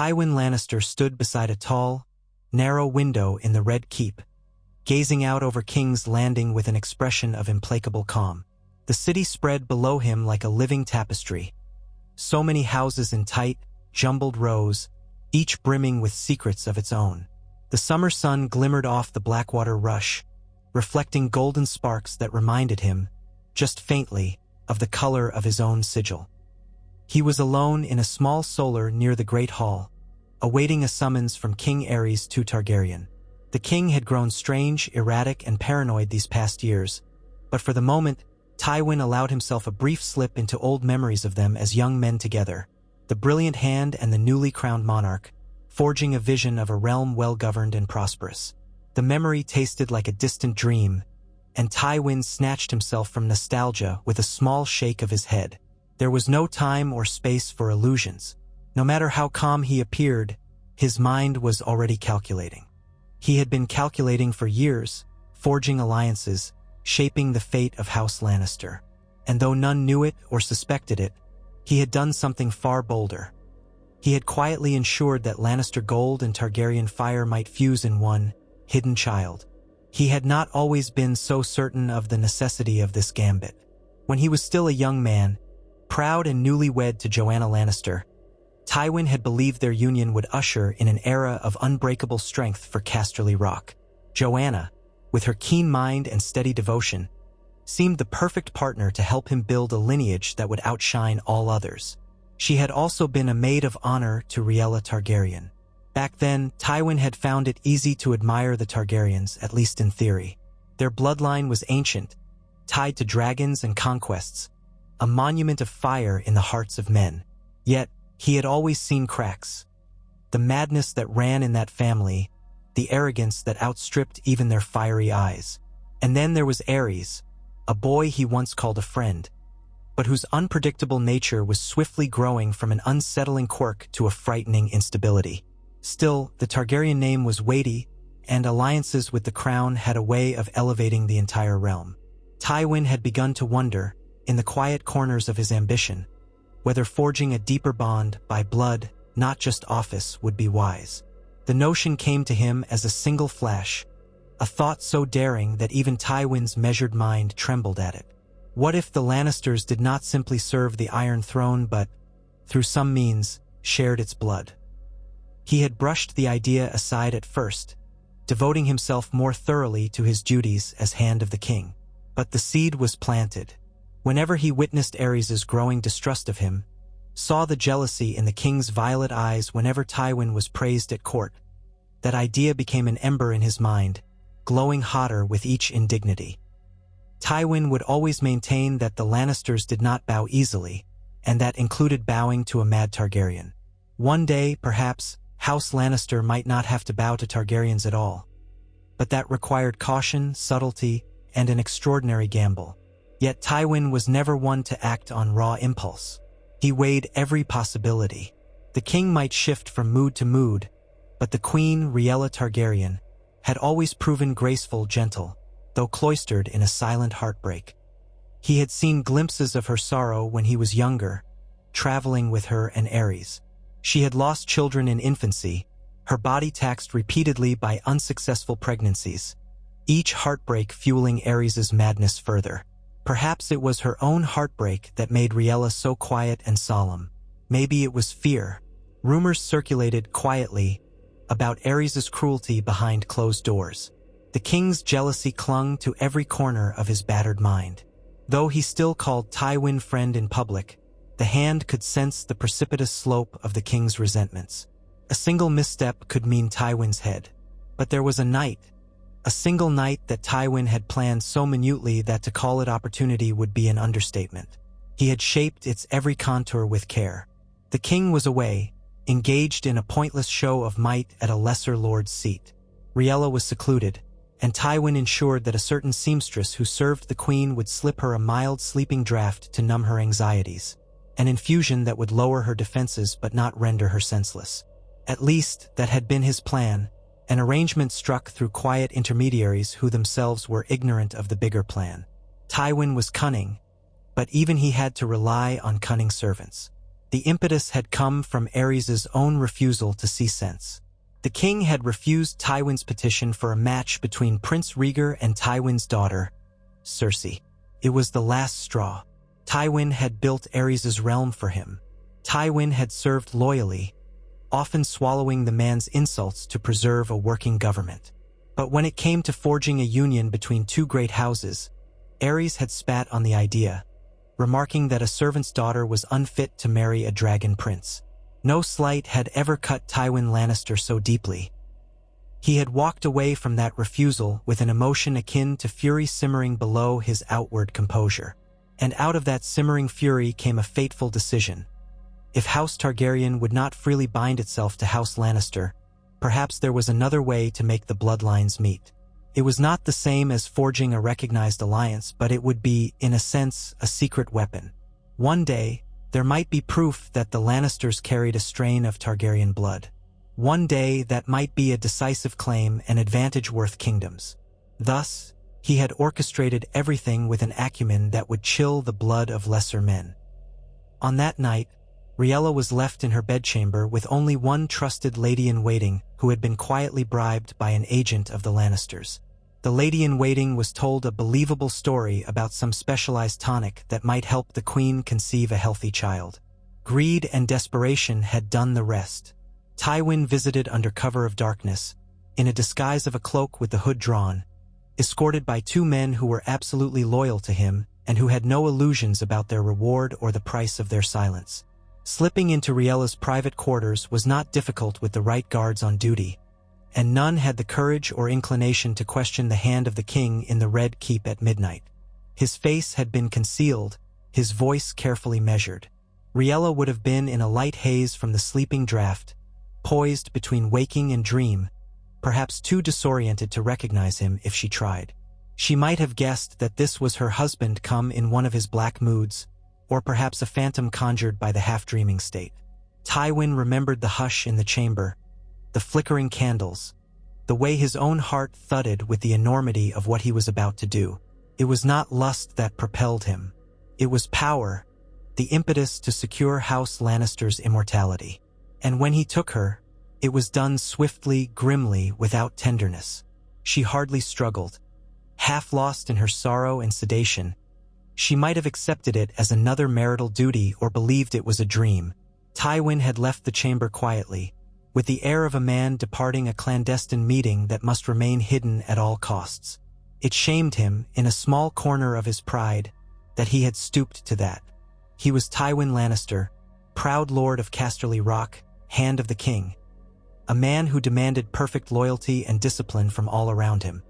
Tywin Lannister stood beside a tall, narrow window in the Red Keep, gazing out over King's Landing with an expression of implacable calm. The city spread below him like a living tapestry. So many houses in tight, jumbled rows, each brimming with secrets of its own. The summer sun glimmered off the Blackwater Rush, reflecting golden sparks that reminded him, just faintly, of the color of his own sigil. He was alone in a small solar near the Great Hall, awaiting a summons from King Aerys II Targaryen. The king had grown strange, erratic, and paranoid these past years, but for the moment, Tywin allowed himself a brief slip into old memories of them as young men together, the brilliant hand and the newly crowned monarch, forging a vision of a realm well-governed and prosperous. The memory tasted like a distant dream, and Tywin snatched himself from nostalgia with a small shake of his head. There was no time or space for illusions. No matter how calm he appeared, his mind was already calculating. He had been calculating for years, forging alliances, shaping the fate of House Lannister. And though none knew it or suspected it, he had done something far bolder. He had quietly ensured that Lannister gold and Targaryen fire might fuse in one hidden child. He had not always been so certain of the necessity of this gambit. When he was still a young man, proud and newlywed to Joanna Lannister, Tywin had believed their union would usher in an era of unbreakable strength for Casterly Rock. Joanna, with her keen mind and steady devotion, seemed the perfect partner to help him build a lineage that would outshine all others. She had also been a maid of honor to Rhaella Targaryen. Back then, Tywin had found it easy to admire the Targaryens, at least in theory. Their bloodline was ancient, tied to dragons and conquests, a monument of fire in the hearts of men. Yet, he had always seen cracks. The madness that ran in that family, the arrogance that outstripped even their fiery eyes. And then there was Aerys, a boy he once called a friend, but whose unpredictable nature was swiftly growing from an unsettling quirk to a frightening instability. Still, the Targaryen name was weighty, and alliances with the crown had a way of elevating the entire realm. Tywin had begun to wonder, in the quiet corners of his ambition, whether forging a deeper bond by blood, not just office, would be wise. The notion came to him as a single flash, a thought so daring that even Tywin's measured mind trembled at it. What if the Lannisters did not simply serve the Iron Throne but, through some means, shared its blood? He had brushed the idea aside at first, devoting himself more thoroughly to his duties as Hand of the King. But the seed was planted. Whenever he witnessed Aerys' growing distrust of him, saw the jealousy in the king's violet eyes whenever Tywin was praised at court, that idea became an ember in his mind, glowing hotter with each indignity. Tywin would always maintain that the Lannisters did not bow easily, and that included bowing to a mad Targaryen. One day, perhaps, House Lannister might not have to bow to Targaryens at all. But that required caution, subtlety, and an extraordinary gamble. Yet Tywin was never one to act on raw impulse. He weighed every possibility. The king might shift from mood to mood, but the queen, Rhaella Targaryen, had always proven graceful, gentle, though cloistered in a silent heartbreak. He had seen glimpses of her sorrow when he was younger, traveling with her and Aerys. She had lost children in infancy, her body taxed repeatedly by unsuccessful pregnancies, each heartbreak fueling Aerys' madness further. Perhaps it was her own heartbreak that made Rhaella so quiet and solemn. Maybe it was fear. Rumors circulated quietly about Aerys' cruelty behind closed doors. The king's jealousy clung to every corner of his battered mind. Though he still called Tywin friend in public, the Hand could sense the precipitous slope of the king's resentments. A single misstep could mean Tywin's head. But there was a single night that Tywin had planned so minutely that to call it opportunity would be an understatement. He had shaped its every contour with care. The king was away, engaged in a pointless show of might at a lesser lord's seat. Rhaella was secluded, and Tywin ensured that a certain seamstress who served the queen would slip her a mild sleeping draught to numb her anxieties, an infusion that would lower her defenses but not render her senseless. At least, that had been his plan, an arrangement struck through quiet intermediaries who themselves were ignorant of the bigger plan. Tywin was cunning, but even he had to rely on cunning servants. The impetus had come from Aerys's own refusal to see sense. The king had refused Tywin's petition for a match between Prince Rhaegar and Tywin's daughter, Cersei. It was the last straw. Tywin had built Aerys's realm for him. Tywin had served loyally, often swallowing the man's insults to preserve a working government. But when it came to forging a union between two great houses, Aerys had spat on the idea, remarking that a servant's daughter was unfit to marry a dragon prince. No slight had ever cut Tywin Lannister so deeply. He had walked away from that refusal with an emotion akin to fury simmering below his outward composure. And out of that simmering fury came a fateful decision. If House Targaryen would not freely bind itself to House Lannister, perhaps there was another way to make the bloodlines meet. It was not the same as forging a recognized alliance, but it would be, in a sense, a secret weapon. One day, there might be proof that the Lannisters carried a strain of Targaryen blood. One day, that might be a decisive claim, an advantage worth kingdoms. Thus, he had orchestrated everything with an acumen that would chill the blood of lesser men. On that night, Rhaella was left in her bedchamber with only one trusted lady-in-waiting who had been quietly bribed by an agent of the Lannisters. The lady-in-waiting was told a believable story about some specialized tonic that might help the queen conceive a healthy child. Greed and desperation had done the rest. Tywin visited under cover of darkness, in a disguise of a cloak with the hood drawn, escorted by two men who were absolutely loyal to him and who had no illusions about their reward or the price of their silence. Slipping into Rhaella's private quarters was not difficult with the right guards on duty, and none had the courage or inclination to question the hand of the king in the Red Keep at midnight. His face had been concealed, his voice carefully measured. Rhaella would have been in a light haze from the sleeping draught, poised between waking and dream, perhaps too disoriented to recognize him if she tried. She might have guessed that this was her husband come in one of his black moods, or perhaps a phantom conjured by the half-dreaming state. Tywin remembered the hush in the chamber, the flickering candles, the way his own heart thudded with the enormity of what he was about to do. It was not lust that propelled him. It was power, the impetus to secure House Lannister's immortality. And when he took her, it was done swiftly, grimly, without tenderness. She hardly struggled. Half lost in her sorrow and sedation, she might have accepted it as another marital duty or believed it was a dream. Tywin had left the chamber quietly, with the air of a man departing a clandestine meeting that must remain hidden at all costs. It shamed him, in a small corner of his pride, that he had stooped to that. He was Tywin Lannister, proud lord of Casterly Rock, Hand of the King, a man who demanded perfect loyalty and discipline from all around him.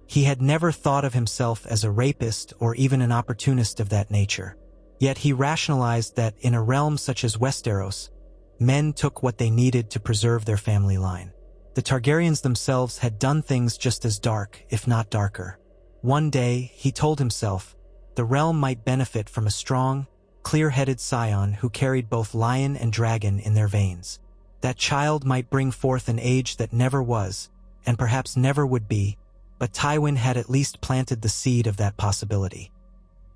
He had never thought of himself as a rapist or even an opportunist of that nature. Yet he rationalized that in a realm such as Westeros, men took what they needed to preserve their family line. The Targaryens themselves had done things just as dark, if not darker. One day, he told himself, the realm might benefit from a strong, clear-headed scion who carried both lion and dragon in their veins. That child might bring forth an age that never was, and perhaps never would be, but Tywin had at least planted the seed of that possibility.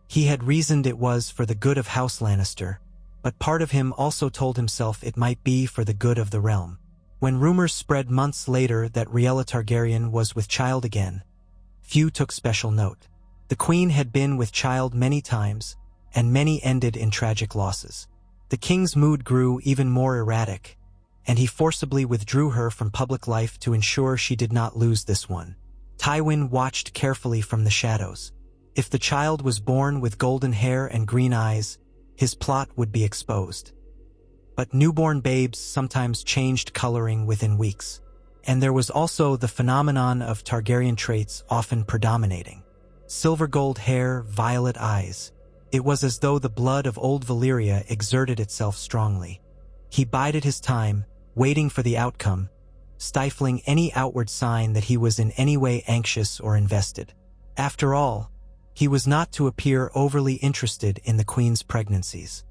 He had reasoned it was for the good of House Lannister, but part of him also told himself it might be for the good of the realm. When rumors spread months later that Rhaella Targaryen was with child again, few took special note. The queen had been with child many times, and many ended in tragic losses. The king's mood grew even more erratic, and he forcibly withdrew her from public life to ensure she did not lose this one. Tywin watched carefully from the shadows. If the child was born with golden hair and green eyes, his plot would be exposed. But newborn babes sometimes changed coloring within weeks. And there was also the phenomenon of Targaryen traits often predominating. Silver gold hair, violet eyes. It was as though the blood of old Valyria exerted itself strongly. He bided his time, waiting for the outcome, stifling any outward sign that he was in any way anxious or invested. After all, he was not to appear overly interested in the queen's pregnancies.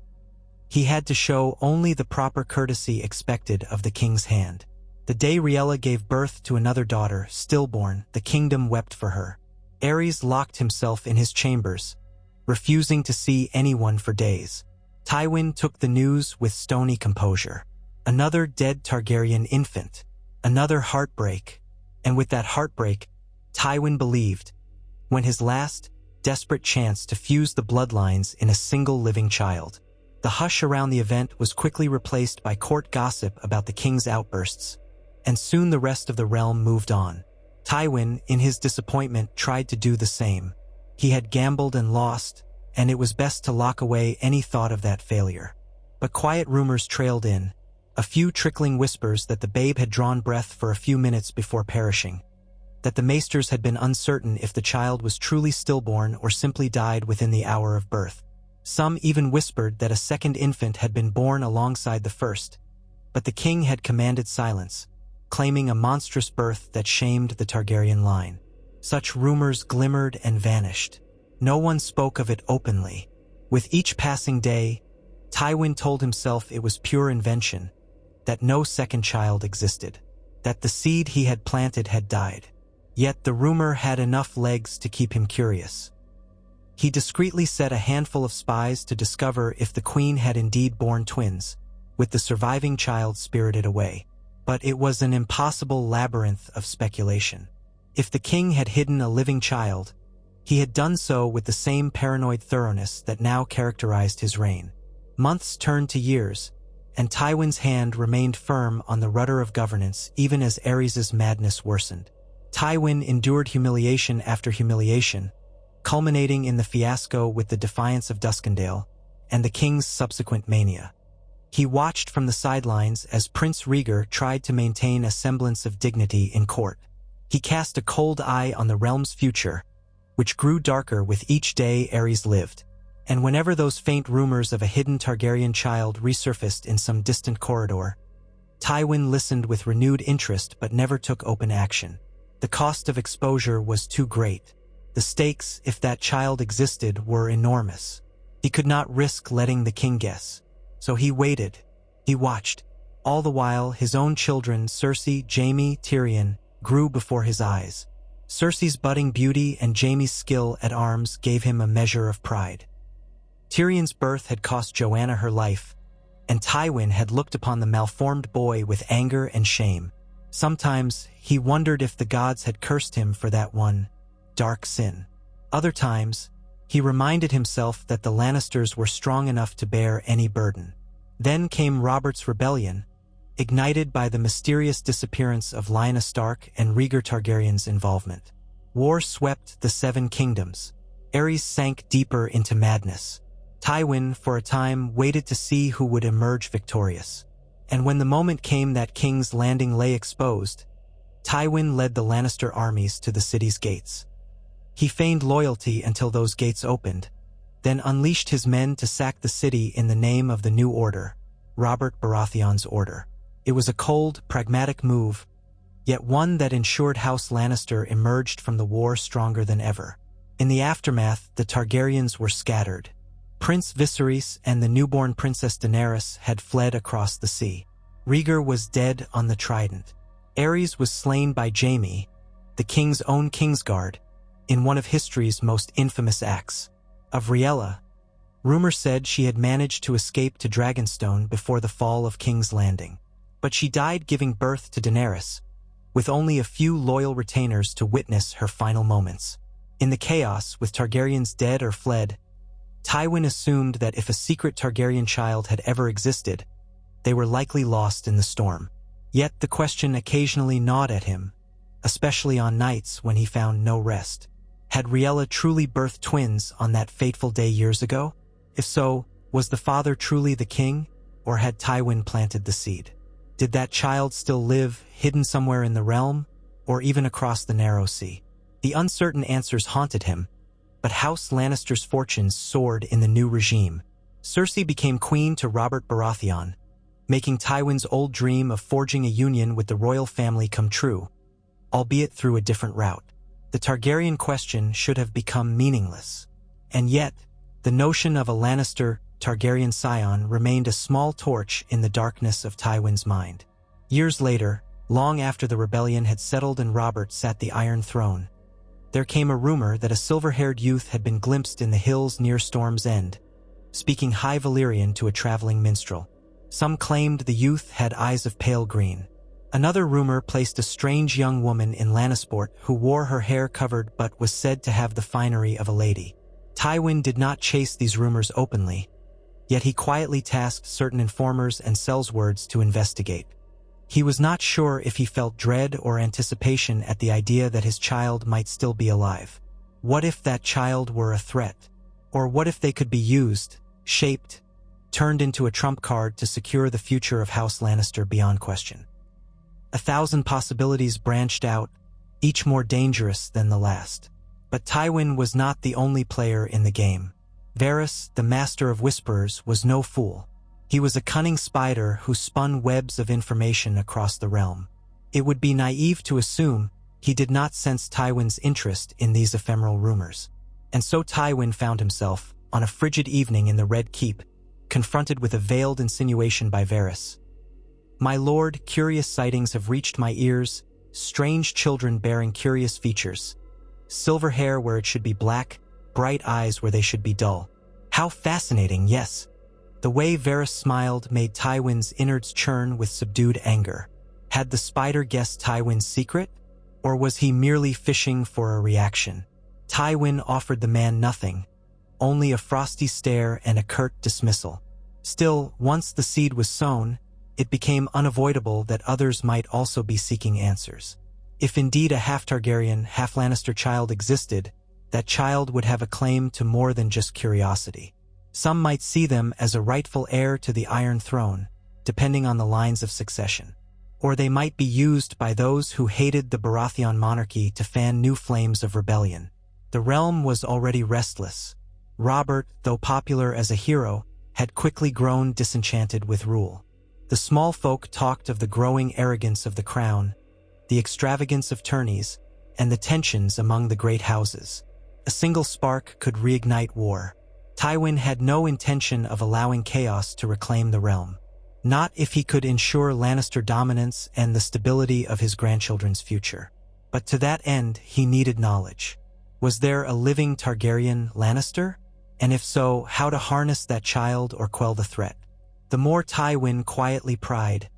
He had to show only the proper courtesy expected of the king's hand. The day Rhaella gave birth to another daughter, stillborn, the kingdom wept for her. Aerys locked himself in his chambers, refusing to see anyone for days. Tywin took the news with stony composure. Another dead Targaryen infant. Another heartbreak. And with that heartbreak, Tywin believed, when his last, desperate chance to fuse the bloodlines in a single living child. The hush around the event was quickly replaced by court gossip about the king's outbursts, and soon the rest of the realm moved on. Tywin, in his disappointment, tried to do the same. He had gambled and lost, and it was best to lock away any thought of that failure. But quiet rumors trailed in, a few trickling whispers that the babe had drawn breath for a few minutes before perishing, that the maesters had been uncertain if the child was truly stillborn or simply died within the hour of birth. Some even whispered that a second infant had been born alongside the first, but the king had commanded silence, claiming a monstrous birth that shamed the Targaryen line. Such rumors glimmered and vanished. No one spoke of it openly. With each passing day, Tywin told himself it was pure invention, that no second child existed, that the seed he had planted had died. Yet the rumor had enough legs to keep him curious. He discreetly set a handful of spies to discover if the queen had indeed borne twins, with the surviving child spirited away. But it was an impossible labyrinth of speculation. If the king had hidden a living child, he had done so with the same paranoid thoroughness that now characterized his reign. Months turned to years, and Tywin's hand remained firm on the rudder of governance even as Aerys's madness worsened. Tywin endured humiliation after humiliation, culminating in the fiasco with the defiance of Duskendale and the king's subsequent mania. He watched from the sidelines as Prince Rhaegar tried to maintain a semblance of dignity in court. He cast a cold eye on the realm's future, which grew darker with each day Aerys lived. And whenever those faint rumors of a hidden Targaryen child resurfaced in some distant corridor, Tywin listened with renewed interest but never took open action. The cost of exposure was too great. The stakes, if that child existed, were enormous. He could not risk letting the king guess. So he waited. He watched. All the while, his own children, Cersei, Jaime, Tyrion, grew before his eyes. Cersei's budding beauty and Jaime's skill at arms gave him a measure of pride. Tyrion's birth had cost Joanna her life, and Tywin had looked upon the malformed boy with anger and shame. Sometimes he wondered if the gods had cursed him for that one dark sin. Other times, he reminded himself that the Lannisters were strong enough to bear any burden. Then came Robert's rebellion, ignited by the mysterious disappearance of Lyanna Stark and Rhaegar Targaryen's involvement. War swept the Seven Kingdoms. Aerys sank deeper into madness. Tywin, for a time, waited to see who would emerge victorious. And when the moment came that King's Landing lay exposed, Tywin led the Lannister armies to the city's gates. He feigned loyalty until those gates opened, then unleashed his men to sack the city in the name of the new order, Robert Baratheon's order. It was a cold, pragmatic move, yet one that ensured House Lannister emerged from the war stronger than ever. In the aftermath, the Targaryens were scattered. Prince Viserys and the newborn Princess Daenerys had fled across the sea. Rhaegar was dead on the Trident. Aerys was slain by Jaime, the king's own Kingsguard, in one of history's most infamous acts. Of Rhaella, rumor said she had managed to escape to Dragonstone before the fall of King's Landing. But she died giving birth to Daenerys, with only a few loyal retainers to witness her final moments. In the chaos, with Targaryens dead or fled, Tywin assumed that if a secret Targaryen child had ever existed, they were likely lost in the storm. Yet the question occasionally gnawed at him, especially on nights when he found no rest. Had Rhaella truly birthed twins on that fateful day years ago? If so, was the father truly the king, or had Tywin planted the seed? Did that child still live, hidden somewhere in the realm, or even across the narrow sea? The uncertain answers haunted him, but House Lannister's fortunes soared in the new regime. Cersei became queen to Robert Baratheon, making Tywin's old dream of forging a union with the royal family come true, albeit through a different route. The Targaryen question should have become meaningless. And yet, the notion of a Lannister Targaryen scion remained a small torch in the darkness of Tywin's mind. Years later, long after the rebellion had settled and Robert sat the Iron Throne, there came a rumor that a silver-haired youth had been glimpsed in the hills near Storm's End, speaking High Valyrian to a traveling minstrel. Some claimed the youth had eyes of pale green. Another rumor placed a strange young woman in Lannisport who wore her hair covered but was said to have the finery of a lady. Tywin did not chase these rumors openly, yet he quietly tasked certain informers and sellswords to investigate. He was not sure if he felt dread or anticipation at the idea that his child might still be alive. What if that child were a threat? Or what if they could be used, shaped, turned into a trump card to secure the future of House Lannister beyond question? 1,000 possibilities branched out, each more dangerous than the last. But Tywin was not the only player in the game. Varys, the master of whisperers, was no fool. He was a cunning spider who spun webs of information across the realm. It would be naive to assume he did not sense Tywin's interest in these ephemeral rumors. And so Tywin found himself, on a frigid evening in the Red Keep, confronted with a veiled insinuation by Varys. "My lord, curious sightings have reached my ears, strange children bearing curious features. Silver hair where it should be black, bright eyes where they should be dull. How fascinating, yes." The way Varys smiled made Tywin's innards churn with subdued anger. Had the spider guessed Tywin's secret? Or was he merely fishing for a reaction? Tywin offered the man nothing, only a frosty stare and a curt dismissal. Still, once the seed was sown, it became unavoidable that others might also be seeking answers. If indeed a half-Targaryen, half-Lannister child existed, that child would have a claim to more than just curiosity. Some might see them as a rightful heir to the Iron Throne, depending on the lines of succession. Or they might be used by those who hated the Baratheon monarchy to fan new flames of rebellion. The realm was already restless. Robert, though popular as a hero, had quickly grown disenchanted with rule. The small folk talked of the growing arrogance of the crown, the extravagance of tourneys, and the tensions among the great houses. A single spark could reignite war. Tywin had no intention of allowing chaos to reclaim the realm. Not if he could ensure Lannister dominance and the stability of his grandchildren's future. But to that end, he needed knowledge. Was there a living Targaryen Lannister? And if so, how to harness that child or quell the threat? The more Tywin quietly pried,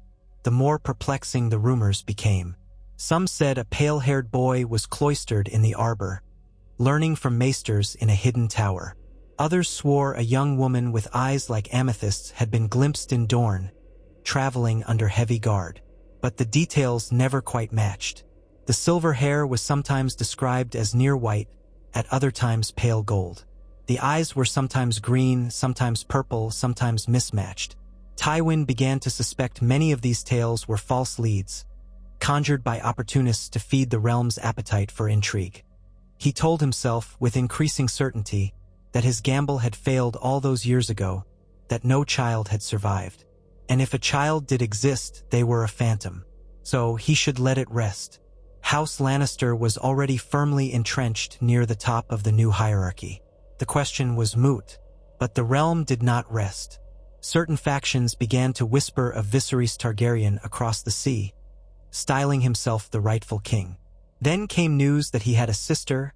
the more perplexing the rumors became. Some said a pale-haired boy was cloistered in the arbor, learning from maesters in a hidden tower. Others swore a young woman with eyes like amethysts had been glimpsed in Dorne, traveling under heavy guard. But the details never quite matched. The silver hair was sometimes described as near white, at other times pale gold. The eyes were sometimes green, sometimes purple, sometimes mismatched. Tywin began to suspect many of these tales were false leads, conjured by opportunists to feed the realm's appetite for intrigue. He told himself, with increasing certainty, that his gamble had failed all those years ago, that no child had survived. And if a child did exist, they were a phantom. So he should let it rest. House Lannister was already firmly entrenched near the top of the new hierarchy. The question was moot, but the realm did not rest. Certain factions began to whisper of Viserys Targaryen across the sea, styling himself the rightful king. Then came news that he had a sister,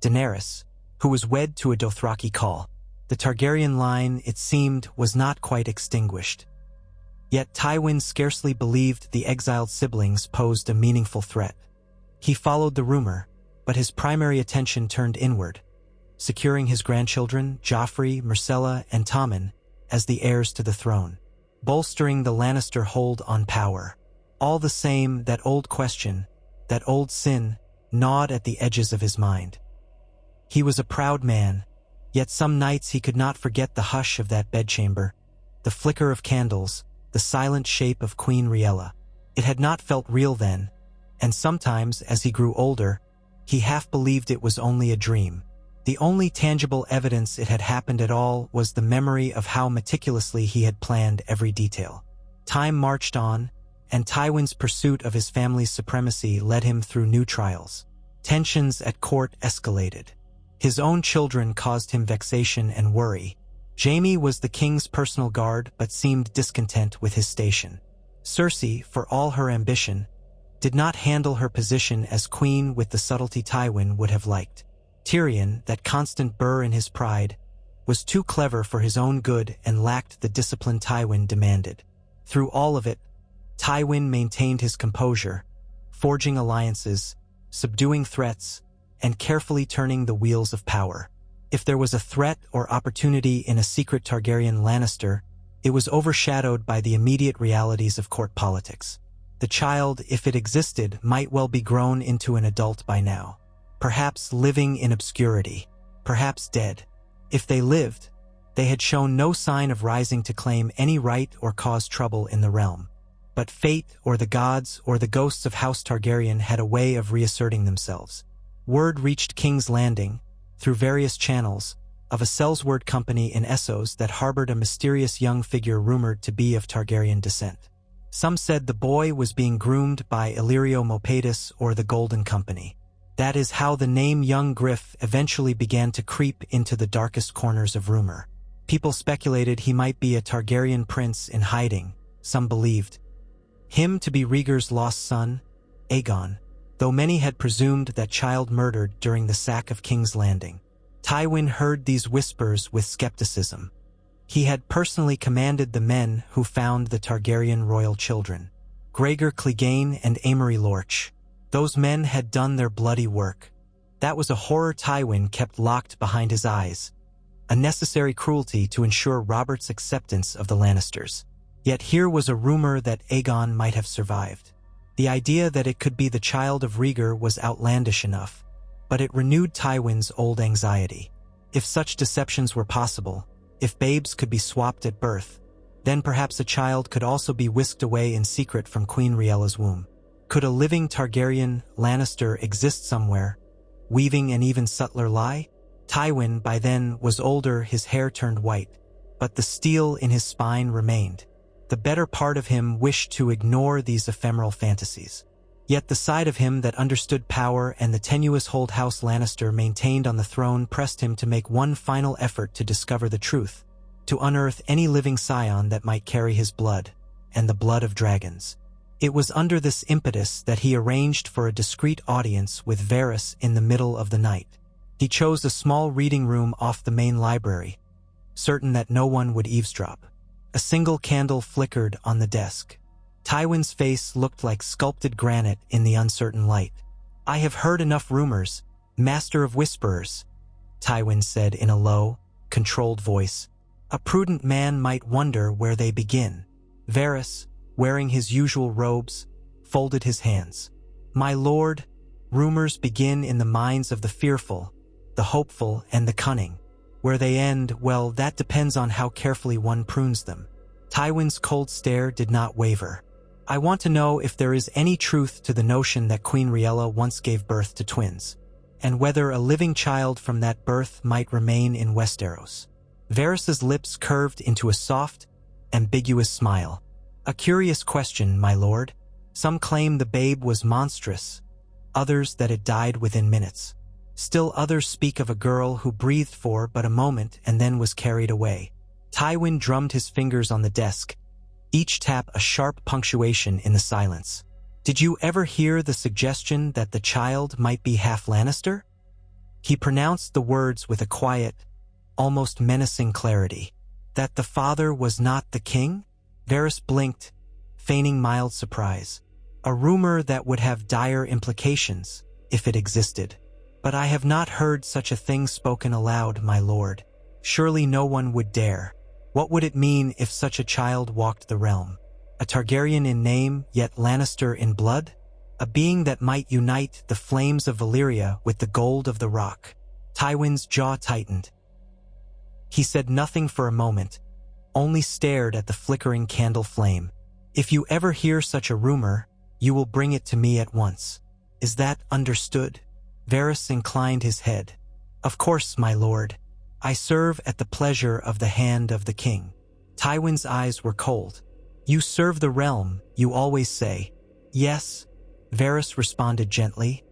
Daenerys, who was wed to a Dothraki Khal. The Targaryen line, it seemed, was not quite extinguished. Yet Tywin scarcely believed the exiled siblings posed a meaningful threat. He followed the rumor, but his primary attention turned inward, securing his grandchildren, Joffrey, Myrcella, and Tommen, as the heirs to the throne, bolstering the Lannister hold on power. All the same, that old question, that old sin, gnawed at the edges of his mind. He was a proud man, yet some nights he could not forget the hush of that bedchamber, the flicker of candles, the silent shape of Queen Riella. It had not felt real then, and sometimes, as he grew older, he half believed it was only a dream. The only tangible evidence it had happened at all was the memory of how meticulously he had planned every detail. Time marched on, and Tywin's pursuit of his family's supremacy led him through new trials. Tensions at court escalated. His own children caused him vexation and worry. Jaime was the king's personal guard but seemed discontent with his station. Cersei, for all her ambition, did not handle her position as queen with the subtlety Tywin would have liked. Tyrion, that constant burr in his pride, was too clever for his own good and lacked the discipline Tywin demanded. Through all of it, Tywin maintained his composure, forging alliances, subduing threats, and carefully turning the wheels of power. If there was a threat or opportunity in a secret Targaryen Lannister, it was overshadowed by the immediate realities of court politics. The child, if it existed, might well be grown into an adult by now. Perhaps living in obscurity, perhaps dead. If they lived, they had shown no sign of rising to claim any right or cause trouble in the realm. But fate, or the gods, or the ghosts of House Targaryen had a way of reasserting themselves. Word reached King's Landing, through various channels, of a Sellsword company in Essos that harbored a mysterious young figure rumored to be of Targaryen descent. Some said the boy was being groomed by Illyrio Mopatis or the Golden Company. That is how the name Young Griff eventually began to creep into the darkest corners of rumor. People speculated he might be a Targaryen prince in hiding. Some believed him to be Rhaegar's lost son, Aegon, though many had presumed that child murdered during the sack of King's Landing. Tywin heard these whispers with skepticism. He had personally commanded the men who found the Targaryen royal children, Gregor Clegane and Amory Lorch. Those men had done their bloody work. That was a horror Tywin kept locked behind his eyes, a necessary cruelty to ensure Robert's acceptance of the Lannisters. Yet here was a rumor that Aegon might have survived. The idea that it could be the child of Rhaegar was outlandish enough, but it renewed Tywin's old anxiety. If such deceptions were possible, if babes could be swapped at birth, then perhaps a child could also be whisked away in secret from Queen Rhaella's womb. Could a living Targaryen Lannister exist somewhere, weaving an even subtler lie? Tywin, by then, was older, his hair turned white, but the steel in his spine remained. The better part of him wished to ignore these ephemeral fantasies. Yet the side of him that understood power and the tenuous hold House Lannister maintained on the throne pressed him to make one final effort to discover the truth, to unearth any living scion that might carry his blood, and the blood of dragons. It was under this impetus that he arranged for a discreet audience with Varys in the middle of the night. He chose a small reading room off the main library, certain that no one would eavesdrop. A single candle flickered on the desk. Tywin's face looked like sculpted granite in the uncertain light. "I have heard enough rumors, Master of Whisperers," Tywin said in a low, controlled voice. "A prudent man might wonder where they begin." Varys, wearing his usual robes, folded his hands. "My lord, rumors begin in the minds of the fearful, the hopeful, and the cunning. Where they end, well, that depends on how carefully one prunes them." Tywin's cold stare did not waver. "I want to know if there is any truth to the notion that Queen Rhaella once gave birth to twins, and whether a living child from that birth might remain in Westeros." Varys's lips curved into a soft, ambiguous smile. "A curious question, my lord. Some claim the babe was monstrous, others that it died within minutes. Still others speak of a girl who breathed for but a moment and then was carried away." Tywin drummed his fingers on the desk, each tap a sharp punctuation in the silence. "Did you ever hear the suggestion that the child might be half Lannister?" He pronounced the words with a quiet, almost menacing clarity. "That the father was not the king?" Varys blinked, feigning mild surprise. "A rumor that would have dire implications, if it existed. But I have not heard such a thing spoken aloud, my lord. Surely no one would dare. What would it mean if such a child walked the realm? A Targaryen in name, yet Lannister in blood? A being that might unite the flames of Valyria with the gold of the rock?" Tywin's jaw tightened. He said nothing for a moment, only stared at the flickering candle flame. "If you ever hear such a rumor, you will bring it to me at once. Is that understood?" Varys inclined his head. "Of course, my lord. I serve at the pleasure of the hand of the king." Tywin's eyes were cold. "You serve the realm, you always say." "Yes," Varys responded gently.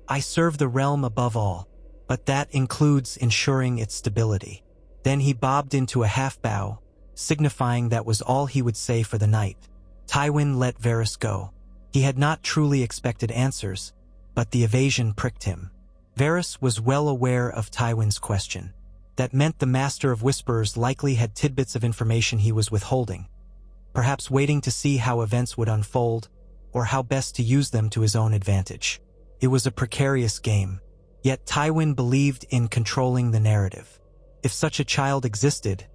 "I serve the realm above all, but that includes ensuring its stability." Then he bobbed into a half-bow, signifying that was all he would say for the night. Tywin let Varys go. He had not truly expected answers, but the evasion pricked him. Varys was well aware of Tywin's question. That meant the Master of Whisperers likely had tidbits of information he was withholding, perhaps waiting to see how events would unfold or how best to use them to his own advantage. It was a precarious game, yet Tywin believed in controlling the narrative. If such a child existed,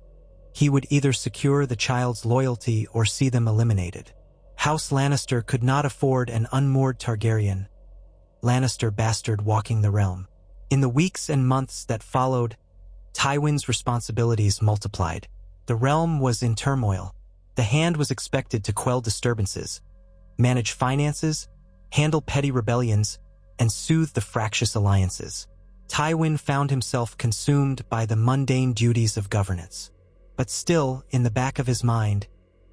he would either secure the child's loyalty or see them eliminated. House Lannister could not afford an unmoored Targaryen, Lannister bastard walking the realm. In the weeks and months that followed, Tywin's responsibilities multiplied. The realm was in turmoil. The Hand was expected to quell disturbances, manage finances, handle petty rebellions, and soothe the fractious alliances. Tywin found himself consumed by the mundane duties of governance. But still, in the back of his mind,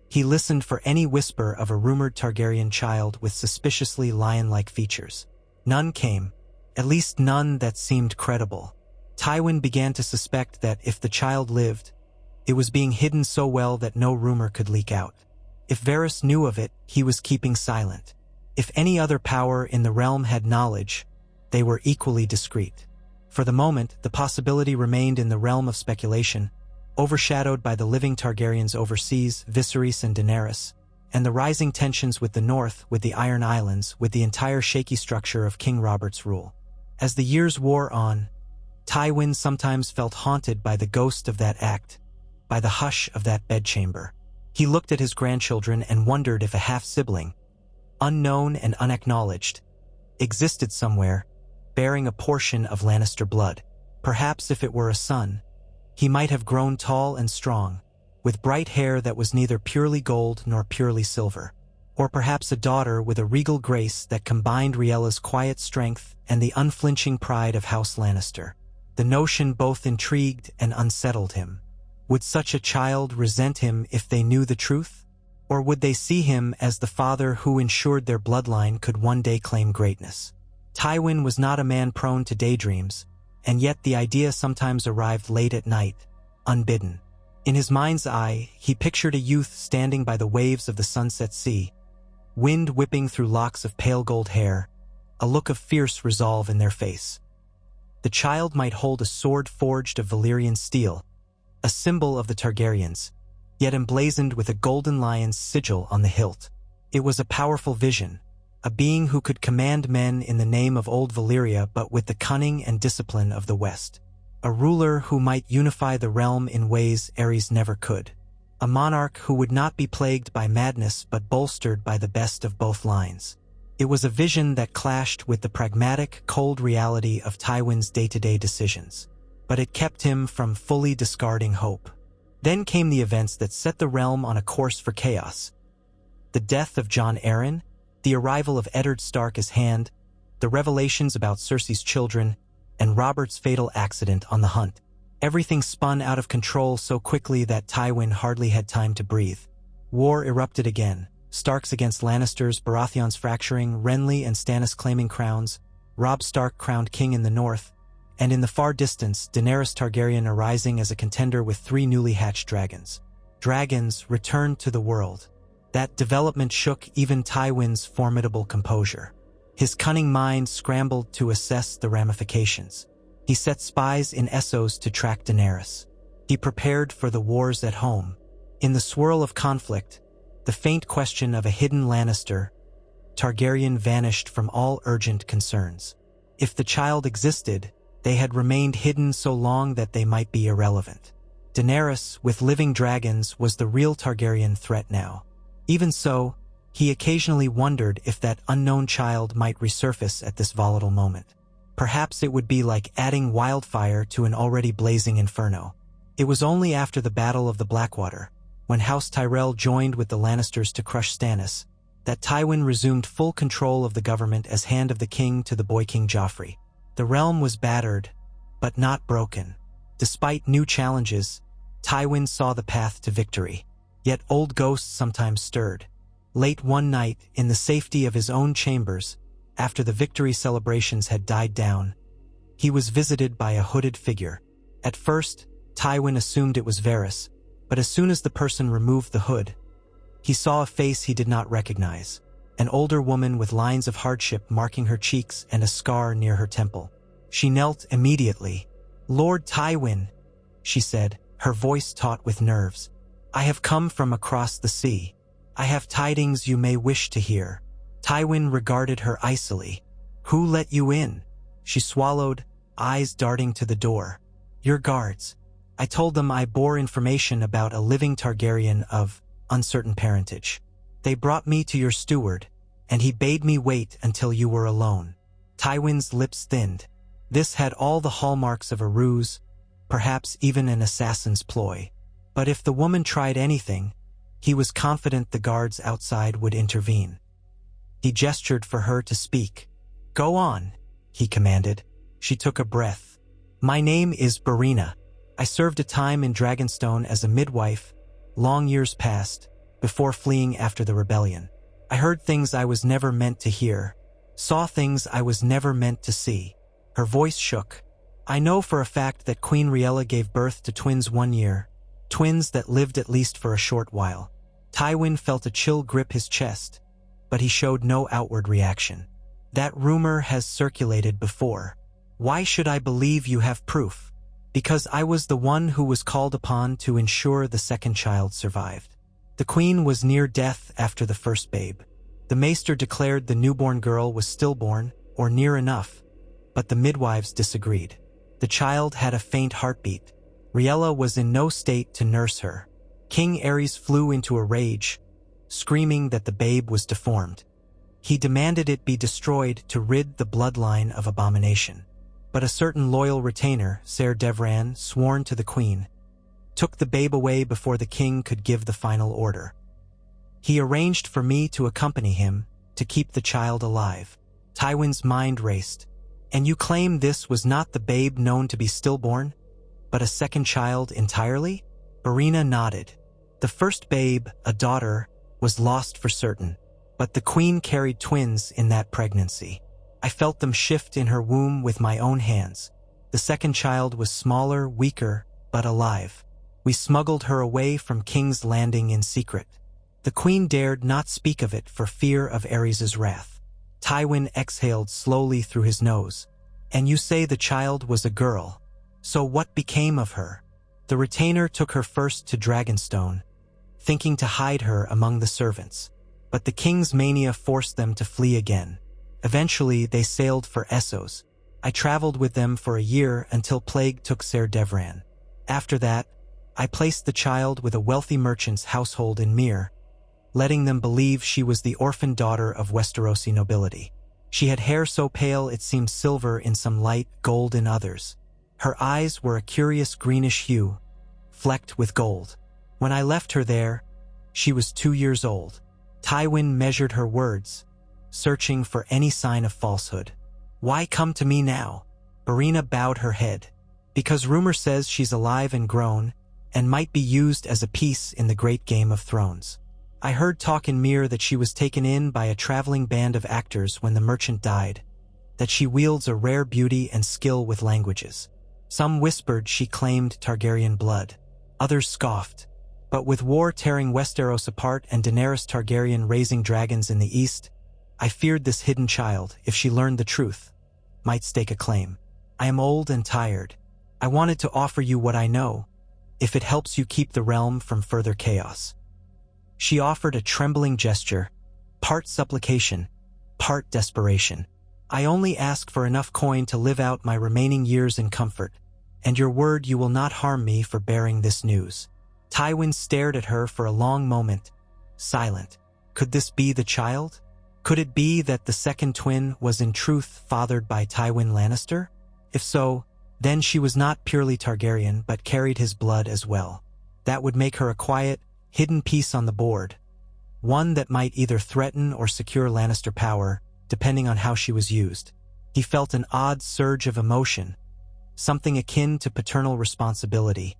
he listened for any whisper of a rumored Targaryen child with suspiciously lion-like features. None came, at least none that seemed credible. Tywin began to suspect that if the child lived, it was being hidden so well that no rumor could leak out. If Varys knew of it, he was keeping silent. If any other power in the realm had knowledge, they were equally discreet. For the moment, the possibility remained in the realm of speculation, overshadowed by the living Targaryens overseas, Viserys and Daenerys, and the rising tensions with the north, with the Iron Islands, with the entire shaky structure of King Robert's rule. As the years wore on, Tywin sometimes felt haunted by the ghost of that act, by the hush of that bedchamber. He looked at his grandchildren and wondered if a half-sibling, unknown and unacknowledged, existed somewhere, bearing a portion of Lannister blood. Perhaps if it were a son, he might have grown tall and strong, with bright hair that was neither purely gold nor purely silver. Or perhaps a daughter with a regal grace that combined Riella's quiet strength and the unflinching pride of House Lannister. The notion both intrigued and unsettled him. Would such a child resent him if they knew the truth? Or would they see him as the father who ensured their bloodline could one day claim greatness? Tywin was not a man prone to daydreams, and yet the idea sometimes arrived late at night, unbidden. In his mind's eye, he pictured a youth standing by the waves of the sunset sea, wind whipping through locks of pale gold hair, a look of fierce resolve in their face. The child might hold a sword forged of Valyrian steel, a symbol of the Targaryens, yet emblazoned with a golden lion's sigil on the hilt. It was a powerful vision, a being who could command men in the name of old Valyria but with the cunning and discipline of the West. A ruler who might unify the realm in ways Aerys never could. A monarch who would not be plagued by madness but bolstered by the best of both lines. It was a vision that clashed with the pragmatic, cold reality of Tywin's day-to-day decisions. But it kept him from fully discarding hope. Then came the events that set the realm on a course for chaos. The death of Jon Arryn, the arrival of Eddard Stark as Hand, the revelations about Cersei's children, and Robert's fatal accident on the hunt. Everything spun out of control so quickly that Tywin hardly had time to breathe. War erupted again. Starks against Lannisters, Baratheons fracturing, Renly and Stannis claiming crowns, Robb Stark crowned king in the north, and in the far distance, Daenerys Targaryen arising as a contender with 3 newly hatched dragons. Dragons returned to the world. That development shook even Tywin's formidable composure. His cunning mind scrambled to assess the ramifications. He set spies in Essos to track Daenerys. He prepared for the wars at home. In the swirl of conflict, the faint question of a hidden Lannister, Targaryen vanished from all urgent concerns. If the child existed, they had remained hidden so long that they might be irrelevant. Daenerys, with living dragons, was the real Targaryen threat now. Even so, he occasionally wondered if that unknown child might resurface at this volatile moment. Perhaps it would be like adding wildfire to an already blazing inferno. It was only after the Battle of the Blackwater, when House Tyrell joined with the Lannisters to crush Stannis, that Tywin resumed full control of the government as Hand of the King to the boy King Joffrey. The realm was battered, but not broken. Despite new challenges, Tywin saw the path to victory. Yet old ghosts sometimes stirred. Late one night, in the safety of his own chambers, after the victory celebrations had died down, he was visited by a hooded figure. At first, Tywin assumed it was Varys, but as soon as the person removed the hood, he saw a face he did not recognize, an older woman with lines of hardship marking her cheeks and a scar near her temple. She knelt immediately. "Lord Tywin," she said, her voice taut with nerves. "I have come from across the sea. I have tidings you may wish to hear." Tywin regarded her icily. "Who let you in?" She swallowed, eyes darting to the door. "Your guards. I told them I bore information about a living Targaryen of uncertain parentage. They brought me to your steward, and he bade me wait until you were alone." Tywin's lips thinned. This had all the hallmarks of a ruse, perhaps even an assassin's ploy. But if the woman tried anything, he was confident the guards outside would intervene. He gestured for her to speak. "Go on," he commanded. She took a breath. "My name is Barina. I served a time in Dragonstone as a midwife, long years past, before fleeing after the rebellion. I heard things I was never meant to hear, saw things I was never meant to see." Her voice shook. "I know for a fact that Queen Riella gave birth to twins 1 year, twins that lived at least for a short while." Tywin felt a chill grip his chest, but he showed no outward reaction. "That rumor has circulated before. Why should I believe you have proof?" "Because I was the one who was called upon to ensure the second child survived. The queen was near death after the first babe. The maester declared the newborn girl was stillborn, or near enough, but the midwives disagreed. The child had a faint heartbeat. Riella was in no state to nurse her. King Aerys flew into a rage, screaming that the babe was deformed. He demanded it be destroyed to rid the bloodline of abomination. But a certain loyal retainer, Ser Devran, sworn to the queen, took the babe away before the king could give the final order. He arranged for me to accompany him to keep the child alive." Tywin's mind raced. "And you claim this was not the babe known to be stillborn, but a second child entirely?" Barina nodded. "The first babe, a daughter, was lost for certain, but the queen carried twins in that pregnancy. I felt them shift in her womb with my own hands. The second child was smaller, weaker, but alive. We smuggled her away from King's Landing in secret. The queen dared not speak of it for fear of Aerys' wrath." Tywin exhaled slowly through his nose. "And you say the child was a girl. So what became of her?" "The retainer took her first to Dragonstone, thinking to hide her among the servants. But the king's mania forced them to flee again. Eventually, they sailed for Essos. I traveled with them for a year until plague took Ser Devran. After that, I placed the child with a wealthy merchant's household in Myr, letting them believe she was the orphan daughter of Westerosi nobility. She had hair so pale it seemed silver in some light, gold in others. Her eyes were a curious greenish hue, flecked with gold. When I left her there, she was 2 years old." Tywin measured her words, searching for any sign of falsehood. "Why come to me now?" Barina bowed her head. "Because rumor says she's alive and grown, and might be used as a piece in the great Game of Thrones. I heard talk in Myr that she was taken in by a traveling band of actors when the merchant died, that she wields a rare beauty and skill with languages. Some whispered she claimed Targaryen blood. Others scoffed. But with war tearing Westeros apart and Daenerys Targaryen raising dragons in the east, I feared this hidden child, if she learned the truth, might stake a claim. I am old and tired. I wanted to offer you what I know, if it helps you keep the realm from further chaos." She offered a trembling gesture, part supplication, part desperation. "I only ask for enough coin to live out my remaining years in comfort, and your word you will not harm me for bearing this news." Tywin stared at her for a long moment, silent. Could this be the child? Could it be that the second twin was in truth fathered by Tywin Lannister? If so, then she was not purely Targaryen but carried his blood as well. That would make her a quiet, hidden piece on the board, one that might either threaten or secure Lannister power, depending on how she was used. He felt an odd surge of emotion, something akin to paternal responsibility,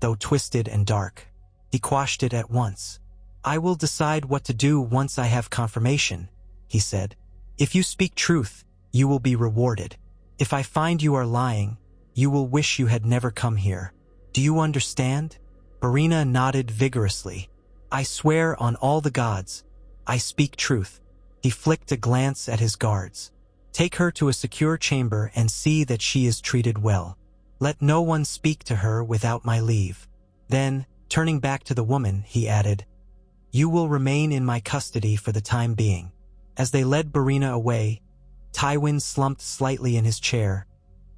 though twisted and dark. He quashed it at once. "I will decide what to do once I have confirmation," he said. "If you speak truth, you will be rewarded. If I find you are lying, you will wish you had never come here. Do you understand?" Barina nodded vigorously. "I swear on all the gods, I speak truth." He flicked a glance at his guards. "Take her to a secure chamber and see that she is treated well. Let no one speak to her without my leave." Then, turning back to the woman, he added, "You will remain in my custody for the time being." As they led Barina away, Tywin slumped slightly in his chair,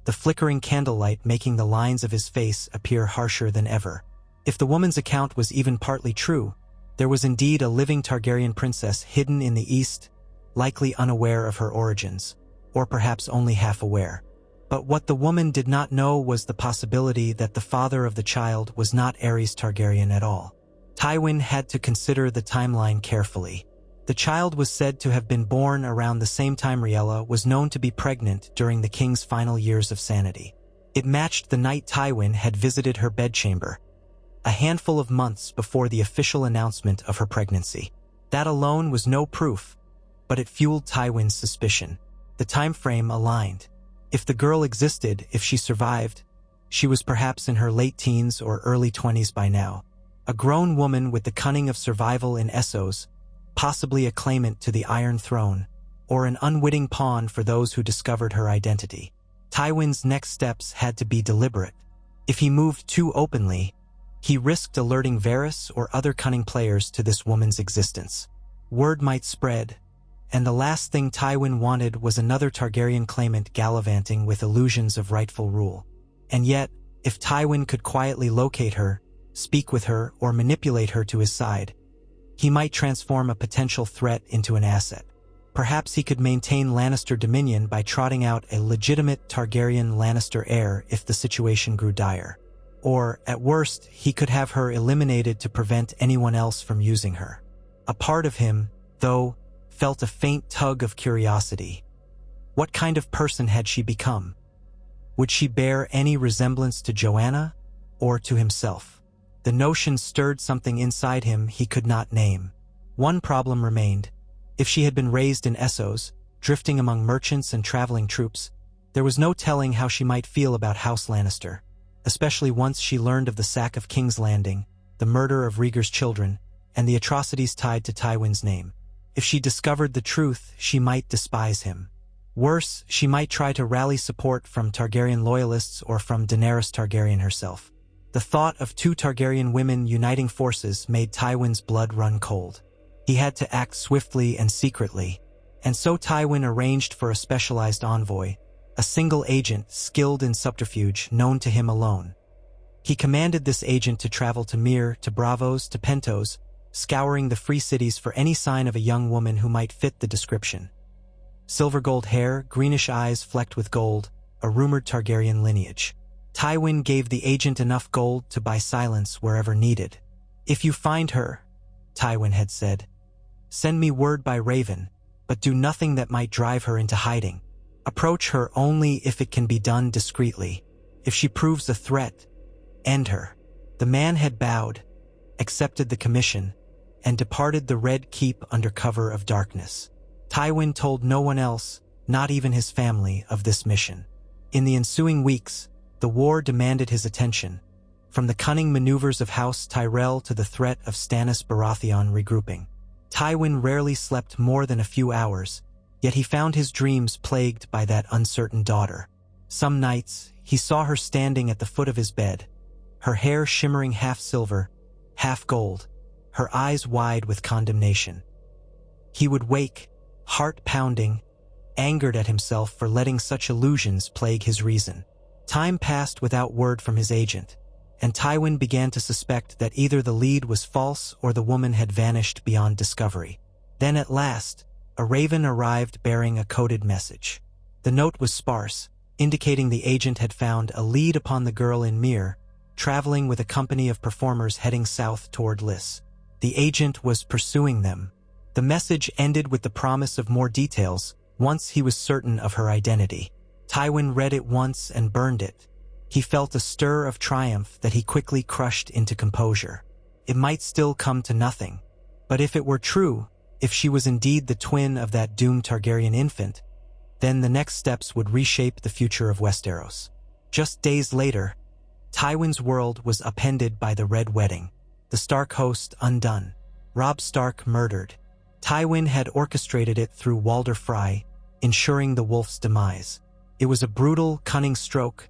the flickering candlelight making the lines of his face appear harsher than ever. If the woman's account was even partly true, there was indeed a living Targaryen princess hidden in the east, likely unaware of her origins, or perhaps only half aware. But what the woman did not know was the possibility that the father of the child was not Aerys Targaryen at all. Tywin had to consider the timeline carefully. The child was said to have been born around the same time Rhaella was known to be pregnant during the king's final years of sanity. It matched the night Tywin had visited her bedchamber, a handful of months before the official announcement of her pregnancy. That alone was no proof, but it fueled Tywin's suspicion. The time frame aligned. If the girl existed, if she survived, she was perhaps in her late teens or early 20s by now. A grown woman with the cunning of survival in Essos, possibly a claimant to the Iron Throne, or an unwitting pawn for those who discovered her identity. Tywin's next steps had to be deliberate. If he moved too openly, he risked alerting Varys or other cunning players to this woman's existence. Word might spread, and the last thing Tywin wanted was another Targaryen claimant gallivanting with illusions of rightful rule. And yet, if Tywin could quietly locate her, speak with her, or manipulate her to his side, he might transform a potential threat into an asset. Perhaps he could maintain Lannister dominion by trotting out a legitimate Targaryen Lannister heir if the situation grew dire. Or, at worst, he could have her eliminated to prevent anyone else from using her. A part of him, though, felt a faint tug of curiosity. What kind of person had she become? Would she bear any resemblance to Joanna, or to himself? The notion stirred something inside him he could not name. One problem remained. If she had been raised in Essos, drifting among merchants and traveling troops, there was no telling how she might feel about House Lannister, especially once she learned of the sack of King's Landing, the murder of Rhaegar's children, and the atrocities tied to Tywin's name. If she discovered the truth, she might despise him. Worse, she might try to rally support from Targaryen loyalists or from Daenerys Targaryen herself. The thought of two Targaryen women uniting forces made Tywin's blood run cold. He had to act swiftly and secretly, and so Tywin arranged for a specialized envoy, a single agent skilled in subterfuge known to him alone. He commanded this agent to travel to Myr, to Braavos, to Pentos, scouring the free cities for any sign of a young woman who might fit the description. Silver gold hair, greenish eyes flecked with gold, a rumored Targaryen lineage. Tywin gave the agent enough gold to buy silence wherever needed. "If you find her," Tywin had said, "send me word by Raven, but do nothing that might drive her into hiding. Approach her only if it can be done discreetly. If she proves a threat, end her." The man had bowed, accepted the commission, and departed the Red Keep under cover of darkness. Tywin told no one else, not even his family, of this mission. In the ensuing weeks, the war demanded his attention, from the cunning maneuvers of House Tyrell to the threat of Stannis Baratheon regrouping. Tywin rarely slept more than a few hours, yet he found his dreams plagued by that uncertain daughter. Some nights, he saw her standing at the foot of his bed, her hair shimmering half silver, half gold, her eyes wide with condemnation. He would wake, heart pounding, angered at himself for letting such illusions plague his reason. Time passed without word from his agent, and Tywin began to suspect that either the lead was false or the woman had vanished beyond discovery. Then at last, a raven arrived bearing a coded message. The note was sparse, indicating the agent had found a lead upon the girl in Myr, traveling with a company of performers heading south toward Lys. The agent was pursuing them. The message ended with the promise of more details once he was certain of her identity. Tywin read it once and burned it. He felt a stir of triumph that he quickly crushed into composure. It might still come to nothing, but if it were true, if she was indeed the twin of that doomed Targaryen infant, then the next steps would reshape the future of Westeros. Just days later, Tywin's world was upended by the Red Wedding, the Stark host undone, Robb Stark murdered. Tywin had orchestrated it through Walder Frey, ensuring the wolf's demise. It was a brutal, cunning stroke,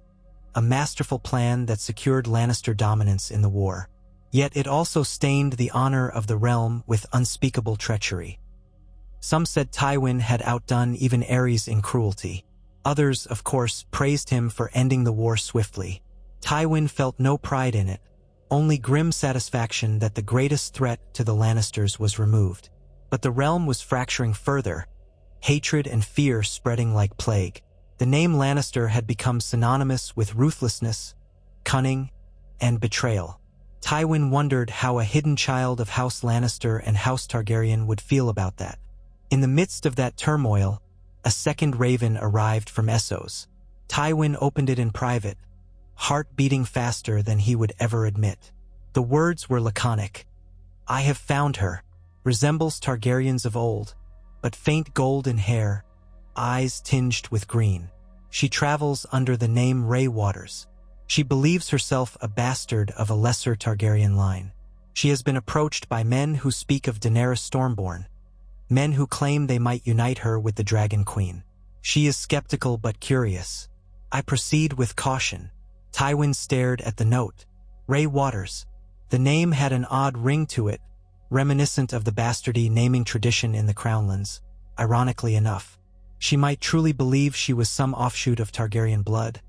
a masterful plan that secured Lannister dominance in the war. Yet it also stained the honor of the realm with unspeakable treachery. Some said Tywin had outdone even Aerys in cruelty. Others, of course, praised him for ending the war swiftly. Tywin felt no pride in it, only grim satisfaction that the greatest threat to the Lannisters was removed. But the realm was fracturing further, hatred and fear spreading like plague. The name Lannister had become synonymous with ruthlessness, cunning, and betrayal. Tywin wondered how a hidden child of House Lannister and House Targaryen would feel about that. In the midst of that turmoil, a second raven arrived from Essos. Tywin opened it in private, heart beating faster than he would ever admit. The words were laconic. "I have found her. Resembles Targaryens of old, but faint gold in hair, eyes tinged with green. She travels under the name Ray Waters. She believes herself a bastard of a lesser Targaryen line. She has been approached by men who speak of Daenerys Stormborn, men who claim they might unite her with the Dragon Queen. She is skeptical but curious. I proceed with caution." Tywin stared at the note. Ray Waters. The name had an odd ring to it, reminiscent of the bastardy naming tradition in the Crownlands. Ironically enough, she might truly believe she was some offshoot of Targaryen blood,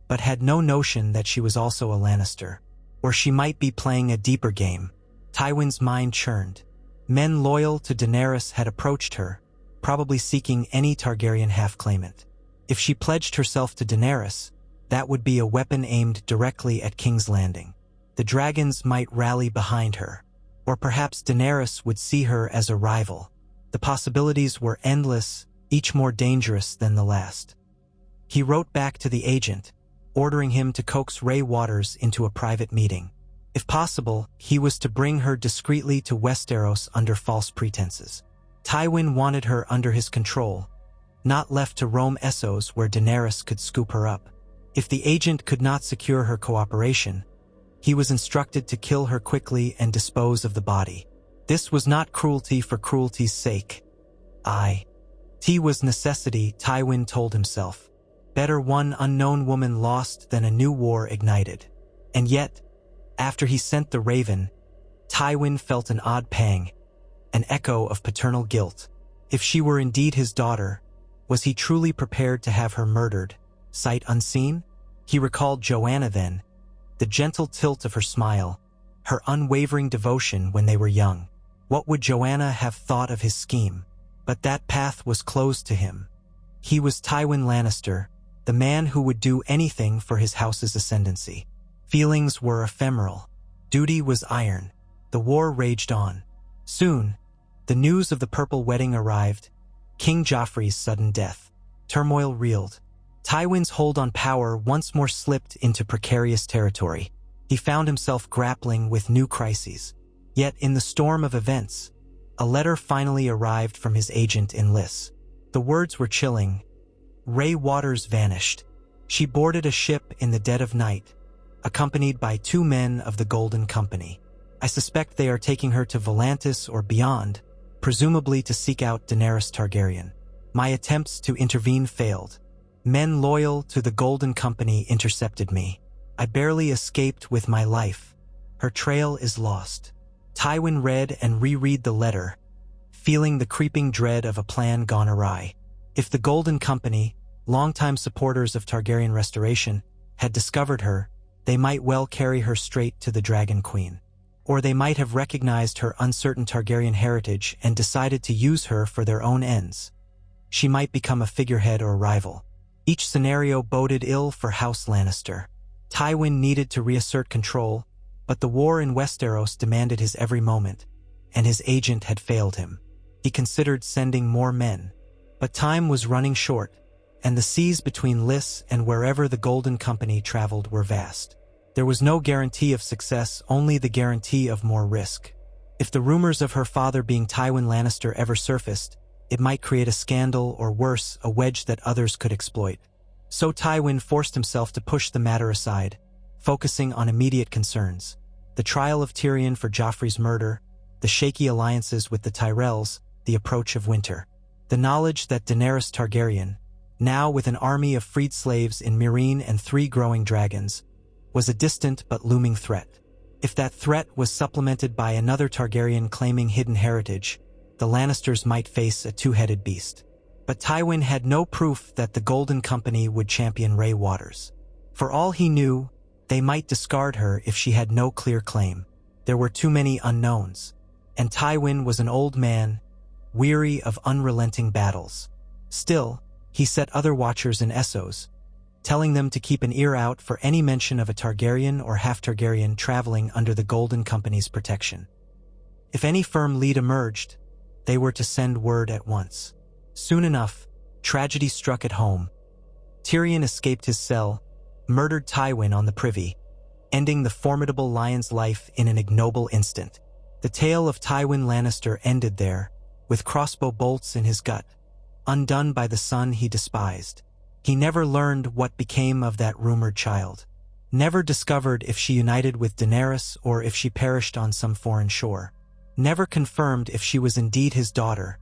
but had no notion that she was also a Lannister. Or she might be playing a deeper game. Tywin's mind churned. Men loyal to Daenerys had approached her, probably seeking any Targaryen half-claimant. If she pledged herself to Daenerys, that would be a weapon aimed directly at King's Landing. The dragons might rally behind her, or perhaps Daenerys would see her as a rival. The possibilities were endless, each more dangerous than the last. He wrote back to the agent, ordering him to coax Ray Waters into a private meeting. If possible, he was to bring her discreetly to Westeros under false pretenses. Tywin wanted her under his control, not left to roam Essos where Daenerys could scoop her up. If the agent could not secure her cooperation, he was instructed to kill her quickly and dispose of the body. This was not cruelty for cruelty's sake. It was necessity, Tywin told himself. Better one unknown woman lost than a new war ignited. And yet, after he sent the raven, Tywin felt an odd pang, an echo of paternal guilt. If she were indeed his daughter, was he truly prepared to have her murdered, sight unseen? He recalled Joanna then, the gentle tilt of her smile, her unwavering devotion when they were young. What would Joanna have thought of his scheme? But that path was closed to him. He was Tywin Lannister, the man who would do anything for his house's ascendancy. Feelings were ephemeral. Duty was iron. The war raged on. Soon, the news of the Purple Wedding arrived. King Joffrey's sudden death. Turmoil reeled. Tywin's hold on power once more slipped into precarious territory. He found himself grappling with new crises. Yet in the storm of events, a letter finally arrived from his agent in Lys. The words were chilling. Ray Waters vanished. She boarded a ship in the dead of night, accompanied by 2 men of the Golden Company. I suspect they are taking her to Volantis or beyond, presumably to seek out Daenerys Targaryen. My attempts to intervene failed. Men loyal to the Golden Company intercepted me. I barely escaped with my life. Her trail is lost. Tywin read and reread the letter, feeling the creeping dread of a plan gone awry. If the Golden Company, longtime supporters of Targaryen restoration, had discovered her, they might well carry her straight to the Dragon Queen. Or they might have recognized her uncertain Targaryen heritage and decided to use her for their own ends. She might become a figurehead or rival. Each scenario boded ill for House Lannister. Tywin needed to reassert control, but the war in Westeros demanded his every moment, and his agent had failed him. He considered sending more men, but time was running short, and the seas between Lys and wherever the Golden Company traveled were vast. There was no guarantee of success, only the guarantee of more risk. If the rumors of her father being Tywin Lannister ever surfaced, it might create a scandal or worse, a wedge that others could exploit. So Tywin forced himself to push the matter aside, focusing on immediate concerns. The trial of Tyrion for Joffrey's murder, the shaky alliances with the Tyrells, the approach of winter. The knowledge that Daenerys Targaryen, now with an army of freed slaves in Meereen and 3 growing dragons, was a distant but looming threat. If that threat was supplemented by another Targaryen claiming hidden heritage, the Lannisters might face a 2-headed beast. But Tywin had no proof that the Golden Company would champion Rey Waters. For all he knew, they might discard her if she had no clear claim. There were too many unknowns, and Tywin was an old man, weary of unrelenting battles. Still, he set other watchers in Essos, telling them to keep an ear out for any mention of a Targaryen or half-Targaryen traveling under the Golden Company's protection. If any firm lead emerged, they were to send word at once. Soon enough, tragedy struck at home. Tyrion escaped his cell, murdered Tywin on the privy, ending the formidable lion's life in an ignoble instant. The tale of Tywin Lannister ended there, with crossbow bolts in his gut, undone by the son he despised. He never learned what became of that rumored child, never discovered if she united with Daenerys or if she perished on some foreign shore, never confirmed if she was indeed his daughter,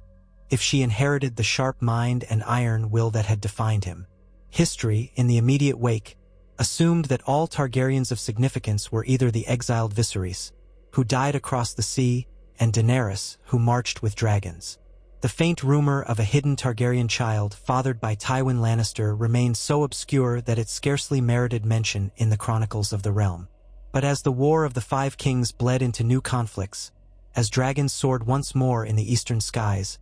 if she inherited the sharp mind and iron will that had defined him. History, in the immediate wake, assumed that all Targaryens of significance were either the exiled Viserys, who died across the sea, and Daenerys, who marched with dragons. The faint rumor of a hidden Targaryen child fathered by Tywin Lannister remained so obscure that it scarcely merited mention in the chronicles of the realm. But as the War of the Five Kings bled into new conflicts, as dragons soared once more in the eastern skies,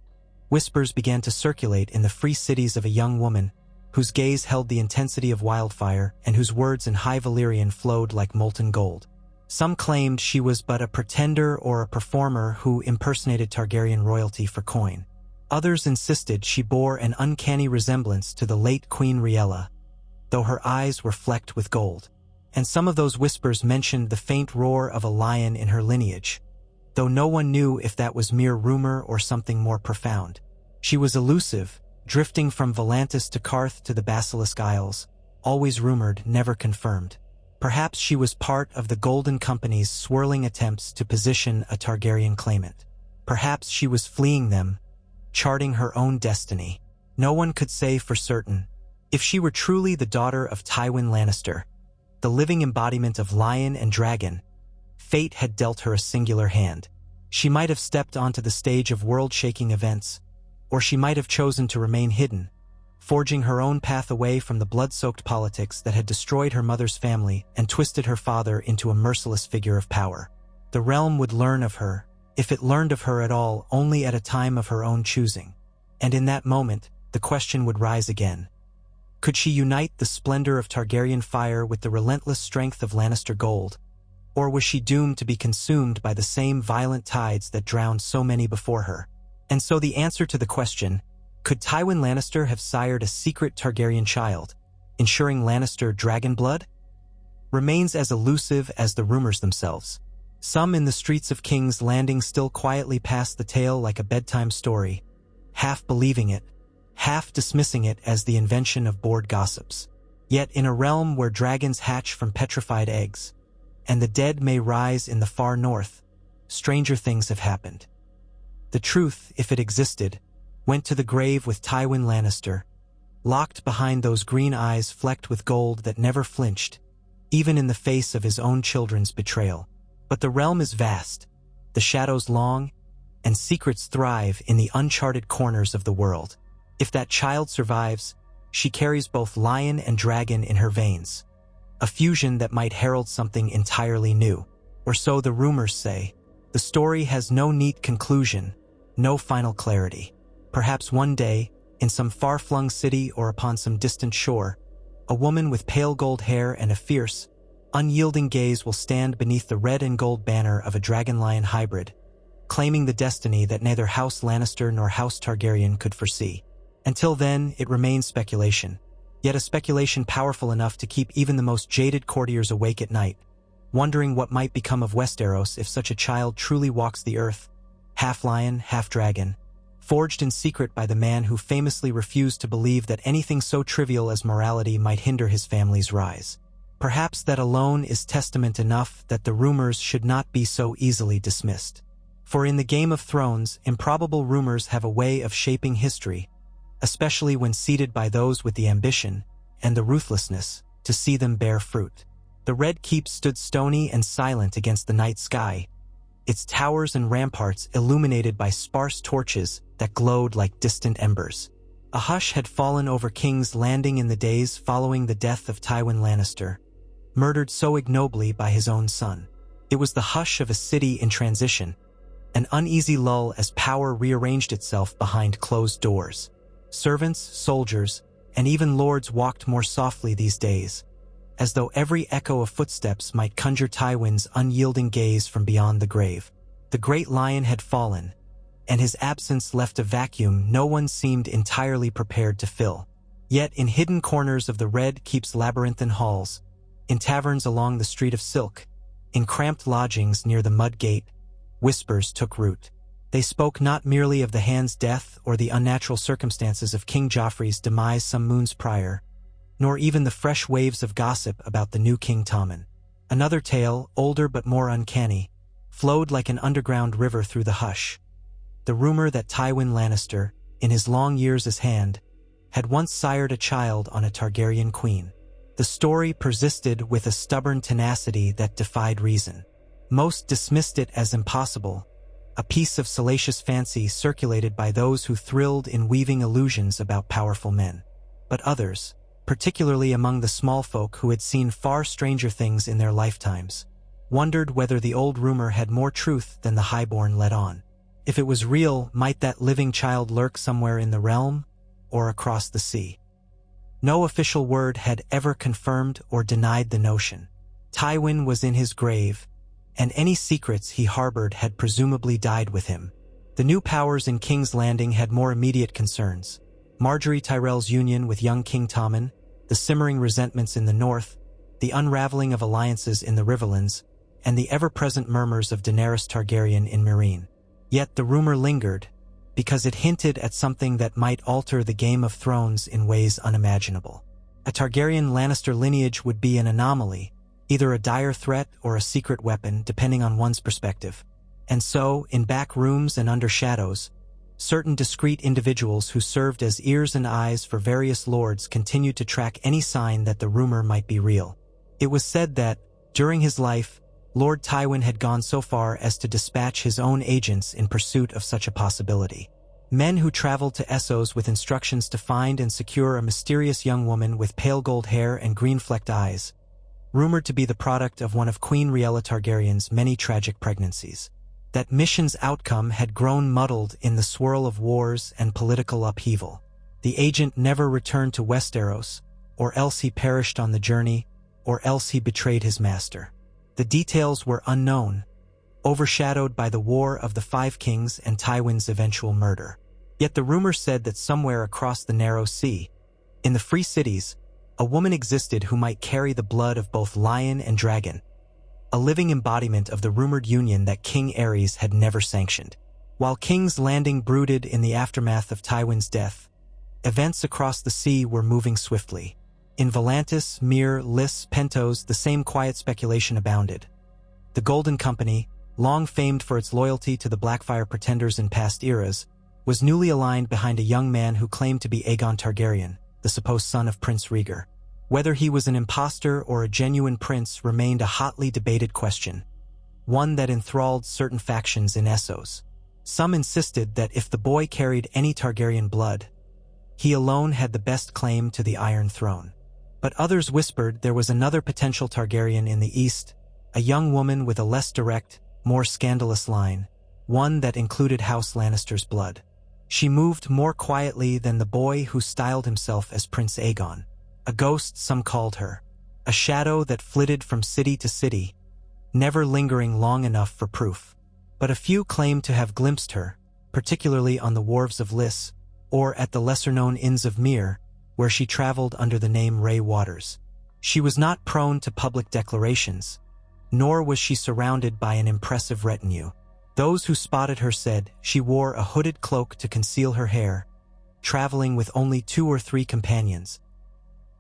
whispers began to circulate in the free cities of a young woman whose gaze held the intensity of wildfire and whose words in High Valyrian flowed like molten gold. Some claimed she was but a pretender or a performer who impersonated Targaryen royalty for coin. Others insisted she bore an uncanny resemblance to the late Queen Riella, though her eyes were flecked with gold. And some of those whispers mentioned the faint roar of a lion in her lineage, though no one knew if that was mere rumor or something more profound. She was elusive, drifting from Volantis to Karth to the Basilisk Isles, always rumored, never confirmed. Perhaps she was part of the Golden Company's swirling attempts to position a Targaryen claimant. Perhaps she was fleeing them, charting her own destiny. No one could say for certain. If she were truly the daughter of Tywin Lannister, the living embodiment of lion and dragon, fate had dealt her a singular hand. She might have stepped onto the stage of world-shaking events, or she might have chosen to remain hidden, forging her own path away from the blood-soaked politics that had destroyed her mother's family and twisted her father into a merciless figure of power. The realm would learn of her, if it learned of her at all, only at a time of her own choosing. And in that moment, the question would rise again. Could she unite the splendor of Targaryen fire with the relentless strength of Lannister gold? Or was she doomed to be consumed by the same violent tides that drowned so many before her? And so the answer to the question, could Tywin Lannister have sired a secret Targaryen child, ensuring Lannister dragon blood, remains as elusive as the rumors themselves. Some in the streets of King's Landing still quietly pass the tale like a bedtime story, half believing it, half dismissing it as the invention of bored gossips. Yet in a realm where dragons hatch from petrified eggs, and the dead may rise in the far north, stranger things have happened. The truth, if it existed, went to the grave with Tywin Lannister, locked behind those green eyes flecked with gold that never flinched, even in the face of his own children's betrayal. But the realm is vast, the shadows long, and secrets thrive in the uncharted corners of the world. If that child survives, she carries both lion and dragon in her veins, a fusion that might herald something entirely new. Or so the rumors say. The story has no neat conclusion, no final clarity. Perhaps one day, in some far-flung city or upon some distant shore, a woman with pale gold hair and a fierce, unyielding gaze will stand beneath the red and gold banner of a dragon-lion hybrid, claiming the destiny that neither House Lannister nor House Targaryen could foresee. Until then, it remains speculation, yet a speculation powerful enough to keep even the most jaded courtiers awake at night, wondering what might become of Westeros if such a child truly walks the earth, half lion, half dragon, forged in secret by the man who famously refused to believe that anything so trivial as morality might hinder his family's rise. Perhaps that alone is testament enough that the rumors should not be so easily dismissed. For in the Game of Thrones, improbable rumors have a way of shaping history, especially when seated by those with the ambition and the ruthlessness to see them bear fruit. The Red Keep stood stony and silent against the night sky, its towers and ramparts illuminated by sparse torches that glowed like distant embers. A hush had fallen over King's Landing in the days following the death of Tywin Lannister, murdered so ignobly by his own son. It was the hush of a city in transition, an uneasy lull as power rearranged itself behind closed doors. Servants, soldiers, and even lords walked more softly these days, as though every echo of footsteps might conjure Tywin's unyielding gaze from beyond the grave. The great lion had fallen, and his absence left a vacuum no one seemed entirely prepared to fill. Yet in hidden corners of the Red Keep's labyrinthine halls, in taverns along the Street of Silk, in cramped lodgings near the Mud Gate, whispers took root. They spoke not merely of the Hand's death or the unnatural circumstances of King Joffrey's demise some moons prior, nor even the fresh waves of gossip about the new King Tommen. Another tale, older but more uncanny, flowed like an underground river through the hush. The rumor that Tywin Lannister, in his long years as Hand, had once sired a child on a Targaryen queen. The story persisted with a stubborn tenacity that defied reason. Most dismissed it as impossible, a piece of salacious fancy circulated by those who thrilled in weaving illusions about powerful men. But others, particularly among the small folk who had seen far stranger things in their lifetimes, wondered whether the old rumor had more truth than the highborn let on. If it was real, might that living child lurk somewhere in the realm or across the sea? No official word had ever confirmed or denied the notion. Tywin was in his grave, and any secrets he harbored had presumably died with him. The new powers in King's Landing had more immediate concerns: Margaery Tyrell's union with young King Tommen, the simmering resentments in the north, the unraveling of alliances in the Riverlands, and the ever-present murmurs of Daenerys Targaryen in Meereen. Yet the rumor lingered, because it hinted at something that might alter the Game of Thrones in ways unimaginable. A Targaryen Lannister lineage would be an anomaly, either a dire threat or a secret weapon, depending on one's perspective. And so, in back rooms and under shadows, certain discreet individuals who served as ears and eyes for various lords continued to track any sign that the rumor might be real. It was said that, during his life, Lord Tywin had gone so far as to dispatch his own agents in pursuit of such a possibility. Men who traveled to Essos with instructions to find and secure a mysterious young woman with pale gold hair and green-flecked eyes, rumored to be the product of one of Queen Rhaella Targaryen's many tragic pregnancies. That mission's outcome had grown muddled in the swirl of wars and political upheaval. The agent never returned to Westeros, or else he perished on the journey, or else he betrayed his master. The details were unknown, overshadowed by the War of the Five Kings and Tywin's eventual murder. Yet the rumor said that somewhere across the narrow sea, in the free cities, a woman existed who might carry the blood of both lion and dragon, a living embodiment of the rumored union that King Aerys had never sanctioned. While King's Landing brooded in the aftermath of Tywin's death, events across the sea were moving swiftly. In Volantis, Myr, Lys, Pentos, the same quiet speculation abounded. The Golden Company, long famed for its loyalty to the Blackfyre pretenders in past eras, was newly aligned behind a young man who claimed to be Aegon Targaryen, the supposed son of Prince Rhaegar. Whether he was an impostor or a genuine prince remained a hotly debated question, one that enthralled certain factions in Essos. Some insisted that if the boy carried any Targaryen blood, he alone had the best claim to the Iron Throne. But others whispered there was another potential Targaryen in the east, a young woman with a less direct, more scandalous line, one that included House Lannister's blood. She moved more quietly than the boy who styled himself as Prince Aegon. A ghost, some called her, a shadow that flitted from city to city, never lingering long enough for proof. But a few claimed to have glimpsed her, particularly on the wharves of Lys, or at the lesser-known inns of Myr, where she traveled under the name Ray Waters. She was not prone to public declarations, nor was she surrounded by an impressive retinue. Those who spotted her said she wore a hooded cloak to conceal her hair, traveling with only 2 or 3 companions,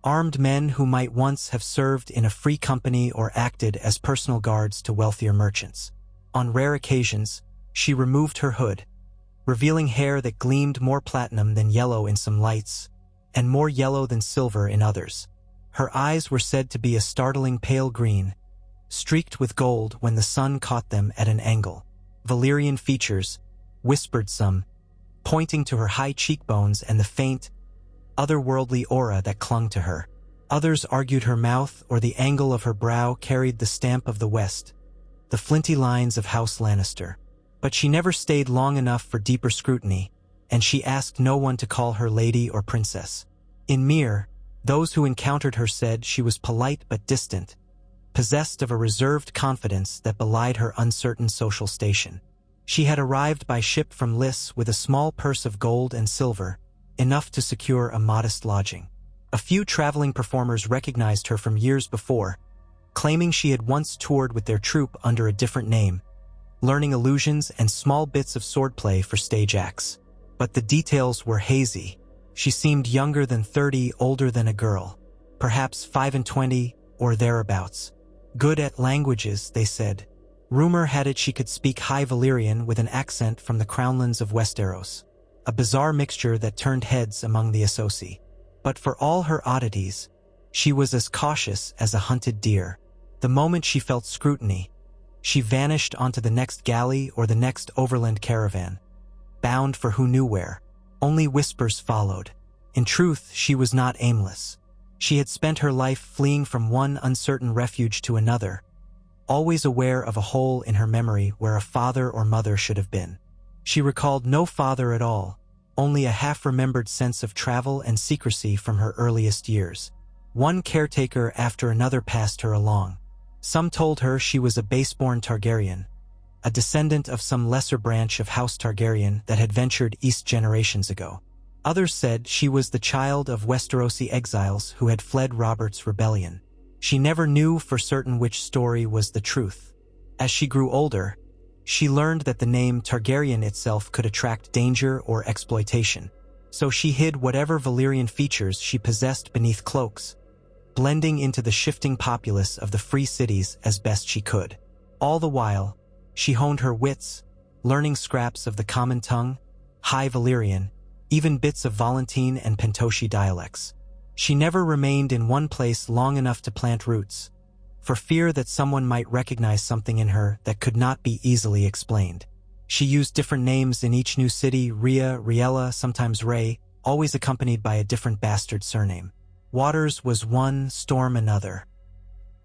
armed men who might once have served in a free company or acted as personal guards to wealthier merchants. On rare occasions, she removed her hood, revealing hair that gleamed more platinum than yellow in some lights, and more yellow than silver in others. Her eyes were said to be a startling pale green, streaked with gold when the sun caught them at an angle. Valyrian features, whispered some, pointing to her high cheekbones and the faint, otherworldly aura that clung to her. Others argued her mouth or the angle of her brow carried the stamp of the West, the flinty lines of House Lannister. But she never stayed long enough for deeper scrutiny, and she asked no one to call her lady or princess. In Myr, those who encountered her said she was polite but distant, possessed of a reserved confidence that belied her uncertain social station. She had arrived by ship from Lys with a small purse of gold and silver, enough to secure a modest lodging. A few traveling performers recognized her from years before, claiming she had once toured with their troupe under a different name, learning illusions and small bits of swordplay for stage acts. But the details were hazy. She seemed younger than 30, older than a girl, perhaps 25 or thereabouts. Good at languages, they said. Rumor had it she could speak High Valyrian with an accent from the crownlands of Westeros, a bizarre mixture that turned heads among the Associ. But for all her oddities, she was as cautious as a hunted deer. The moment she felt scrutiny, she vanished onto the next galley or the next overland caravan, bound for who knew where. Only whispers followed. In truth, she was not aimless. She had spent her life fleeing from one uncertain refuge to another, always aware of a hole in her memory where a father or mother should have been. She recalled no father at all, only a half-remembered sense of travel and secrecy from her earliest years. One caretaker after another passed her along. Some told her she was a baseborn Targaryen, a descendant of some lesser branch of House Targaryen that had ventured east generations ago. Others said she was the child of Westerosi exiles who had fled Robert's rebellion. She never knew for certain which story was the truth. As she grew older, she learned that the name Targaryen itself could attract danger or exploitation, so she hid whatever Valyrian features she possessed beneath cloaks, blending into the shifting populace of the free cities as best she could. All the while, she honed her wits, learning scraps of the common tongue, High Valyrian, even bits of Volantene and Pentoshi dialects. She never remained in one place long enough to plant roots, for fear that someone might recognize something in her that could not be easily explained. She used different names in each new city: Rhea, Riella, sometimes Ray, always accompanied by a different bastard surname. Waters was one, Storm another.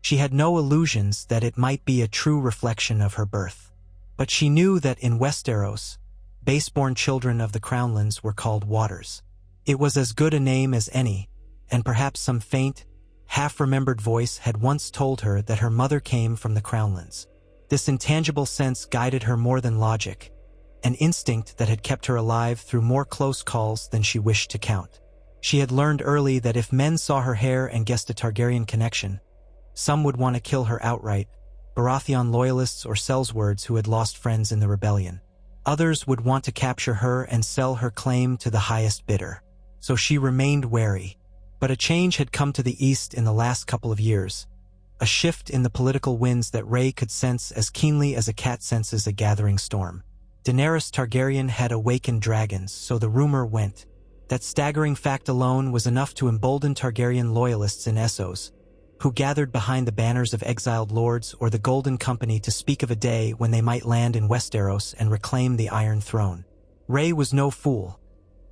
She had no illusions that it might be a true reflection of her birth. But she knew that in Westeros, baseborn children of the Crownlands were called Waters. It was as good a name as any, and perhaps some faint, half-remembered voice had once told her that her mother came from the Crownlands. This intangible sense guided her more than logic, an instinct that had kept her alive through more close calls than she wished to count. She had learned early that if men saw her hair and guessed a Targaryen connection, some would want to kill her outright, Baratheon loyalists or Sellswords who had lost friends in the rebellion. Others would want to capture her and sell her claim to the highest bidder. So she remained wary. But a change had come to the east in the last couple of years, a shift in the political winds that Ray could sense as keenly as a cat senses a gathering storm. Daenerys Targaryen had awakened dragons, so the rumor went. That staggering fact alone was enough to embolden Targaryen loyalists in Essos, who gathered behind the banners of exiled lords or the Golden Company to speak of a day when they might land in Westeros and reclaim the Iron Throne. Ray was no fool.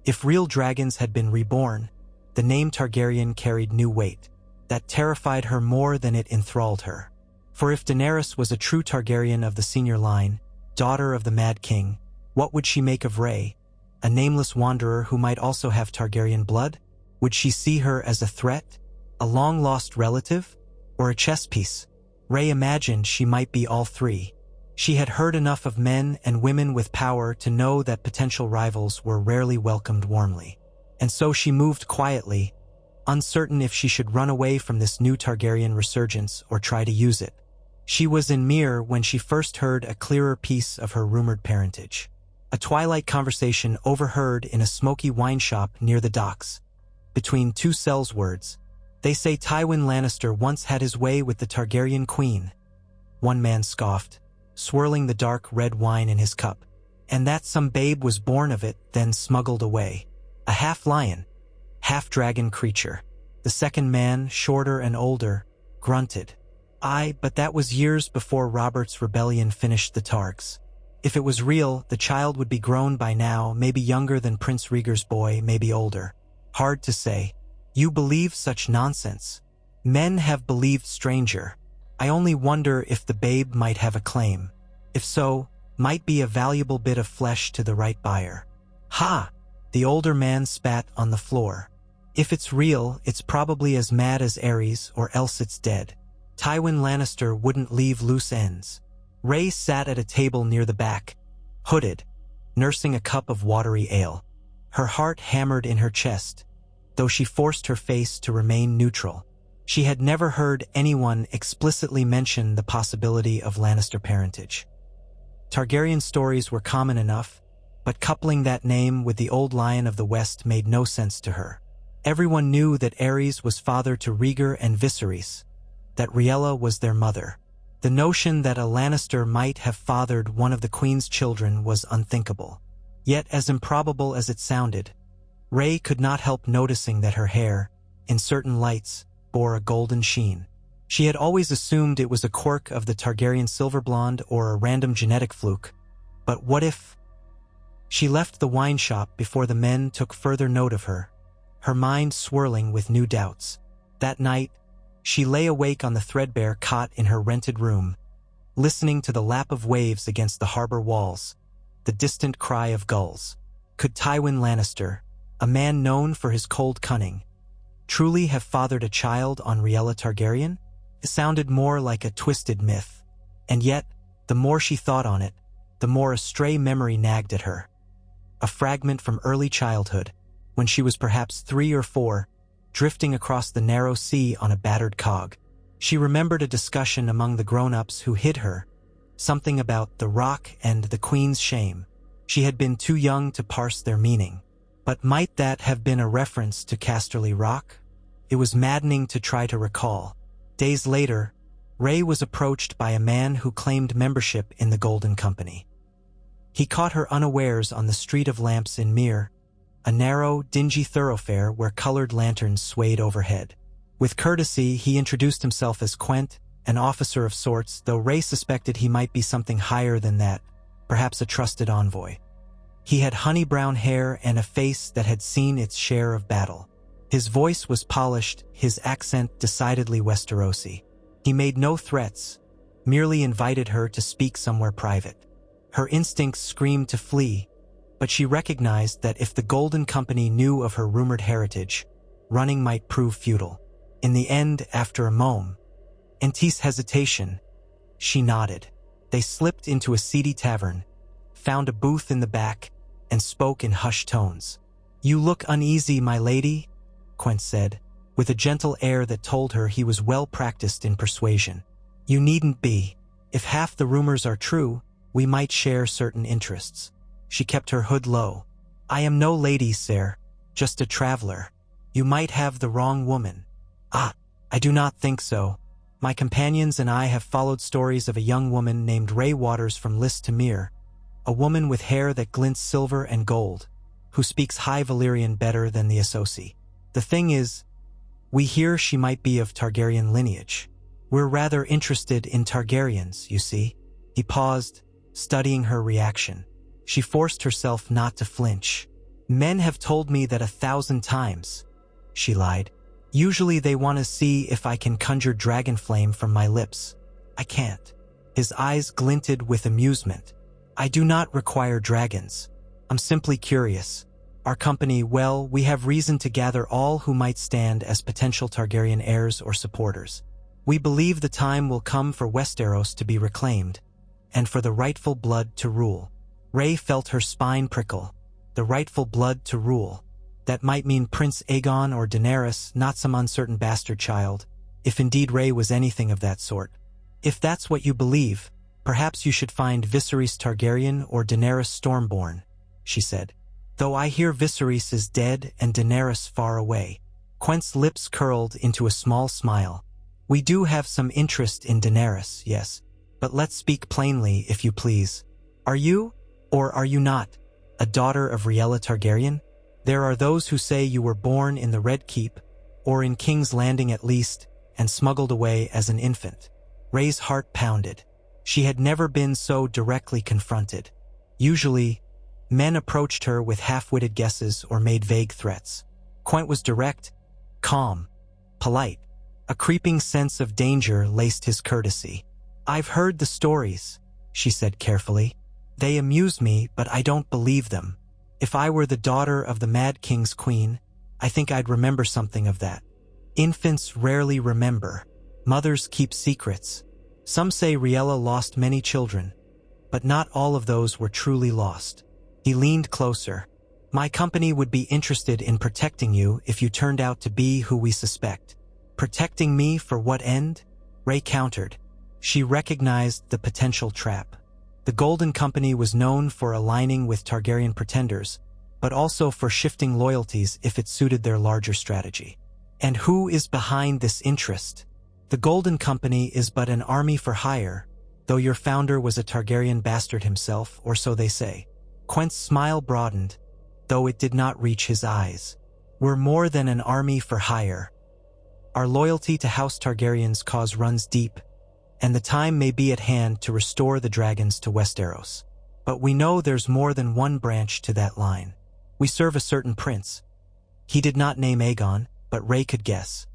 If real dragons had been reborn, the name Targaryen carried new weight. That terrified her more than it enthralled her. For if Daenerys was a true Targaryen of the senior line, daughter of the Mad King, what would she make of Ray, a nameless wanderer who might also have Targaryen blood? Would she see her as a threat, a long-lost relative, or a chess piece? Ray imagined she might be all three. She had heard enough of men and women with power to know that potential rivals were rarely welcomed warmly. And so she moved quietly, uncertain if she should run away from this new Targaryen resurgence or try to use it. She was in Myr when she first heard a clearer piece of her rumored parentage. A twilight conversation overheard in a smoky wine shop near the docks, between two Sellswords. They say Tywin Lannister once had his way with the Targaryen queen. One man scoffed, swirling the dark red wine in his cup. and that some babe was born of it, then smuggled away. A half-lion, half-dragon creature. The second man, shorter and older, grunted. Aye, but that was years before Robert's rebellion finished the Targs. If it was real, the child would be grown by now, maybe younger than Prince Rhaegar's boy, maybe older. Hard to say. You believe such nonsense. Men have believed stranger. I only wonder if the babe might have a claim. If so, might be a valuable bit of flesh to the right buyer. Ha! The older man spat on the floor. If it's real, it's probably as mad as Ares, or else it's dead. Tywin Lannister wouldn't leave loose ends. Ray sat at a table near the back, hooded, nursing a cup of watery ale. Her heart hammered in her chest, though she forced her face to remain neutral. She had never heard anyone explicitly mention the possibility of Lannister parentage. Targaryen stories were common enough, but coupling that name with the old Lion of the West made no sense to her. Everyone knew that Ares was father to Rhaegar and Viserys, that Rhaella was their mother. The notion that a Lannister might have fathered one of the Queen's children was unthinkable. Yet, as improbable as it sounded, Ray could not help noticing that her hair, in certain lights, bore a golden sheen. She had always assumed it was a quirk of the Targaryen silver blonde or a random genetic fluke. But what if... She left the wine shop before the men took further note of her, her mind swirling with new doubts. That night, she lay awake on the threadbare cot in her rented room, listening to the lap of waves against the harbor walls, the distant cry of gulls. Could Tywin Lannister, a man known for his cold cunning, truly have fathered a child on Rhaella Targaryen? It sounded more like a twisted myth, and yet, the more she thought on it, the more a stray memory nagged at her. A fragment from early childhood, when she was perhaps 3 or 4, drifting across the narrow sea on a battered cog. She remembered a discussion among the grown-ups who hid her, something about the rock and the Queen's shame. She had been too young to parse their meaning. But might that have been a reference to Casterly Rock? It was maddening to try to recall. Days later, Ray was approached by a man who claimed membership in the Golden Company. He caught her unawares on the Street of Lamps in Myr, a narrow, dingy thoroughfare where colored lanterns swayed overhead. With courtesy, he introduced himself as Quent, an officer of sorts, though Ray suspected he might be something higher than that, perhaps a trusted envoy. He had honey-brown hair and a face that had seen its share of battle. His voice was polished, his accent decidedly Westerosi. He made no threats, merely invited her to speak somewhere private. Her instincts screamed to flee, but she recognized that if the Golden Company knew of her rumored heritage, running might prove futile. In the end, after a moment's hesitation, she nodded. They slipped into a seedy tavern, found a booth in the back, and spoke in hushed tones. "You look uneasy, my lady," Quent said, with a gentle air that told her he was well practiced in persuasion. "You needn't be. If half the rumors are true, we might share certain interests." She kept her hood low. "I am no lady, sir, just a traveler. You might have the wrong woman." "Ah, I do not think so. My companions and I have followed stories of a young woman named Ray Waters from Lys to Myr, a woman with hair that glints silver and gold, who speaks High Valyrian better than the Associ. The thing is, we hear she might be of Targaryen lineage. We're rather interested in Targaryens, you see." He paused, studying her reaction. She forced herself not to flinch. "Men have told me that 1,000 times," she lied. "Usually they want to see if I can conjure dragon flame from my lips. I can't." His eyes glinted with amusement. "I do not require dragons. I'm simply curious. Our company, well, we have reason to gather all who might stand as potential Targaryen heirs or supporters. We believe the time will come for Westeros to be reclaimed, and for the rightful blood to rule." Ray felt her spine prickle. The rightful blood to rule. That might mean Prince Aegon or Daenerys, not some uncertain bastard child, if indeed Ray was anything of that sort. "If that's what you believe, perhaps you should find Viserys Targaryen or Daenerys Stormborn," she said. "Though I hear Viserys is dead and Daenerys far away." Quent's lips curled into a small smile. "We do have some interest in Daenerys, yes, but let's speak plainly, if you please. Are you, Or are you not, a daughter of Rhaella Targaryen? There are those who say you were born in the Red Keep, or in King's Landing at least, and smuggled away as an infant. Ray's heart pounded. She had never been so directly confronted. Usually, men approached her with half-witted guesses or made vague threats. Quent was direct, calm, polite. A creeping sense of danger laced his courtesy. "I've heard the stories," she said carefully. "They amuse me, but I don't believe them. If I were the daughter of the Mad King's queen, I think I'd remember something of that. Infants rarely remember. Mothers keep secrets. Some say Rhaella lost many children, but not all of those were truly lost." He leaned closer. "My company would be interested in protecting you if you turned out to be who we suspect." "Protecting me for what end?" Ray countered. She recognized the potential trap. The Golden Company was known for aligning with Targaryen pretenders, but also for shifting loyalties if it suited their larger strategy. And who is behind this interest? The Golden Company is but an army for hire, though your founder was a Targaryen bastard himself, or so they say. Quent's smile broadened, though it did not reach his eyes. "We're more than an army for hire. Our loyalty to House Targaryen's cause runs deep, and the time may be at hand to restore the dragons to Westeros. But we know there's more than one branch to that line. We serve a certain prince." He did not name Aegon, but Ray could guess.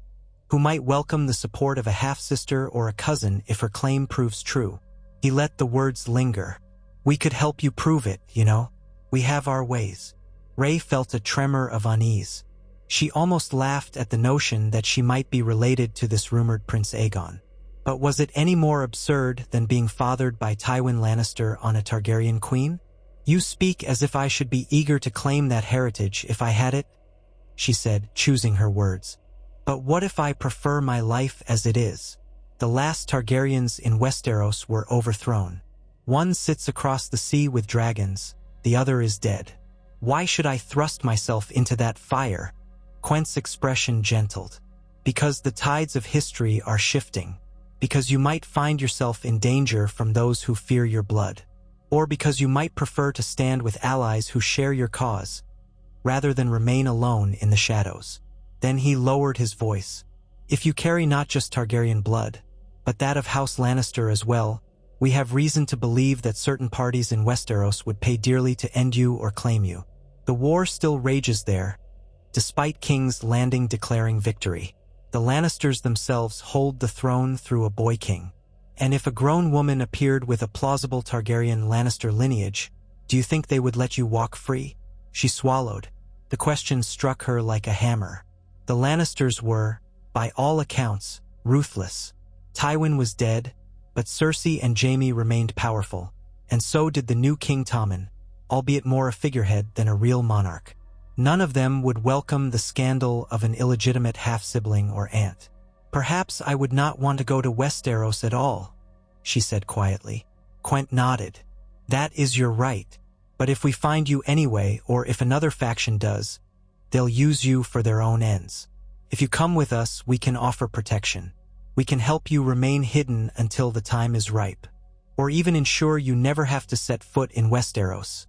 "Who might welcome the support of a half-sister or a cousin if her claim proves true." He let the words linger. "We could help you prove it, you know. We have our ways." Ray felt a tremor of unease. She almost laughed at the notion that she might be related to this rumored Prince Aegon. But was it any more absurd than being fathered by Tywin Lannister on a Targaryen queen? "You speak as if I should be eager to claim that heritage if I had it," she said, choosing her words. "But what if I prefer my life as it is? The last Targaryens in Westeros were overthrown. One sits across the sea with dragons, the other is dead. Why should I thrust myself into that fire?" Quent's expression gentled. "Because the tides of history are shifting. Because you might find yourself in danger from those who fear your blood. Or because you might prefer to stand with allies who share your cause, rather than remain alone in the shadows." Then he lowered his voice. "If you carry not just Targaryen blood, but that of House Lannister as well, we have reason to believe that certain parties in Westeros would pay dearly to end you or claim you. The war still rages there, despite King's Landing declaring victory. The Lannisters themselves hold the throne through a boy king. And if a grown woman appeared with a plausible Targaryen Lannister lineage, do you think they would let you walk free?" She swallowed. The question struck her like a hammer. The Lannisters were, by all accounts, ruthless. Tywin was dead, but Cersei and Jaime remained powerful, and so did the new King Tommen, albeit more a figurehead than a real monarch. None of them would welcome the scandal of an illegitimate half-sibling or aunt. "Perhaps I would not want to go to Westeros at all," she said quietly. Quent nodded. "That is your right. But if we find you anyway, or if another faction does, they'll use you for their own ends. If you come with us, we can offer protection. We can help you remain hidden until the time is ripe. Or even ensure you never have to set foot in Westeros,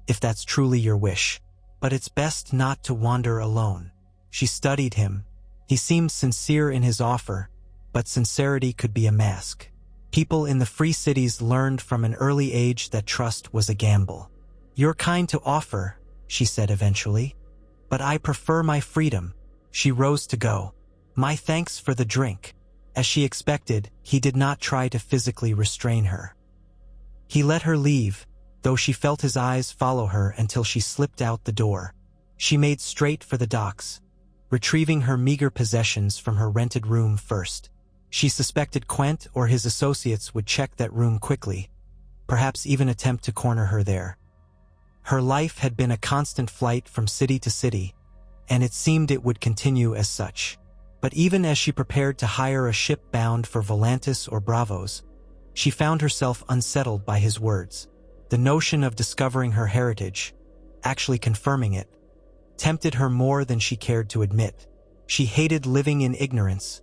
if that's truly your wish. But it's best not to wander alone." She studied him. He seemed sincere in his offer, but sincerity could be a mask. People in the free cities learned from an early age that trust was a gamble. "You're kind to offer," she said eventually, "but I prefer my freedom." She rose to go. "My thanks for the drink." As she expected, he did not try to physically restrain her. He let her leave, though she felt his eyes follow her until she slipped out the door. She made straight for the docks, retrieving her meager possessions from her rented room first. She suspected Quent or his associates would check that room quickly, perhaps even attempt to corner her there. Her life had been a constant flight from city to city, and it seemed it would continue as such. But even as she prepared to hire a ship bound for Volantis or Bravos, she found herself unsettled by his words. The notion of discovering her heritage, actually confirming it, tempted her more than she cared to admit. She hated living in ignorance,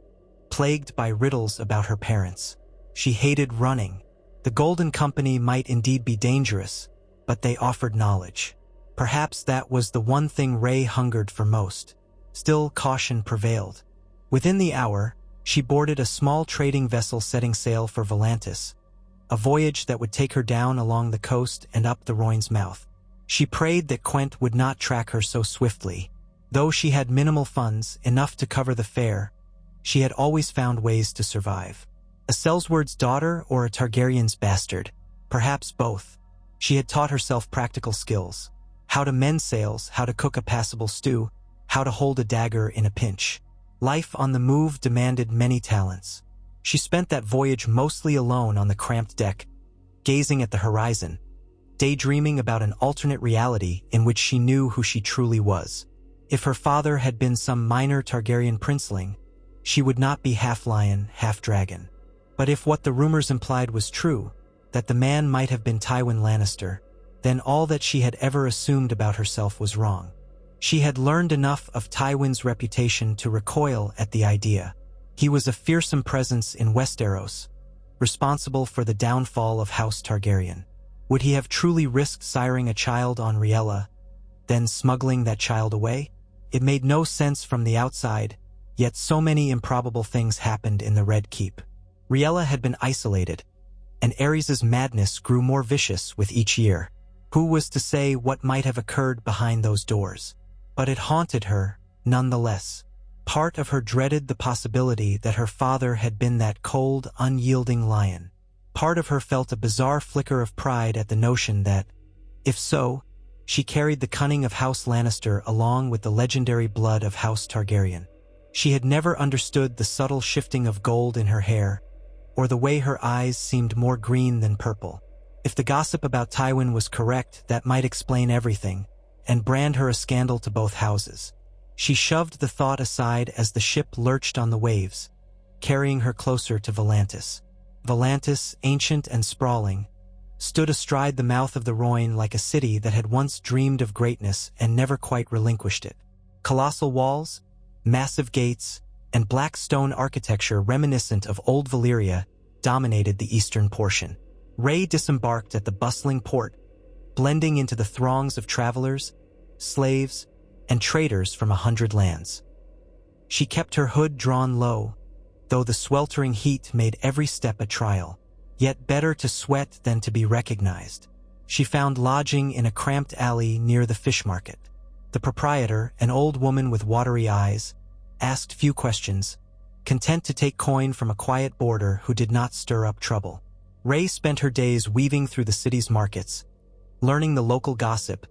plagued by riddles about her parents. She hated running. The Golden Company might indeed be dangerous, but they offered knowledge. Perhaps that was the one thing Rey hungered for most. Still, caution prevailed. Within the hour, she boarded a small trading vessel setting sail for Volantis, a voyage that would take her down along the coast and up the Rhoyne's mouth. She prayed that Quent would not track her so swiftly. Though she had minimal funds, enough to cover the fare, she had always found ways to survive. A Sellsword's daughter or a Targaryen's bastard? Perhaps both. She had taught herself practical skills. How to mend sails, how to cook a passable stew, how to hold a dagger in a pinch. Life on the move demanded many talents. She spent that voyage mostly alone on the cramped deck, gazing at the horizon, daydreaming about an alternate reality in which she knew who she truly was. If her father had been some minor Targaryen princeling, she would not be half lion, half dragon. But if what the rumors implied was true, that the man might have been Tywin Lannister, then all that she had ever assumed about herself was wrong. She had learned enough of Tywin's reputation to recoil at the idea. He was a fearsome presence in Westeros, responsible for the downfall of House Targaryen. Would he have truly risked siring a child on Riella, then smuggling that child away? It made no sense from the outside, yet so many improbable things happened in the Red Keep. Riella had been isolated, and Aerys's madness grew more vicious with each year. Who was to say what might have occurred behind those doors? But it haunted her, nonetheless. Part of her dreaded the possibility that her father had been that cold, unyielding lion. Part of her felt a bizarre flicker of pride at the notion that, if so, she carried the cunning of House Lannister along with the legendary blood of House Targaryen. She had never understood the subtle shifting of gold in her hair, or the way her eyes seemed more green than purple. If the gossip about Tywin was correct, that might explain everything, and brand her a scandal to both houses. She shoved the thought aside as the ship lurched on the waves, carrying her closer to Volantis. Volantis, ancient and sprawling, stood astride the mouth of the Rhoyne like a city that had once dreamed of greatness and never quite relinquished it. Colossal walls, massive gates, and black stone architecture reminiscent of old Valyria dominated the eastern portion. Rey disembarked at the bustling port, blending into the throngs of travelers, slaves, and traders from 100 lands. She kept her hood drawn low, though the sweltering heat made every step a trial. Yet better to sweat than to be recognized. She found lodging in a cramped alley near the fish market. The proprietor, an old woman with watery eyes, asked few questions, content to take coin from a quiet boarder who did not stir up trouble. Rey spent her days weaving through the city's markets, learning the local gossip,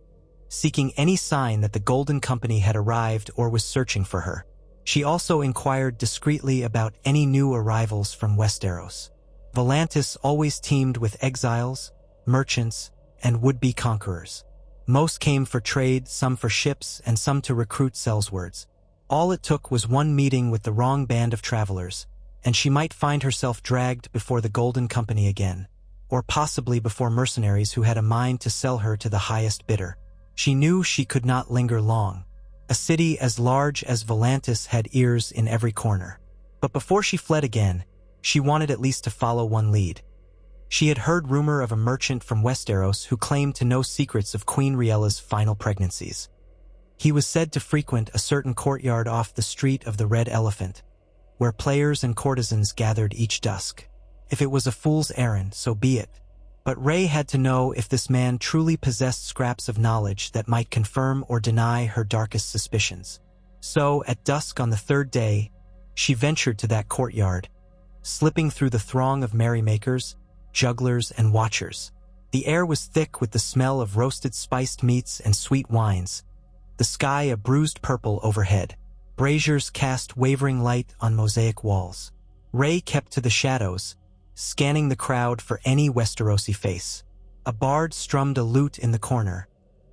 seeking any sign that the Golden Company had arrived or was searching for her. She also inquired discreetly about any new arrivals from Westeros. Volantis always teemed with exiles, merchants, and would-be conquerors. Most came for trade, some for ships, and some to recruit Sellswords. All it took was one meeting with the wrong band of travelers, and she might find herself dragged before the Golden Company again, or possibly before mercenaries who had a mind to sell her to the highest bidder. She knew she could not linger long. A city as large as Volantis had ears in every corner. But before she fled again, she wanted at least to follow one lead. She had heard rumor of a merchant from Westeros who claimed to know secrets of Queen Riella's final pregnancies. He was said to frequent a certain courtyard off the Street of the Red Elephant, where players and courtesans gathered each dusk. If it was a fool's errand, so be it. But Rey had to know if this man truly possessed scraps of knowledge that might confirm or deny her darkest suspicions. So, at dusk on the third day, she ventured to that courtyard, slipping through the throng of merrymakers, jugglers, and watchers. The air was thick with the smell of roasted spiced meats and sweet wines, the sky a bruised purple overhead. Braziers cast wavering light on mosaic walls. Rey kept to the shadows, scanning the crowd for any Westerosi face. A bard strummed a lute in the corner,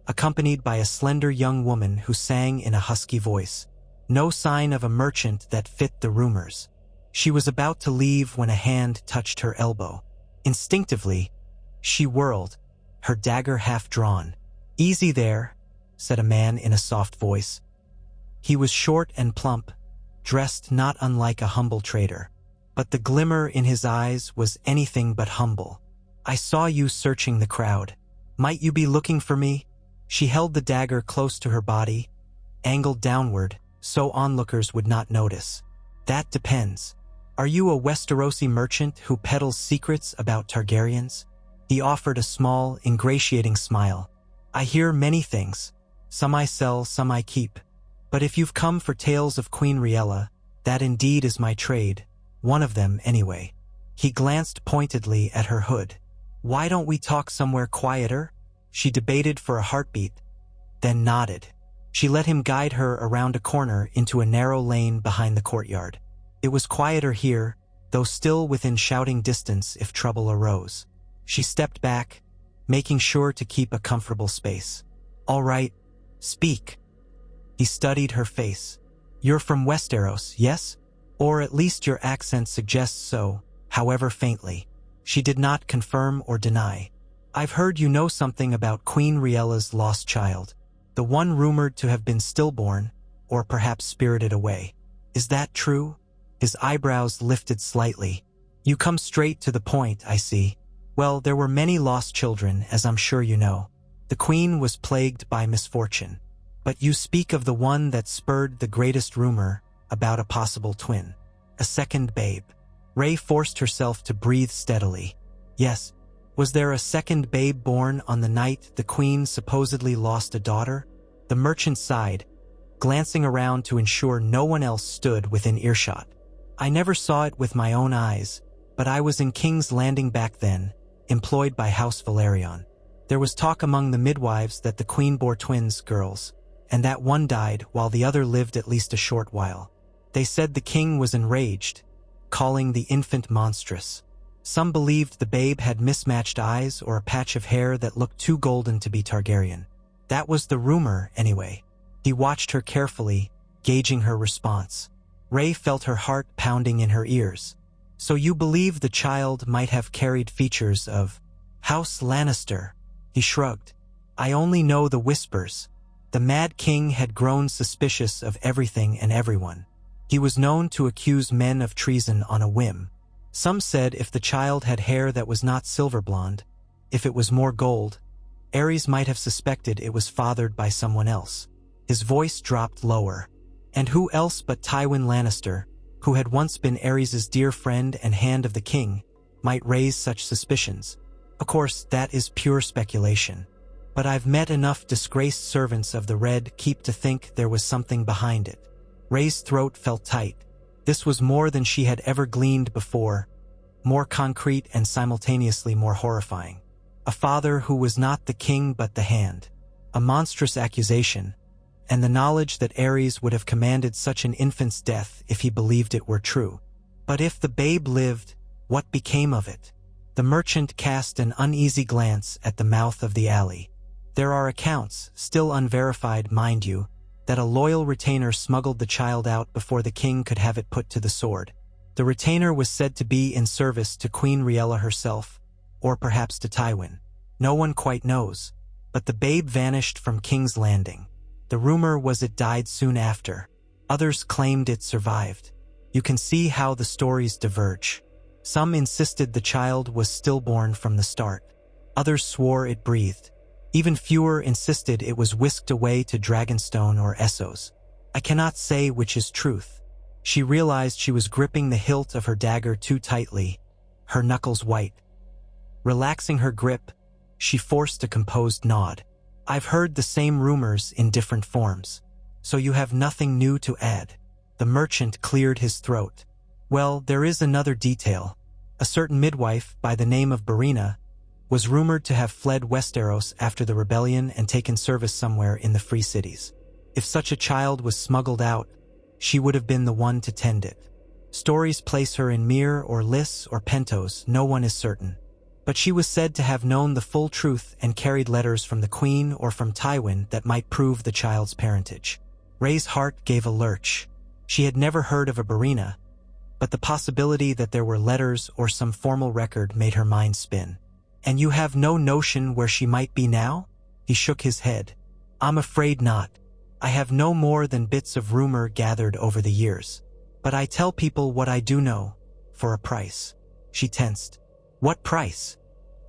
accompanied by a slender young woman who sang in a husky voice. No sign of a merchant that fit the rumors. She was about to leave when a hand touched her elbow. Instinctively, she whirled, her dagger half drawn. "Easy there," said a man in a soft voice. He was short and plump, dressed not unlike a humble trader. But the glimmer in his eyes was anything but humble. "I saw you searching the crowd. Might you be looking for me? She held the dagger close to her body, angled downward, so onlookers would not notice. That depends. Are you a Westerosi merchant who peddles secrets about Targaryens? He offered a small, ingratiating smile. I hear many things. Some I sell, some I keep. But if you've come for tales of Queen Riella, that indeed is my trade. One of them, anyway. He glanced pointedly at her hood. Why don't we talk somewhere quieter? She debated for a heartbeat, then nodded. She let him guide her around a corner into a narrow lane behind the courtyard. It was quieter here, though still within shouting distance if trouble arose. She stepped back, making sure to keep a comfortable space. All right, speak. He studied her face. You're from Westeros, yes? Or at least your accent suggests so, however faintly. She did not confirm or deny. I've heard you know something about Queen Riella's lost child, the one rumored to have been stillborn, or perhaps spirited away. Is that true? His eyebrows lifted slightly. You come straight to the point, I see. Well, there were many lost children, as I'm sure you know. The queen was plagued by misfortune. But you speak of the one that spurred the greatest rumor about a possible twin. A second babe. Rey forced herself to breathe steadily. Yes. Was there a second babe born on the night the queen supposedly lost a daughter? The merchant sighed, glancing around to ensure no one else stood within earshot. I never saw it with my own eyes, but I was in King's Landing back then, employed by House Valerion. There was talk among the midwives that the queen bore twins, girls, and that one died while the other lived at least a short while. They said the king was enraged, calling the infant monstrous. Some believed the babe had mismatched eyes or a patch of hair that looked too golden to be Targaryen. That was the rumor, anyway. He watched her carefully, gauging her response. Rey felt her heart pounding in her ears. So you believe the child might have carried features of House Lannister? He shrugged. I only know the whispers. The Mad King had grown suspicious of everything and everyone. He was known to accuse men of treason on a whim. Some said if the child had hair that was not silver blonde, if it was more gold, Aerys might have suspected it was fathered by someone else. His voice dropped lower. And who else but Tywin Lannister, who had once been Aerys' dear friend and hand of the king, might raise such suspicions? Of course, that is pure speculation. But I've met enough disgraced servants of the Red Keep to think there was something behind it. Rey's throat felt tight. This was more than she had ever gleaned before, more concrete and simultaneously more horrifying. A father who was not the king but the hand. A monstrous accusation, and the knowledge that Aerys would have commanded such an infant's death if he believed it were true. But if the babe lived, what became of it? The merchant cast an uneasy glance at the mouth of the alley. There are accounts, still unverified, mind you, that a loyal retainer smuggled the child out before the king could have it put to the sword. The retainer was said to be in service to Queen Riella herself, or perhaps to Tywin. No one quite knows, but the babe vanished from King's Landing. The rumor was it died soon after. Others claimed it survived. You can see how the stories diverge. Some insisted the child was stillborn from the start. Others swore it breathed. Even fewer insisted it was whisked away to Dragonstone or Essos. I cannot say which is truth. She realized she was gripping the hilt of her dagger too tightly, her knuckles white. Relaxing her grip, she forced a composed nod. I've heard the same rumors in different forms. So you have nothing new to add. The merchant cleared his throat. Well, there is another detail. A certain midwife by the name of Barina was rumored to have fled Westeros after the rebellion and taken service somewhere in the Free Cities. If such a child was smuggled out, she would have been the one to tend it. Stories place her in Myr or Lys or Pentos, no one is certain. But she was said to have known the full truth and carried letters from the queen or from Tywin that might prove the child's parentage. Rey's heart gave a lurch. She had never heard of a Barina, but the possibility that there were letters or some formal record made her mind spin. And you have no notion where she might be now? He shook his head. I'm afraid not. I have no more than bits of rumor gathered over the years. But I tell people what I do know, for a price. She tensed. What price?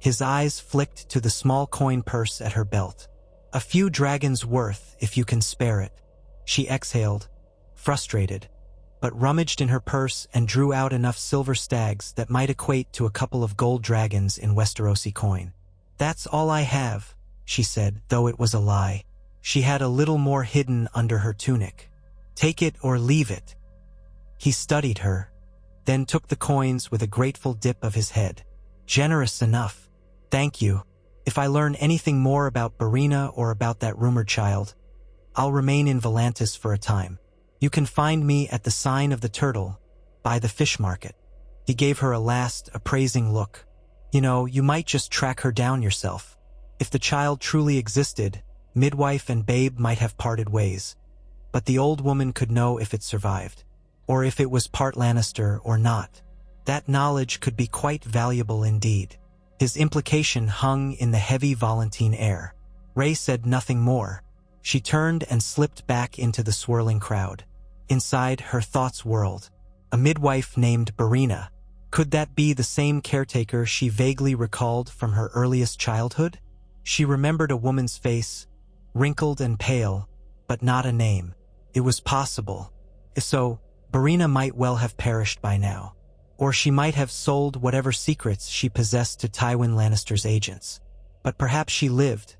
His eyes flicked to the small coin purse at her belt. "A few dragons' worth, if you can spare it." She exhaled, frustrated, but rummaged in her purse and drew out enough silver stags that might equate to a couple of gold dragons in Westerosi coin. "That's all I have," she said, though it was a lie. She had a little more hidden under her tunic. "Take it or leave it." He studied her, then took the coins with a grateful dip of his head. "Generous enough. Thank you. If I learn anything more about Barina or about that rumored child, I'll remain in Volantis for a time. You can find me at the Sign of the Turtle, by the fish market." He gave her a last, appraising look. "You know, you might just track her down yourself. If the child truly existed, midwife and babe might have parted ways. But the old woman could know if it survived, or if it was part Lannister or not. That knowledge could be quite valuable indeed." His implication hung in the heavy Volantine air. Ray said nothing more. She turned and slipped back into the swirling crowd. Inside, her thoughts whirled. A midwife named Barina. Could that be the same caretaker she vaguely recalled from her earliest childhood? She remembered a woman's face, wrinkled and pale, but not a name. It was possible. If so, Barina might well have perished by now. Or she might have sold whatever secrets she possessed to Tywin Lannister's agents. But perhaps she lived,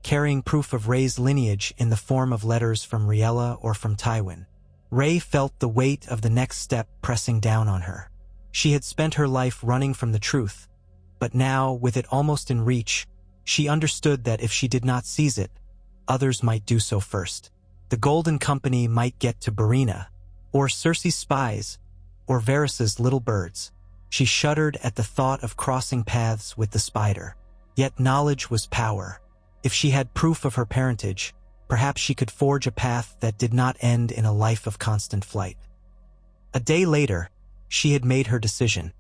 carrying proof of Ray's lineage in the form of letters from Riella or from Tywin. Ray felt the weight of the next step pressing down on her. She had spent her life running from the truth, but now, with it almost in reach, she understood that if she did not seize it, others might do so first. The Golden Company might get to Barina, or Cersei's spies, or Varys's little birds. She shuddered at the thought of crossing paths with the spider. Yet knowledge was power. If she had proof of her parentage, perhaps she could forge a path that did not end in a life of constant flight. A day later, she had made her decision.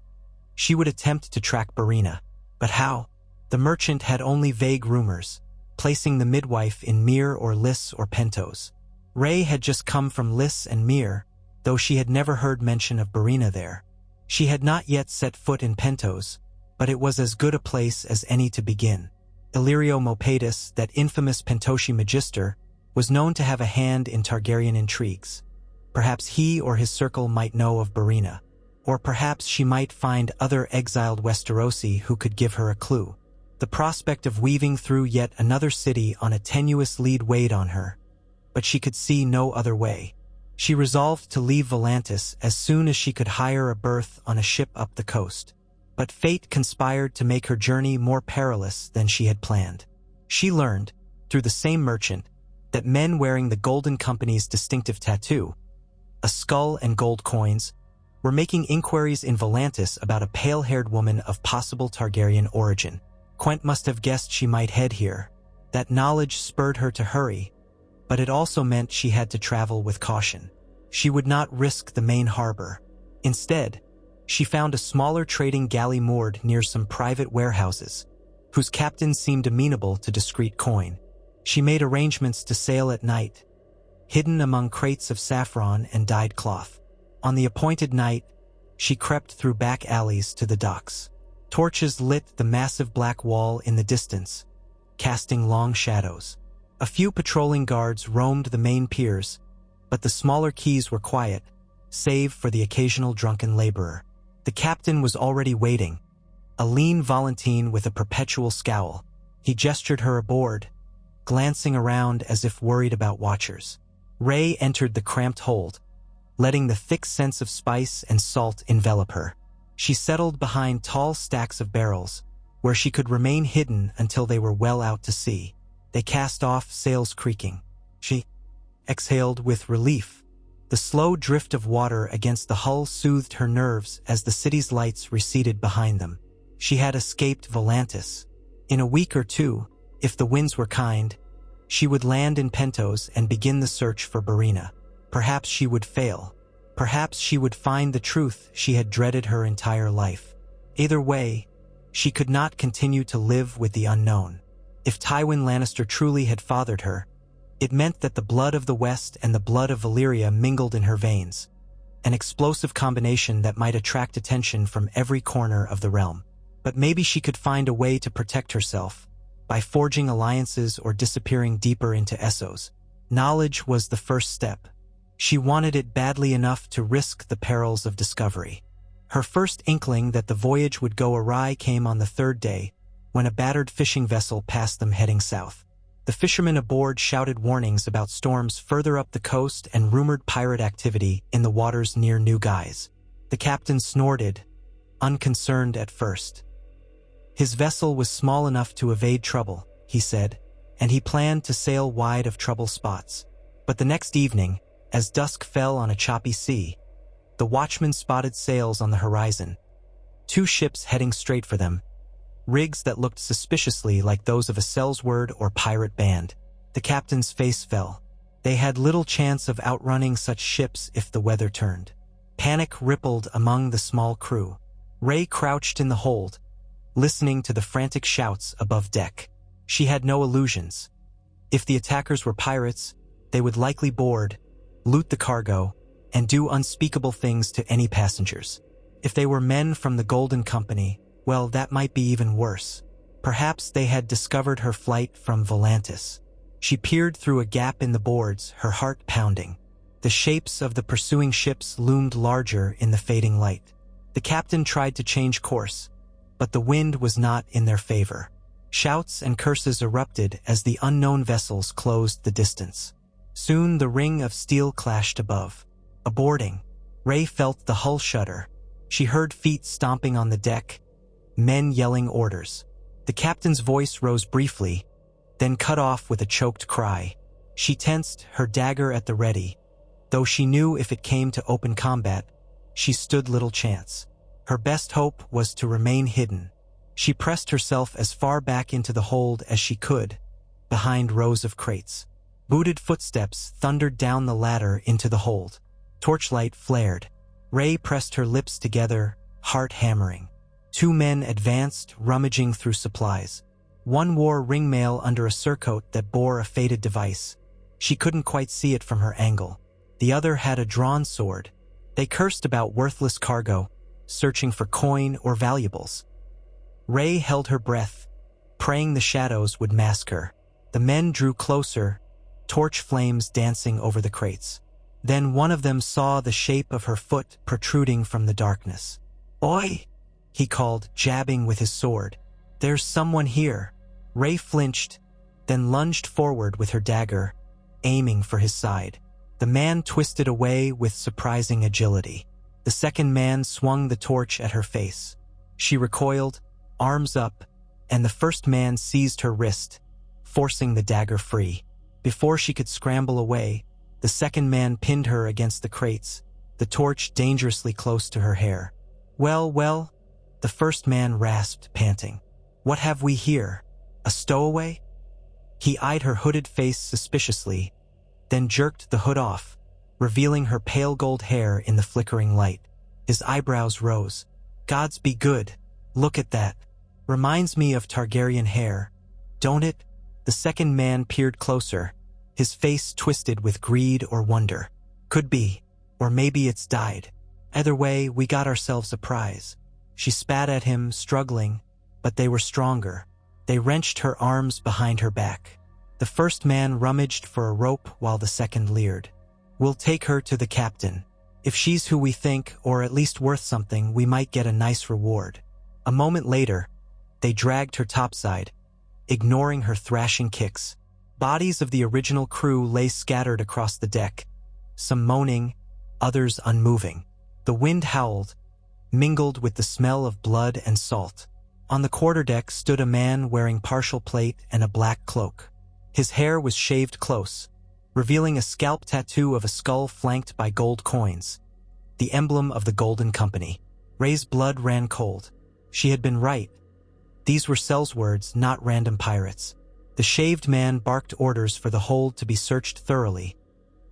She would attempt to track Barina. But how? The merchant had only vague rumors, placing the midwife in Myr or Lys or Pentos. Ray had just come from Lys and Myr, though she had never heard mention of Barina there. She had not yet set foot in Pentos, but it was as good a place as any to begin. Illyrio Mopatis, that infamous Pentoshi magister, was known to have a hand in Targaryen intrigues. Perhaps he or his circle might know of Barina, or perhaps she might find other exiled Westerosi who could give her a clue. The prospect of weaving through yet another city on a tenuous lead weighed on her, but she could see no other way. She resolved to leave Volantis as soon as she could hire a berth on a ship up the coast. But fate conspired to make her journey more perilous than she had planned. She learned, through the same merchant, that men wearing the Golden Company's distinctive tattoo, a skull and gold coins, were making inquiries in Volantis about a pale-haired woman of possible Targaryen origin. Quent must have guessed she might head here. That knowledge spurred her to hurry, but it also meant she had to travel with caution. She would not risk the main harbor. Instead, she found a smaller trading galley moored near some private warehouses, whose captains seemed amenable to discreet coin. She made arrangements to sail at night, hidden among crates of saffron and dyed cloth. On the appointed night, she crept through back alleys to the docks. Torches lit the massive black wall in the distance, casting long shadows. A few patrolling guards roamed the main piers, but the smaller quays were quiet, save for the occasional drunken laborer. The captain was already waiting, a lean Volantine with a perpetual scowl. He gestured her aboard, glancing around as if worried about watchers. Ray entered the cramped hold, letting the thick sense of spice and salt envelop her. She settled behind tall stacks of barrels, where she could remain hidden until they were well out to sea. They cast off, sails creaking. She exhaled with relief. The slow drift of water against the hull soothed her nerves as the city's lights receded behind them. She had escaped Volantis. In a week or two, if the winds were kind, she would land in Pentos and begin the search for Barina. Perhaps she would fail. Perhaps she would find the truth she had dreaded her entire life. Either way, she could not continue to live with the unknown. If Tywin Lannister truly had fathered her, it meant that the blood of the West and the blood of Valyria mingled in her veins, an explosive combination that might attract attention from every corner of the realm. But maybe she could find a way to protect herself, by forging alliances or disappearing deeper into Essos. Knowledge was the first step. She wanted it badly enough to risk the perils of discovery. Her first inkling that the voyage would go awry came on the third day, when a battered fishing vessel passed them heading south. The fishermen aboard shouted warnings about storms further up the coast and rumored pirate activity in the waters near New Guise. The captain snorted, unconcerned at first. His vessel was small enough to evade trouble, he said, and he planned to sail wide of trouble spots. But the next evening, as dusk fell on a choppy sea, the watchman spotted sails on the horizon. 2 ships heading straight for them, rigs that looked suspiciously like those of a Sellsword or pirate band. The captain's face fell. They had little chance of outrunning such ships if the weather turned. Panic rippled among the small crew. Ray crouched in the hold, listening to the frantic shouts above deck. She had no illusions. If the attackers were pirates, they would likely board, loot the cargo, and do unspeakable things to any passengers. If they were men from the Golden Company, well, that might be even worse. Perhaps they had discovered her flight from Volantis. She peered through a gap in the boards, her heart pounding. The shapes of the pursuing ships loomed larger in the fading light. The captain tried to change course, but the wind was not in their favor. Shouts and curses erupted as the unknown vessels closed the distance. Soon the ring of steel clashed above. Aboarding, Ray felt the hull shudder. She heard feet stomping on the deck, men yelling orders. The captain's voice rose briefly, then cut off with a choked cry. She tensed, her dagger at the ready. Though she knew if it came to open combat, she stood little chance. Her best hope was to remain hidden. She pressed herself as far back into the hold as she could, behind rows of crates. Booted footsteps thundered down the ladder into the hold. Torchlight flared. Ray pressed her lips together, heart hammering. 2 men advanced, rummaging through supplies. One wore ringmail under a surcoat that bore a faded device. She couldn't quite see it from her angle. The other had a drawn sword. They cursed about worthless cargo, searching for coin or valuables. Ray held her breath, praying the shadows would mask her. The men drew closer, torch flames dancing over the crates. Then one of them saw the shape of her foot protruding from the darkness. "Oi!" he called, jabbing with his sword. "There's someone here." Ray flinched, then lunged forward with her dagger, aiming for his side. The man twisted away with surprising agility. The second man swung the torch at her face. She recoiled, arms up, and the first man seized her wrist, forcing the dagger free. Before she could scramble away, the second man pinned her against the crates, the torch dangerously close to her hair. Well, the first man rasped, panting. "What have we here? A stowaway?" He eyed her hooded face suspiciously, then jerked the hood off, revealing her pale gold hair in the flickering light. His eyebrows rose. "Gods be good. Look at that. Reminds me of Targaryen hair, don't it?" The second man peered closer, his face twisted with greed or wonder. "Could be, or maybe it's dyed. Either way, we got ourselves a prize." She spat at him, struggling, but they were stronger. They wrenched her arms behind her back. The first man rummaged for a rope while the second leered. "We'll take her to the captain. If she's who we think, or at least worth something, we might get a nice reward." A moment later, they dragged her topside, ignoring her thrashing kicks. Bodies of the original crew lay scattered across the deck, some moaning, others unmoving. The wind howled, mingled with the smell of blood and salt. On the quarterdeck stood a man wearing partial plate and a black cloak. His hair was shaved close, revealing a scalp tattoo of a skull flanked by gold coins, the emblem of the Golden Company. Ray's blood ran cold. She had been right. These were Sellswords, not random pirates. The shaved man barked orders for the hold to be searched thoroughly,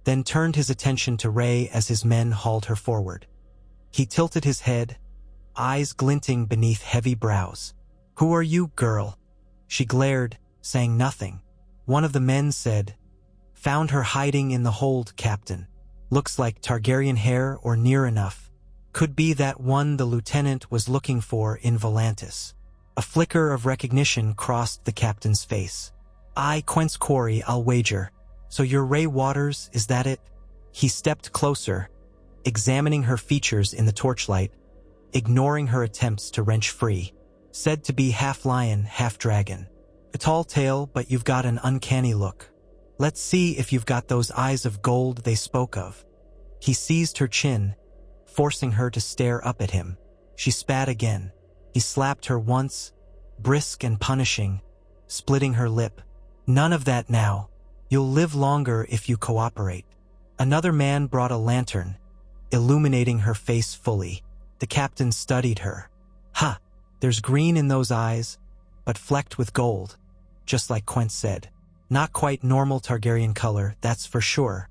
then turned his attention to Ray as his men hauled her forward. He tilted his head, eyes glinting beneath heavy brows. "Who are you, girl?" She glared, saying nothing. One of the men said, "Found her hiding in the hold, Captain. Looks like Targaryen hair or near enough. Could be that one the lieutenant was looking for in Volantis." A flicker of recognition crossed the captain's face. "I, Quent's quarry, I'll wager. So you're Ray Waters, is that it?" He stepped closer, examining her features in the torchlight, ignoring her attempts to wrench free. "Said to be half lion, half dragon. A tall tale, but you've got an uncanny look. Let's see if you've got those eyes of gold they spoke of." He seized her chin, forcing her to stare up at him. She spat again. He slapped her once, brisk and punishing, splitting her lip. "None of that now. You'll live longer if you cooperate." Another man brought a lantern, illuminating her face fully. The captain studied her. "Ha! There's green in those eyes, but flecked with gold, just like Quent said. Not quite normal Targaryen color, that's for sure."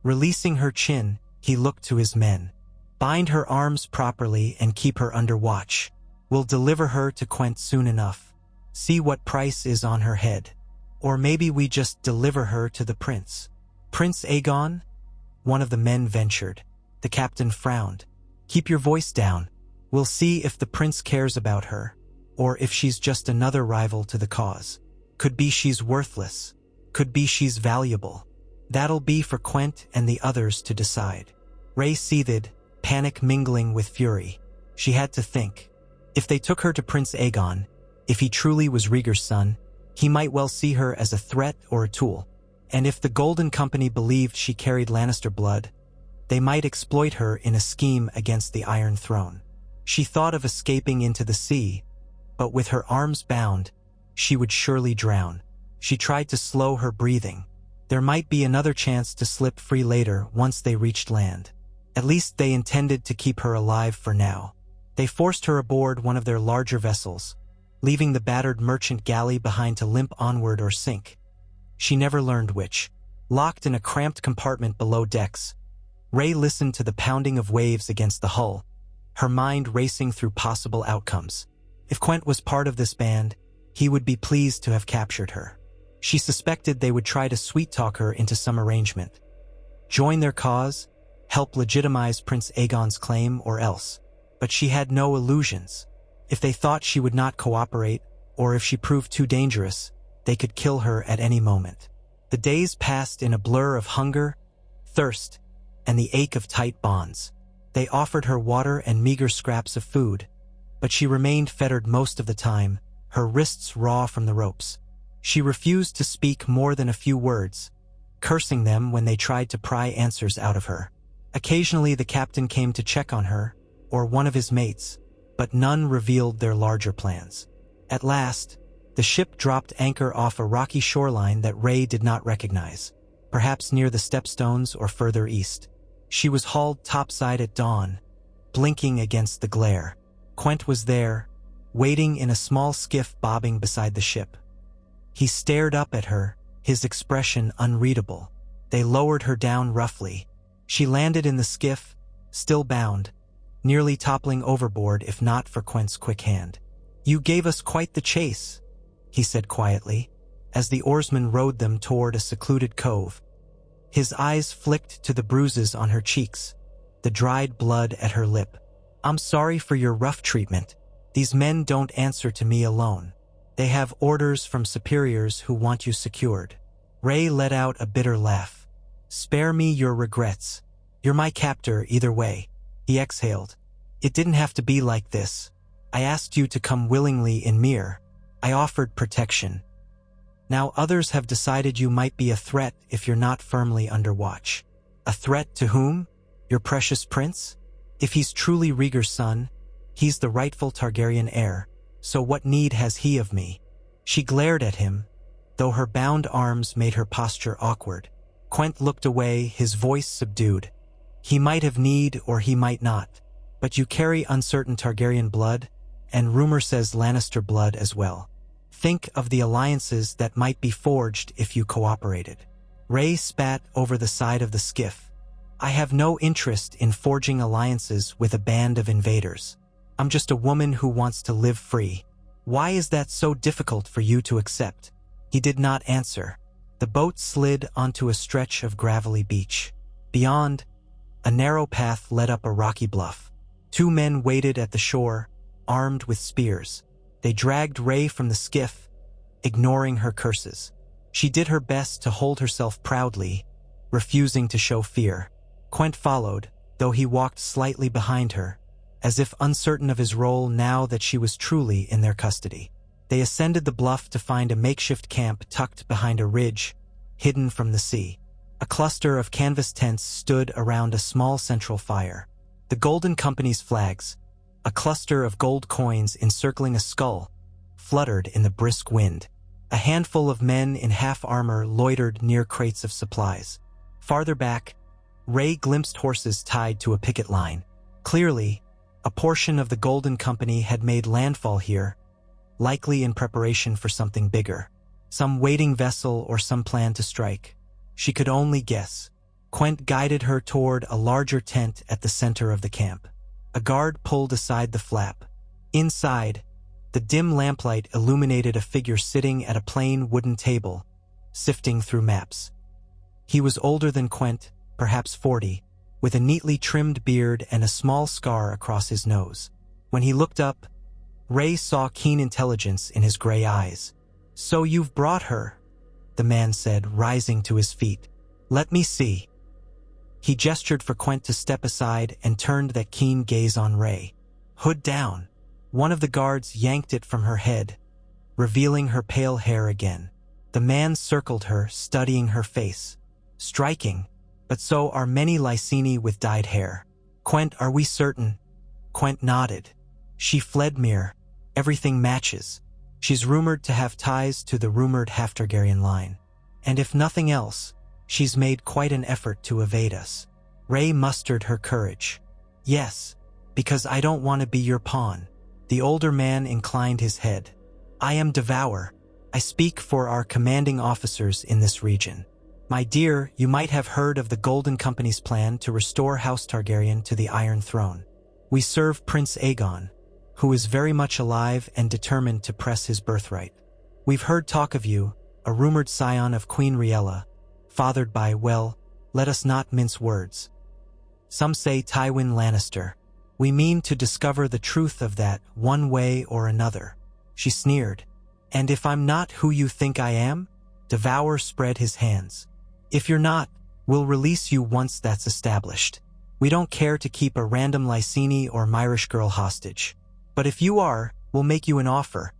Releasing her chin, he looked to his men. "Bind her arms properly and keep her under watch. We'll deliver her to Quent soon enough. See what price is on her head. Or maybe we just deliver her to the prince." "Prince Aegon?" one of the men ventured. The captain frowned. "Keep your voice down. We'll see if the prince cares about her, or if she's just another rival to the cause. Could be she's worthless. Could be she's valuable. That'll be for Quent and the others to decide." Ray seethed, panic mingling with fury. She had to think. If they took her to Prince Aegon, if he truly was Rhaegar's son, he might well see her as a threat or a tool. And if the Golden Company believed she carried Lannister blood, they might exploit her in a scheme against the Iron Throne. She thought of escaping into the sea, but with her arms bound, she would surely drown. She tried to slow her breathing. There might be another chance to slip free later once they reached land. At least they intended to keep her alive for now. They forced her aboard one of their larger vessels, leaving the battered merchant galley behind to limp onward or sink. She never learned which. Locked in a cramped compartment below decks, Ray listened to the pounding of waves against the hull, her mind racing through possible outcomes. If Quent was part of this band, he would be pleased to have captured her. She suspected they would try to sweet-talk her into some arrangement. Join their cause, help legitimize Prince Aegon's claim, or else. But she had no illusions. If they thought she would not cooperate, or if she proved too dangerous, they could kill her at any moment. The days passed in a blur of hunger, thirst, and the ache of tight bonds. They offered her water and meager scraps of food, but she remained fettered most of the time, her wrists raw from the ropes. She refused to speak more than a few words, cursing them when they tried to pry answers out of her. Occasionally the captain came to check on her, or one of his mates, but none revealed their larger plans. At last, the ship dropped anchor off a rocky shoreline that Ray did not recognize, perhaps near the Stepstones or further east. She was hauled topside at dawn, blinking against the glare. Quent was there, waiting in a small skiff bobbing beside the ship. He stared up at her, his expression unreadable. They lowered her down roughly. She landed in the skiff, still bound, nearly toppling overboard if not for Quent's quick hand. "You gave us quite the chase," he said quietly, as the oarsman rowed them toward a secluded cove. His eyes flicked to the bruises on her cheeks, the dried blood at her lip. "I'm sorry for your rough treatment. These men don't answer to me alone. They have orders from superiors who want you secured." Ray let out a bitter laugh. "Spare me your regrets. You're my captor either way." He exhaled. "It didn't have to be like this. I asked you to come willingly in Mir. I offered protection. Now others have decided you might be a threat if you're not firmly under watch." "A threat to whom? Your precious prince? If he's truly Rhaegar's son, he's the rightful Targaryen heir, so what need has he of me?" She glared at him, though her bound arms made her posture awkward. Quent looked away, his voice subdued. "He might have need or he might not, but you carry uncertain Targaryen blood, and rumor says Lannister blood as well. Think of the alliances that might be forged if you cooperated." Ray spat over the side of the skiff. "I have no interest in forging alliances with a band of invaders. I'm just a woman who wants to live free. Why is that so difficult for you to accept?" He did not answer. The boat slid onto a stretch of gravelly beach. Beyond, a narrow path led up a rocky bluff. Two men waited at the shore, armed with spears. They dragged Rey from the skiff, ignoring her curses. She did her best to hold herself proudly, refusing to show fear. Quent followed, though he walked slightly behind her, as if uncertain of his role now that she was truly in their custody. They ascended the bluff to find a makeshift camp tucked behind a ridge, hidden from the sea. A cluster of canvas tents stood around a small central fire. The Golden Company's flags, a cluster of gold coins encircling a skull, fluttered in the brisk wind. A handful of men in half-armor loitered near crates of supplies. Farther back, Rey glimpsed horses tied to a picket line. Clearly, a portion of the Golden Company had made landfall here, likely in preparation for something bigger. Some waiting vessel or some plan to strike. She could only guess. Quent guided her toward a larger tent at the center of the camp. A guard pulled aside the flap. Inside, the dim lamplight illuminated a figure sitting at a plain wooden table, sifting through maps. He was older than Quent, perhaps 40, with a neatly trimmed beard and a small scar across his nose. When he looked up, Rey saw keen intelligence in his gray eyes. "So you've brought her," the man said, rising to his feet. "Let me see." He gestured for Quent to step aside and turned that keen gaze on Rey. "Hood down." One of the guards yanked it from her head, revealing her pale hair again. The man circled her, studying her face. "Striking, but so are many Lyseni with dyed hair." "Quent, are we certain?" Quent nodded. "She fled Mir. Everything matches. She's rumored to have ties to the rumored half-Targaryen line. And if nothing else, she's made quite an effort to evade us." Rey mustered her courage. "Yes, because I don't want to be your pawn." The older man inclined his head. "I am Devour. I speak for our commanding officers in this region. My dear, you might have heard of the Golden Company's plan to restore House Targaryen to the Iron Throne. We serve Prince Aegon, who is very much alive and determined to press his birthright. We've heard talk of you, a rumored scion of Queen Riella, fathered by, well, let us not mince words. Some say Tywin Lannister. We mean to discover the truth of that one way or another." She sneered. "And if I'm not who you think I am?" Devour spread his hands. "If you're not, we'll release you once that's established. We don't care to keep a random Lyseni or Myrish girl hostage. But if you are, we'll make you an offer.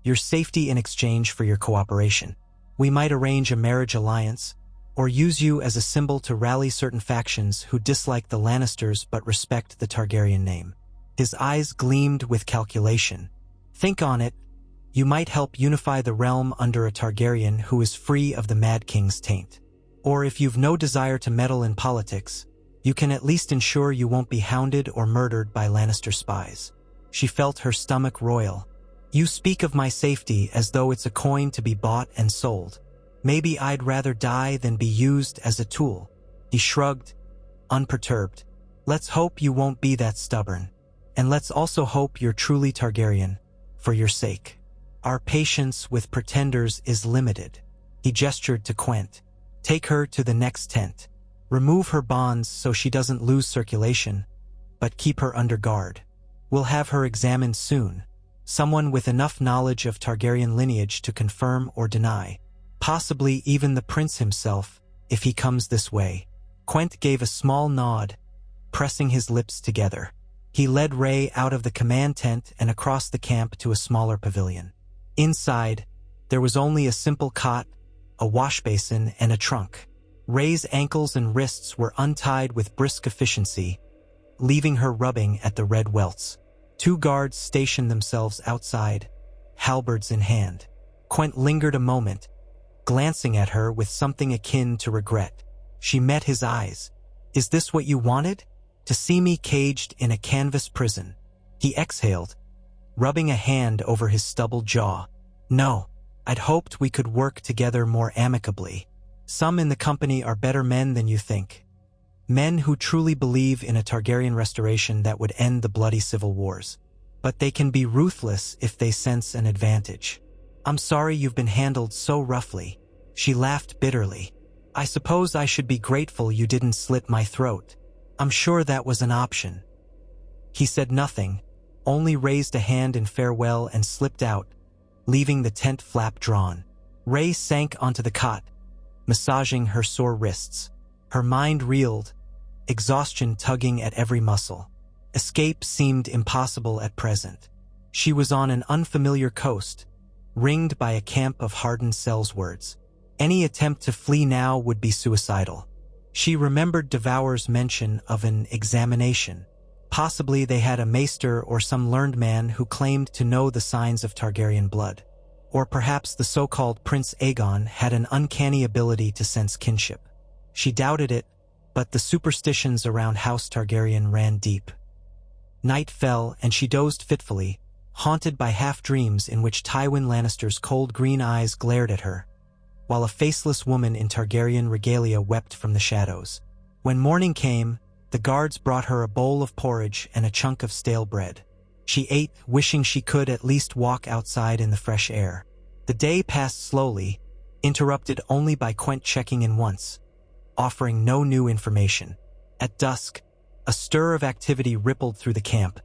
Your safety in exchange for your cooperation. We might arrange a marriage alliance, or use you as a symbol to rally certain factions who dislike the Lannisters but respect the Targaryen name." His eyes gleamed with calculation. "Think on it. You might help unify the realm under a Targaryen who is free of the Mad King's taint. Or if you've no desire to meddle in politics, you can at least ensure you won't be hounded or murdered by Lannister spies." She felt her stomach roil. "You speak of my safety as though it's a coin to be bought and sold. Maybe I'd rather die than be used as a tool." He shrugged, unperturbed. "Let's hope you won't be that stubborn. And let's also hope you're truly Targaryen, for your sake. Our patience with pretenders is limited." He gestured to Quent. "Take her to the next tent. Remove her bonds so she doesn't lose circulation, but keep her under guard. We'll have her examined soon. Someone with enough knowledge of Targaryen lineage to confirm or deny. Possibly even the prince himself, if he comes this way." Quent gave a small nod, pressing his lips together. He led Rey out of the command tent and across the camp to a smaller pavilion. Inside, there was only a simple cot, a wash basin, and a trunk. Rey's ankles and wrists were untied with brisk efficiency, leaving her rubbing at the red welts. 2 guards stationed themselves outside, halberds in hand. Quent lingered a moment, glancing at her with something akin to regret. She met his eyes. "Is this what you wanted? To see me caged in a canvas prison?" He exhaled, rubbing a hand over his stubbled jaw. "No, I'd hoped we could work together more amicably. Some in the company are better men than you think. Men who truly believe in a Targaryen restoration that would end the bloody civil wars. But they can be ruthless if they sense an advantage. I'm sorry you've been handled so roughly." She laughed bitterly. "I suppose I should be grateful you didn't slit my throat. I'm sure that was an option." He said nothing, only raised a hand in farewell and slipped out, leaving the tent flap drawn. Rey sank onto the cot, massaging her sore wrists. Her mind reeled, exhaustion tugging at every muscle. Escape seemed impossible at present. She was on an unfamiliar coast, ringed by a camp of hardened sellswords. Any attempt to flee now would be suicidal. She remembered Devour's mention of an examination. Possibly they had a maester or some learned man who claimed to know the signs of Targaryen blood. Or perhaps the so-called Prince Aegon had an uncanny ability to sense kinship. She doubted it, but the superstitions around House Targaryen ran deep. Night fell and she dozed fitfully, haunted by half-dreams in which Tywin Lannister's cold green eyes glared at her, while a faceless woman in Targaryen regalia wept from the shadows. When morning came, the guards brought her a bowl of porridge and a chunk of stale bread. She ate, wishing she could at least walk outside in the fresh air. The day passed slowly, interrupted only by Quent checking in once, offering no new information. At dusk, a stir of activity rippled through the camp.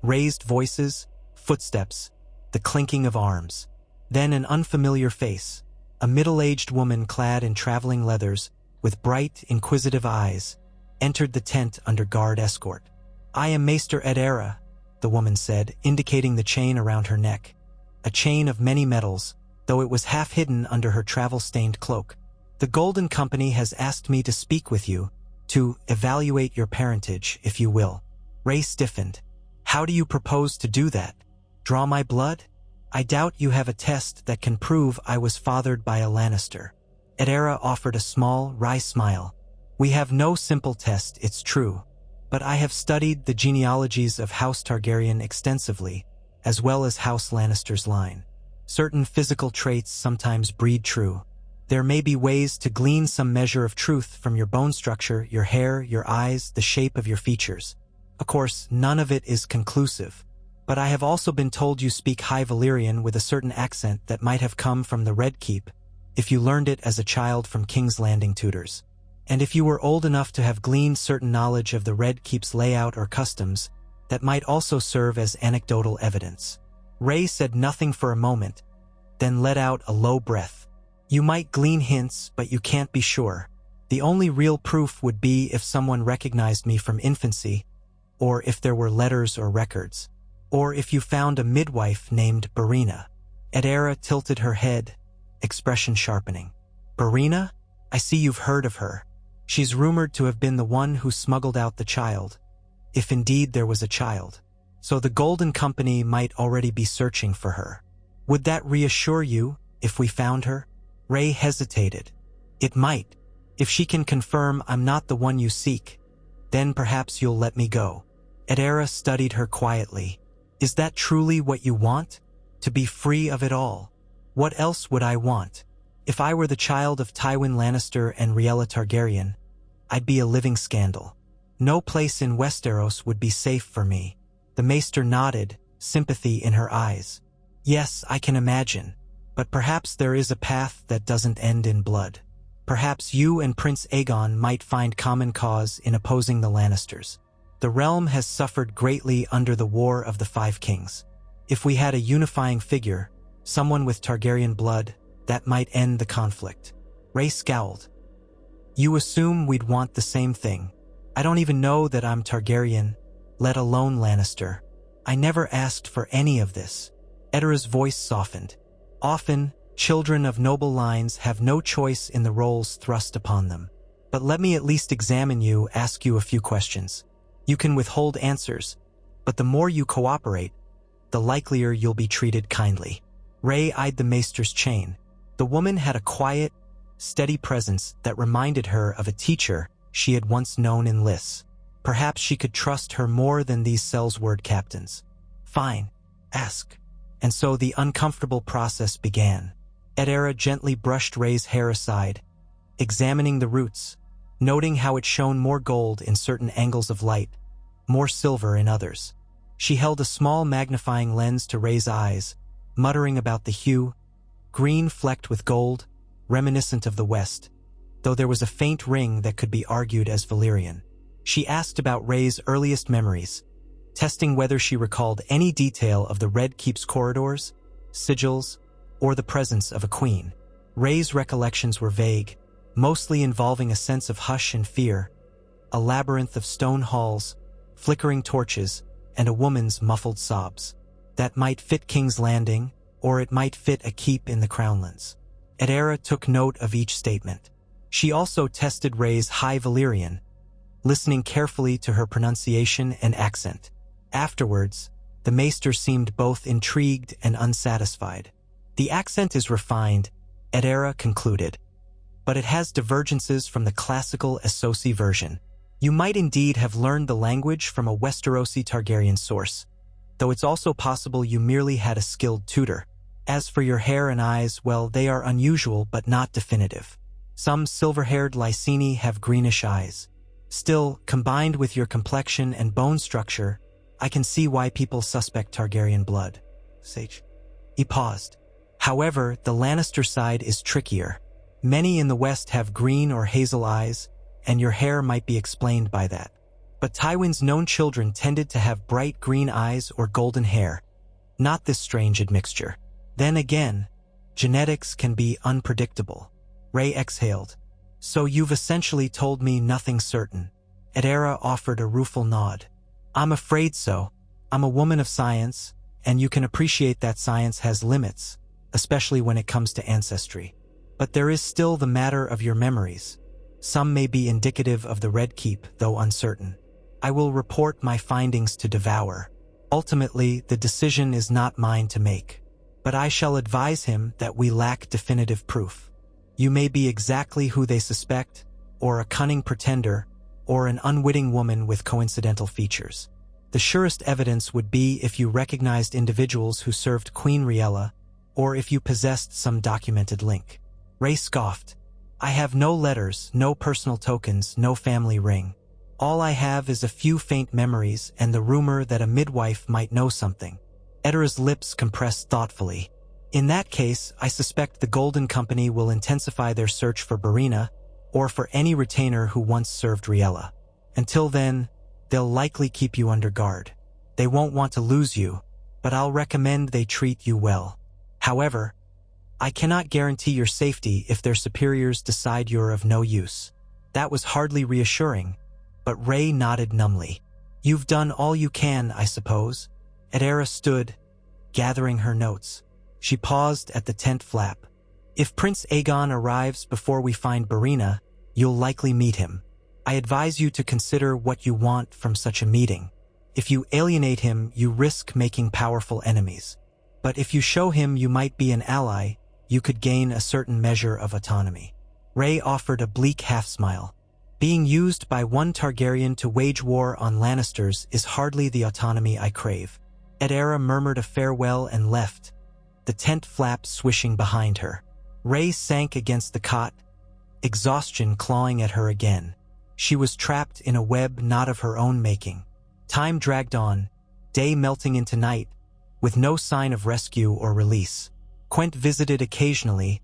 Raised voices, footsteps, the clinking of arms. Then an unfamiliar face, a middle-aged woman clad in traveling leathers, with bright, inquisitive eyes, entered the tent under guard escort. "I am Maester Edera," the woman said, indicating the chain around her neck. A chain of many metals, though it was half hidden under her travel-stained cloak. "The Golden Company has asked me to speak with you, to evaluate your parentage, if you will." Rey stiffened. "How do you propose to do that? Draw my blood? I doubt you have a test that can prove I was fathered by a Lannister." Edera offered a small, wry smile. "We have no simple test, it's true, but I have studied the genealogies of House Targaryen extensively, as well as House Lannister's line. Certain physical traits sometimes breed true. There may be ways to glean some measure of truth from your bone structure, your hair, your eyes, the shape of your features. Of course, none of it is conclusive, but I have also been told you speak High Valyrian with a certain accent that might have come from the Red Keep, if you learned it as a child from King's Landing tutors. And if you were old enough to have gleaned certain knowledge of the Red Keep's layout or customs, that might also serve as anecdotal evidence." Rey said nothing for a moment, then let out a low breath. "You might glean hints, but you can't be sure. The only real proof would be if someone recognized me from infancy, or if there were letters or records, or if you found a midwife named Barina." Edera tilted her head, expression sharpening. "Barina? I see you've heard of her. She's rumored to have been the one who smuggled out the child, if indeed there was a child. So the Golden Company might already be searching for her. Would that reassure you, if we found her?" Rey hesitated. "It might. If she can confirm I'm not the one you seek, then perhaps you'll let me go." Edera studied her quietly. "Is that truly what you want? To be free of it all? What else would I want? If I were the child of Tywin Lannister and Rhaella Targaryen, I'd be a living scandal. No place in Westeros would be safe for me." The maester nodded, sympathy in her eyes. "Yes, I can imagine. But perhaps there is a path that doesn't end in blood. Perhaps you and Prince Aegon might find common cause in opposing the Lannisters. The realm has suffered greatly under the War of the Five Kings. If we had a unifying figure, someone with Targaryen blood, that might end the conflict." Rey scowled. "You assume we'd want the same thing. I don't even know that I'm Targaryen, let alone Lannister. I never asked for any of this." Edera's voice softened. "Often, children of noble lines have no choice in the roles thrust upon them. But let me at least examine you, ask you a few questions. You can withhold answers, but the more you cooperate, the likelier you'll be treated kindly." Rey eyed the maester's chain. The woman had a quiet, steady presence that reminded her of a teacher she had once known in Lys. Perhaps she could trust her more than these Sellsword captains. "Fine, ask." And so the uncomfortable process began. Edera gently brushed Rey's hair aside, examining the roots, noting how it shone more gold in certain angles of light, more silver in others. She held a small magnifying lens to Rey's eyes, muttering about the hue, green flecked with gold, reminiscent of the West, though there was a faint ring that could be argued as Valyrian. She asked about Rey's earliest memories, testing whether she recalled any detail of the Red Keep's corridors, sigils, or the presence of a queen. Ray's recollections were vague, mostly involving a sense of hush and fear, a labyrinth of stone halls, flickering torches, and a woman's muffled sobs. That might fit King's Landing, or it might fit a keep in the Crownlands. Adara took note of each statement. She also tested Ray's High Valyrian, listening carefully to her pronunciation and accent. Afterwards, the maester seemed both intrigued and unsatisfied. The accent is refined, Adara concluded, but it has divergences from the classical Essosi version. You might indeed have learned the language from a Westerosi Targaryen source, though it's also possible you merely had a skilled tutor. As for your hair and eyes, well, they are unusual but not definitive. Some silver-haired Lyseni have greenish eyes. Still, combined with your complexion and bone structure, I can see why people suspect Targaryen blood. Sage. He paused. However, the Lannister side is trickier. Many in the West have green or hazel eyes, and your hair might be explained by that. But Tywin's known children tended to have bright green eyes or golden hair, not this strange admixture. Then again, genetics can be unpredictable. Ray exhaled. So you've essentially told me nothing certain. Adara offered a rueful nod. I'm afraid so. I'm a woman of science, and you can appreciate that science has limits, especially when it comes to ancestry. But there is still the matter of your memories. Some may be indicative of the Red Keep, though uncertain. I will report my findings to Devour. Ultimately, the decision is not mine to make. But I shall advise him that we lack definitive proof. You may be exactly who they suspect, or a cunning pretender, or an unwitting woman with coincidental features. The surest evidence would be if you recognized individuals who served Queen Riella, or if you possessed some documented link. Ray scoffed. I have no letters, no personal tokens, no family ring. All I have is a few faint memories and the rumor that a midwife might know something. Adara's lips compressed thoughtfully. In that case, I suspect the Golden Company will intensify their search for Barina, or for any retainer who once served Riella. Until then, they'll likely keep you under guard. They won't want to lose you, but I'll recommend they treat you well. However, I cannot guarantee your safety if their superiors decide you're of no use. That was hardly reassuring, but Ray nodded numbly. You've done all you can, I suppose. Adara stood, gathering her notes. She paused at the tent flap. If Prince Aegon arrives before we find Barina, you'll likely meet him. I advise you to consider what you want from such a meeting. If you alienate him, you risk making powerful enemies. But if you show him you might be an ally, you could gain a certain measure of autonomy. Ray offered a bleak half-smile. Being used by one Targaryen to wage war on Lannisters is hardly the autonomy I crave. Adara murmured a farewell and left, the tent flap swishing behind her. Ray sank against the cot, exhaustion clawing at her again. She was trapped in a web not of her own making. Time dragged on, day melting into night, with no sign of rescue or release. Quent visited occasionally,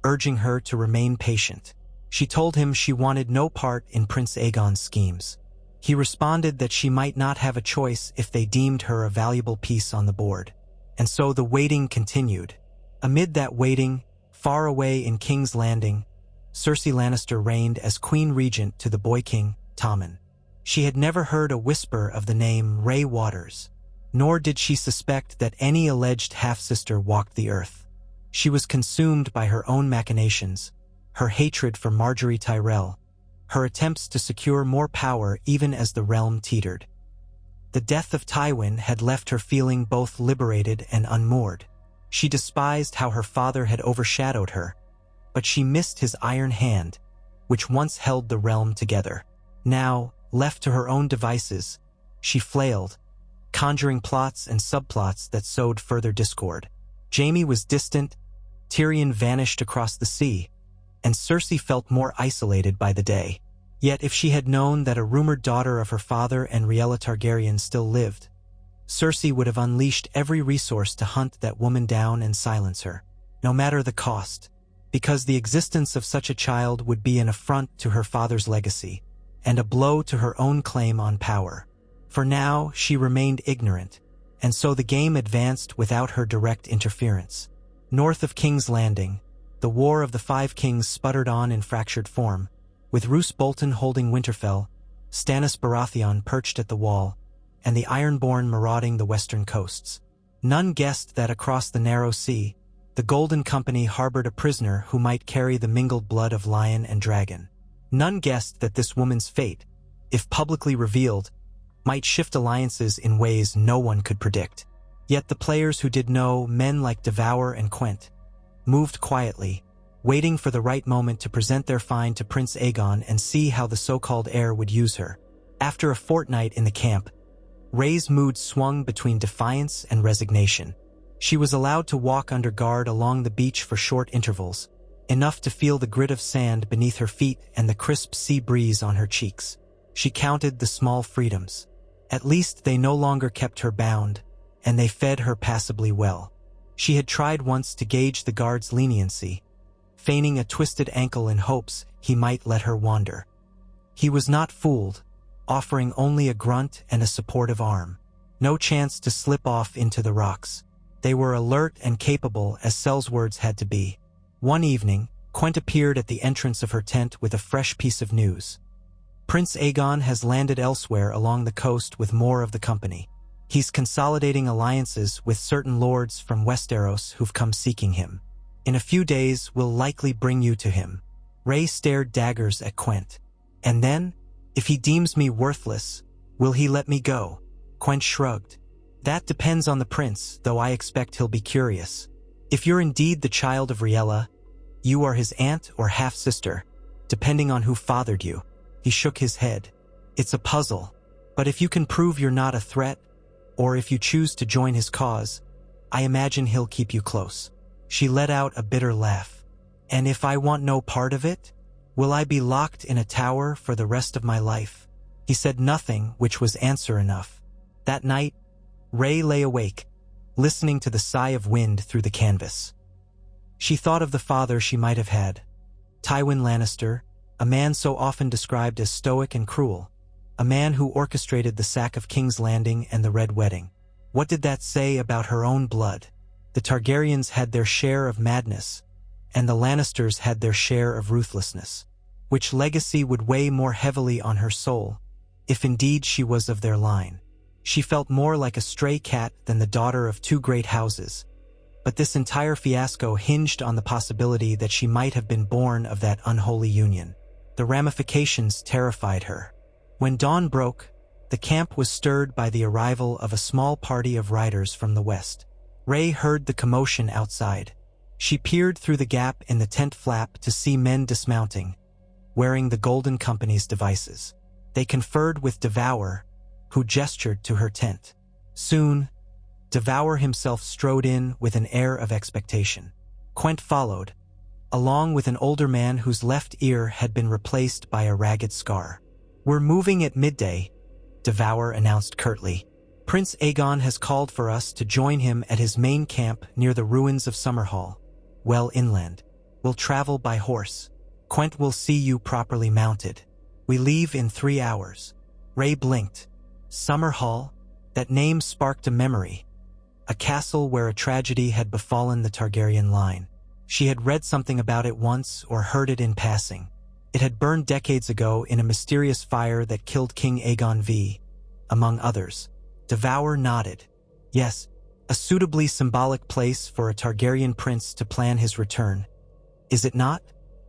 urging her to remain patient. She told him she wanted no part in Prince Aegon's schemes. He responded that she might not have a choice if they deemed her a valuable piece on the board. And so the waiting continued. Amid that waiting, far away in King's Landing, Cersei Lannister reigned as Queen Regent to the boy king, Tommen. She had never heard a whisper of the name Ray Waters, nor did she suspect that any alleged half-sister walked the earth. She was consumed by her own machinations, her hatred for Marjorie Tyrell, her attempts to secure more power even as the realm teetered. The death of Tywin had left her feeling both liberated and unmoored. She despised how her father had overshadowed her, but she missed his iron hand, which once held the realm together. Now, left to her own devices, she flailed, conjuring plots and subplots that sowed further discord. Jaime was distant, Tyrion vanished across the sea, and Cersei felt more isolated by the day. Yet if she had known that a rumored daughter of her father and Riella Targaryen still lived, Cersei would have unleashed every resource to hunt that woman down and silence her, no matter the cost, because the existence of such a child would be an affront to her father's legacy, and a blow to her own claim on power. For now, she remained ignorant, and so the game advanced without her direct interference. North of King's Landing, the War of the Five Kings sputtered on in fractured form, with Roose Bolton holding Winterfell, Stannis Baratheon perched at the wall, and the Ironborn marauding the western coasts. None guessed that across the narrow sea, the Golden Company harbored a prisoner who might carry the mingled blood of lion and dragon. None guessed that this woman's fate, if publicly revealed, might shift alliances in ways no one could predict. Yet the players who did know, men like Devour and Quent, moved quietly, waiting for the right moment to present their find to Prince Aegon and see how the so-called heir would use her. After a fortnight in the camp, Ray's mood swung between defiance and resignation. She was allowed to walk under guard along the beach for short intervals, enough to feel the grit of sand beneath her feet and the crisp sea breeze on her cheeks. She counted the small freedoms. At least they no longer kept her bound, and they fed her passably well. She had tried once to gauge the guard's leniency, feigning a twisted ankle in hopes he might let her wander. He was not fooled, offering only a grunt and a supportive arm. No chance to slip off into the rocks. They were alert and capable as Selzward's had to be. One evening, Quent appeared at the entrance of her tent with a fresh piece of news. Prince Aegon has landed elsewhere along the coast with more of the company. He's consolidating alliances with certain lords from Westeros who've come seeking him. In a few days, we'll likely bring you to him. Ray stared daggers at Quent. And then, if he deems me worthless, will he let me go? Quent shrugged. That depends on the prince, though I expect he'll be curious. If you're indeed the child of Riella, you are his aunt or half-sister, depending on who fathered you. He shook his head. It's a puzzle, but if you can prove you're not a threat, or if you choose to join his cause, I imagine he'll keep you close. She let out a bitter laugh. And if I want no part of it, will I be locked in a tower for the rest of my life? He said nothing, which was answer enough. That night, Ray lay awake, listening to the sigh of wind through the canvas. She thought of the father she might have had, Tywin Lannister, a man so often described as stoic and cruel, a man who orchestrated the sack of King's Landing and the Red Wedding. What did that say about her own blood? The Targaryens had their share of madness, and the Lannisters had their share of ruthlessness. Which legacy would weigh more heavily on her soul, if indeed she was of their line? She felt more like a stray cat than the daughter of two great houses, but this entire fiasco hinged on the possibility that she might have been born of that unholy union. The ramifications terrified her. When dawn broke, the camp was stirred by the arrival of a small party of riders from the west. Ray heard the commotion outside. She peered through the gap in the tent flap to see men dismounting, wearing the Golden Company's devices. They conferred with Devour, who gestured to her tent. Soon, Devour himself strode in with an air of expectation. Quent followed, along with an older man whose left ear had been replaced by a ragged scar. "We're moving at midday," Devour announced curtly. "Prince Aegon has called for us to join him at his main camp near the ruins of Summerhall, well inland. We'll travel by horse. Quent will see you properly mounted. We leave in 3 hours." Ray blinked. Summerhall? That name sparked a memory. A castle where a tragedy had befallen the Targaryen line. She had read something about it once or heard it in passing. It had burned decades ago in a mysterious fire that killed King Aegon V, among others. Devour nodded. Yes, a suitably symbolic place for a Targaryen prince to plan his return. Is it not?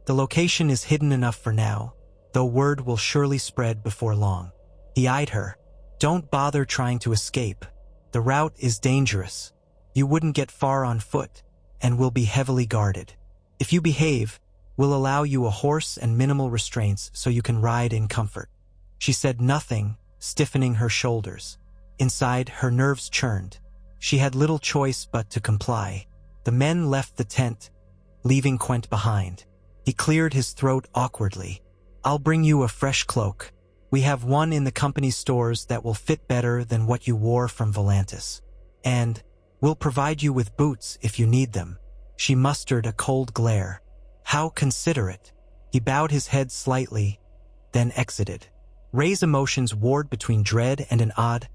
The location is hidden enough for now, though word will surely spread before long. He eyed her. Don't bother trying to escape. The route is dangerous. You wouldn't get far on foot, and will be heavily guarded. If you behave, we'll allow you a horse and minimal restraints so you can ride in comfort. She said nothing, stiffening her shoulders. Inside, her nerves churned. She had little choice but to comply. The men left the tent, leaving Quent behind. He cleared his throat awkwardly. "I'll bring you a fresh cloak. We have one in the company's stores that will fit better than what you wore from Volantis. And we'll provide you with boots if you need them." She mustered a cold glare. How considerate. He bowed his head slightly, then exited. Ray's emotions warred between dread and an odd,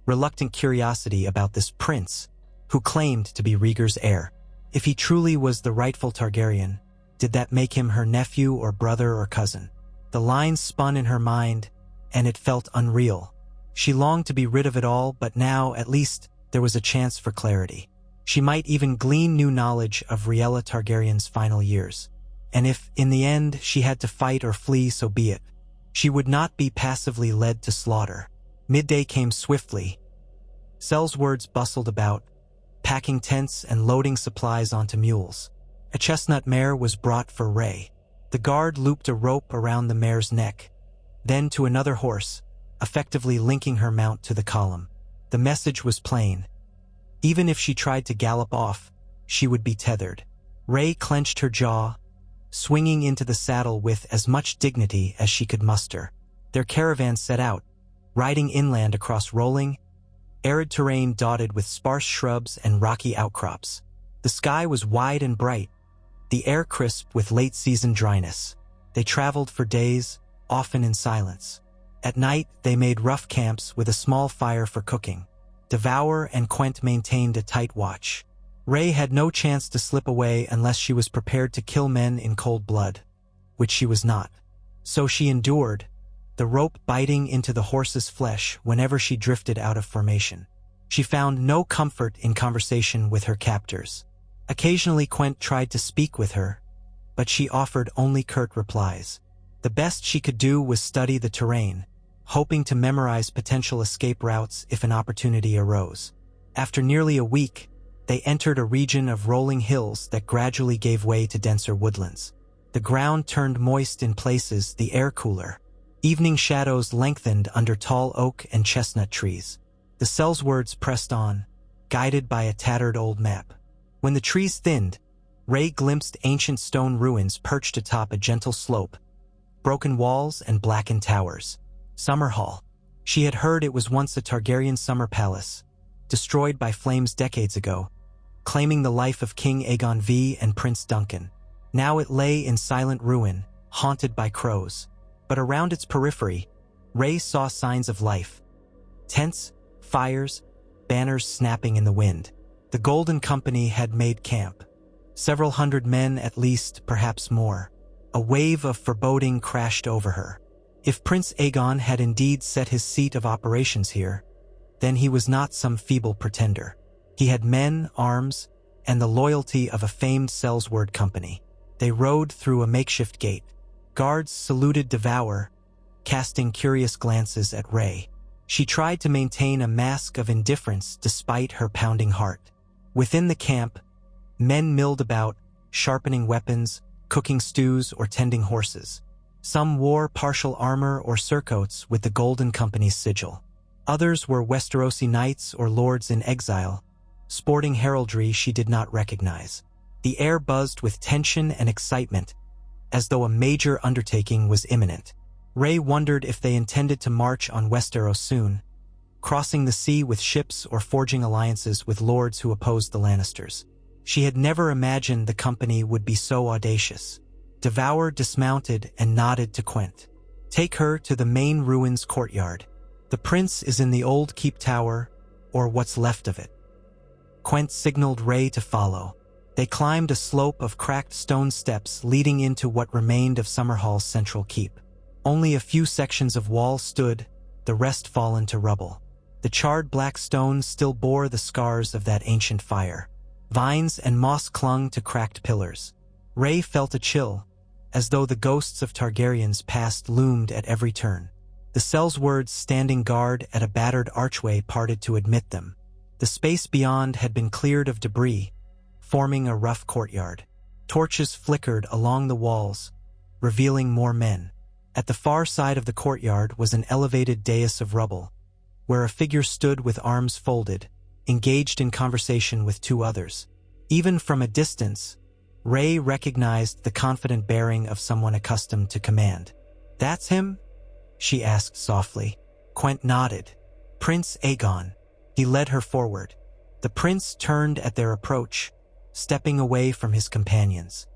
reluctant curiosity about this prince who claimed to be Rhaegar's heir. If he truly was the rightful Targaryen, did that make him her nephew or brother or cousin? The lines spun in her mind, and it felt unreal. She longed to be rid of it all, but now, at least, there was a chance for clarity. She might even glean new knowledge of Rhaella Targaryen's final years. And if, in the end, she had to fight or flee, so be it. She would not be passively led to slaughter. Midday came swiftly. Sellswords bustled about, packing tents and loading supplies onto mules. A chestnut mare was brought for Ray. The guard looped a rope around the mare's neck, then to another horse, effectively linking her mount to the column. The message was plain. Even if she tried to gallop off, she would be tethered. Ray clenched her jaw, swinging into the saddle with as much dignity as she could muster. Their caravan set out, riding inland across rolling, arid terrain dotted with sparse shrubs and rocky outcrops. The sky was wide and bright, the air crisp with late-season dryness. They traveled for days, often in silence. At night, they made rough camps with a small fire for cooking. Devour and Quent maintained a tight watch. Ray had no chance to slip away unless she was prepared to kill men in cold blood, which she was not. So she endured, the rope biting into the horse's flesh whenever she drifted out of formation. She found no comfort in conversation with her captors. Occasionally Quent tried to speak with her, but she offered only curt replies. The best she could do was study the terrain, hoping to memorize potential escape routes if an opportunity arose. After nearly a week, they entered a region of rolling hills that gradually gave way to denser woodlands. The ground turned moist in places, the air cooler. Evening shadows lengthened under tall oak and chestnut trees. The Sellswords pressed on, guided by a tattered old map. When the trees thinned, Ray glimpsed ancient stone ruins perched atop a gentle slope, broken walls and blackened towers. Summerhall. She had heard it was once a Targaryen summer palace, destroyed by flames decades ago, claiming the life of King Aegon V and Prince Duncan. Now it lay in silent ruin, haunted by crows. But around its periphery, Ray saw signs of life. Tents, fires, banners snapping in the wind. The Golden Company had made camp. Several hundred men at least, perhaps more. A wave of foreboding crashed over her. If Prince Aegon had indeed set his seat of operations here, then he was not some feeble pretender. He had men, arms, and the loyalty of a famed Sellsword company. They rode through a makeshift gate. Guards saluted Devour, casting curious glances at Ray. She tried to maintain a mask of indifference despite her pounding heart. Within the camp, men milled about, sharpening weapons, cooking stews, or tending horses. Some wore partial armor or surcoats with the Golden Company's sigil. Others were Westerosi knights or lords in exile, sporting heraldry she did not recognize. The air buzzed with tension and excitement, as though a major undertaking was imminent. Ray wondered if they intended to march on Westeros soon, crossing the sea with ships or forging alliances with lords who opposed the Lannisters. She had never imagined the company would be so audacious. Devour dismounted and nodded to Quent. Take her to the main ruins courtyard. The prince is in the old keep tower, or what's left of it. Quent signaled Ray to follow. They climbed a slope of cracked stone steps leading into what remained of Summerhall's central keep. Only a few sections of wall stood, the rest fallen to rubble. The charred black stones still bore the scars of that ancient fire. Vines and moss clung to cracked pillars. Ray felt a chill, as though the ghosts of Targaryens past loomed at every turn. The Sellswords standing guard at a battered archway parted to admit them. The space beyond had been cleared of debris, forming a rough courtyard. Torches flickered along the walls, revealing more men. At the far side of the courtyard was an elevated dais of rubble, where a figure stood with arms folded, engaged in conversation with two others. Even from a distance, Ray recognized the confident bearing of someone accustomed to command. "That's him?" she asked softly. Quent nodded. "Prince Aegon." He led her forward. The prince turned at their approach, stepping away from his companions.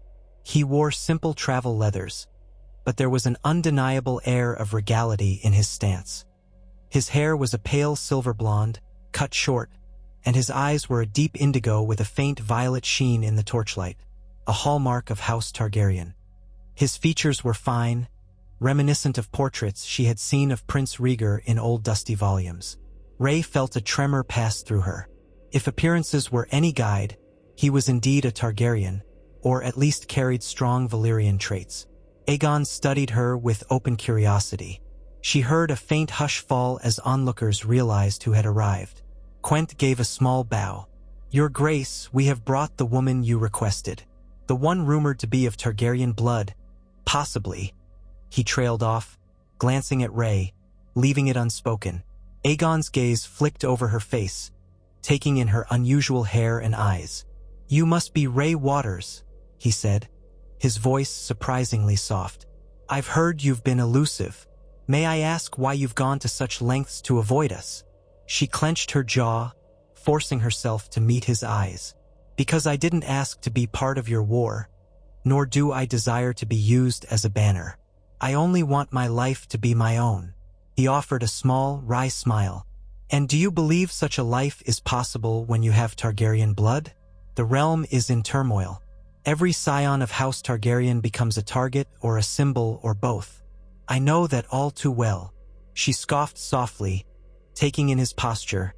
He wore simple travel leathers, but there was an undeniable air of regality in his stance. His hair was a pale silver blonde, cut short, and his eyes were a deep indigo with a faint violet sheen in the torchlight, a hallmark of House Targaryen. His features were fine, reminiscent of portraits she had seen of Prince Rhaegar in old dusty volumes. Rhae felt a tremor pass through her. If appearances were any guide, he was indeed a Targaryen, or at least carried strong Valyrian traits. Aegon studied her with open curiosity. She heard a faint hush fall as onlookers realized who had arrived. Quent gave a small bow. "Your Grace, we have brought the woman you requested. The one rumored to be of Targaryen blood. Possibly." He trailed off, glancing at Rhae, leaving it unspoken. Aegon's gaze flicked over her face, taking in her unusual hair and eyes. "You must be Rhae Waters," he said, his voice surprisingly soft. "I've heard you've been elusive. May I ask why you've gone to such lengths to avoid us?" She clenched her jaw, forcing herself to meet his eyes. "Because I didn't ask to be part of your war, nor do I desire to be used as a banner. I only want my life to be my own." He offered a small, wry smile. "And do you believe such a life is possible when you have Targaryen blood? The realm is in turmoil. Every scion of House Targaryen becomes a target or a symbol or both. I know that all too well." She scoffed softly, taking in his posture,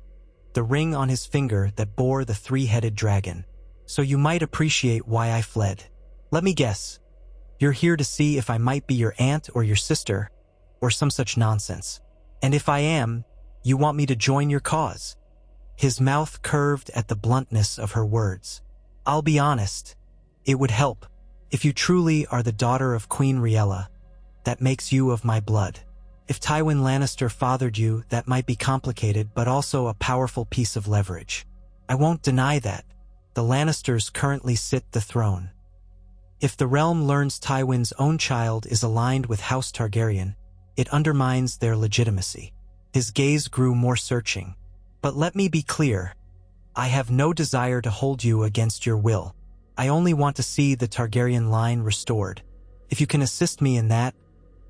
the ring on his finger that bore the three-headed dragon. "So you might appreciate why I fled. Let me guess. You're here to see if I might be your aunt or your sister, or some such nonsense. And if I am, you want me to join your cause?" His mouth curved at the bluntness of her words. "I'll be honest. It would help. If you truly are the daughter of Queen Rhaella, that makes you of my blood. If Tywin Lannister fathered you, that might be complicated, but also a powerful piece of leverage. I won't deny that. The Lannisters currently sit the throne. If the realm learns Tywin's own child is aligned with House Targaryen, it undermines their legitimacy." His gaze grew more searching. "But let me be clear. I have no desire to hold you against your will. I only want to see the Targaryen line restored. If you can assist me in that,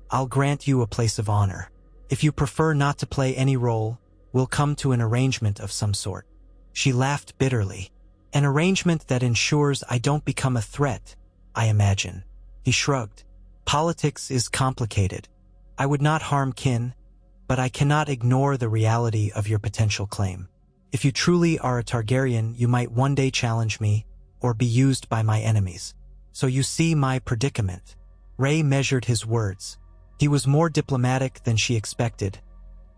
I'll grant you a place of honor. If you prefer not to play any role, we'll come to an arrangement of some sort." She laughed bitterly. "An arrangement that ensures I don't become a threat, I imagine." He shrugged. "Politics is complicated. I would not harm kin, but I cannot ignore the reality of your potential claim. If you truly are a Targaryen, you might one day challenge me, or be used by my enemies. So you see my predicament." Rhae measured his words. He was more diplomatic than she expected,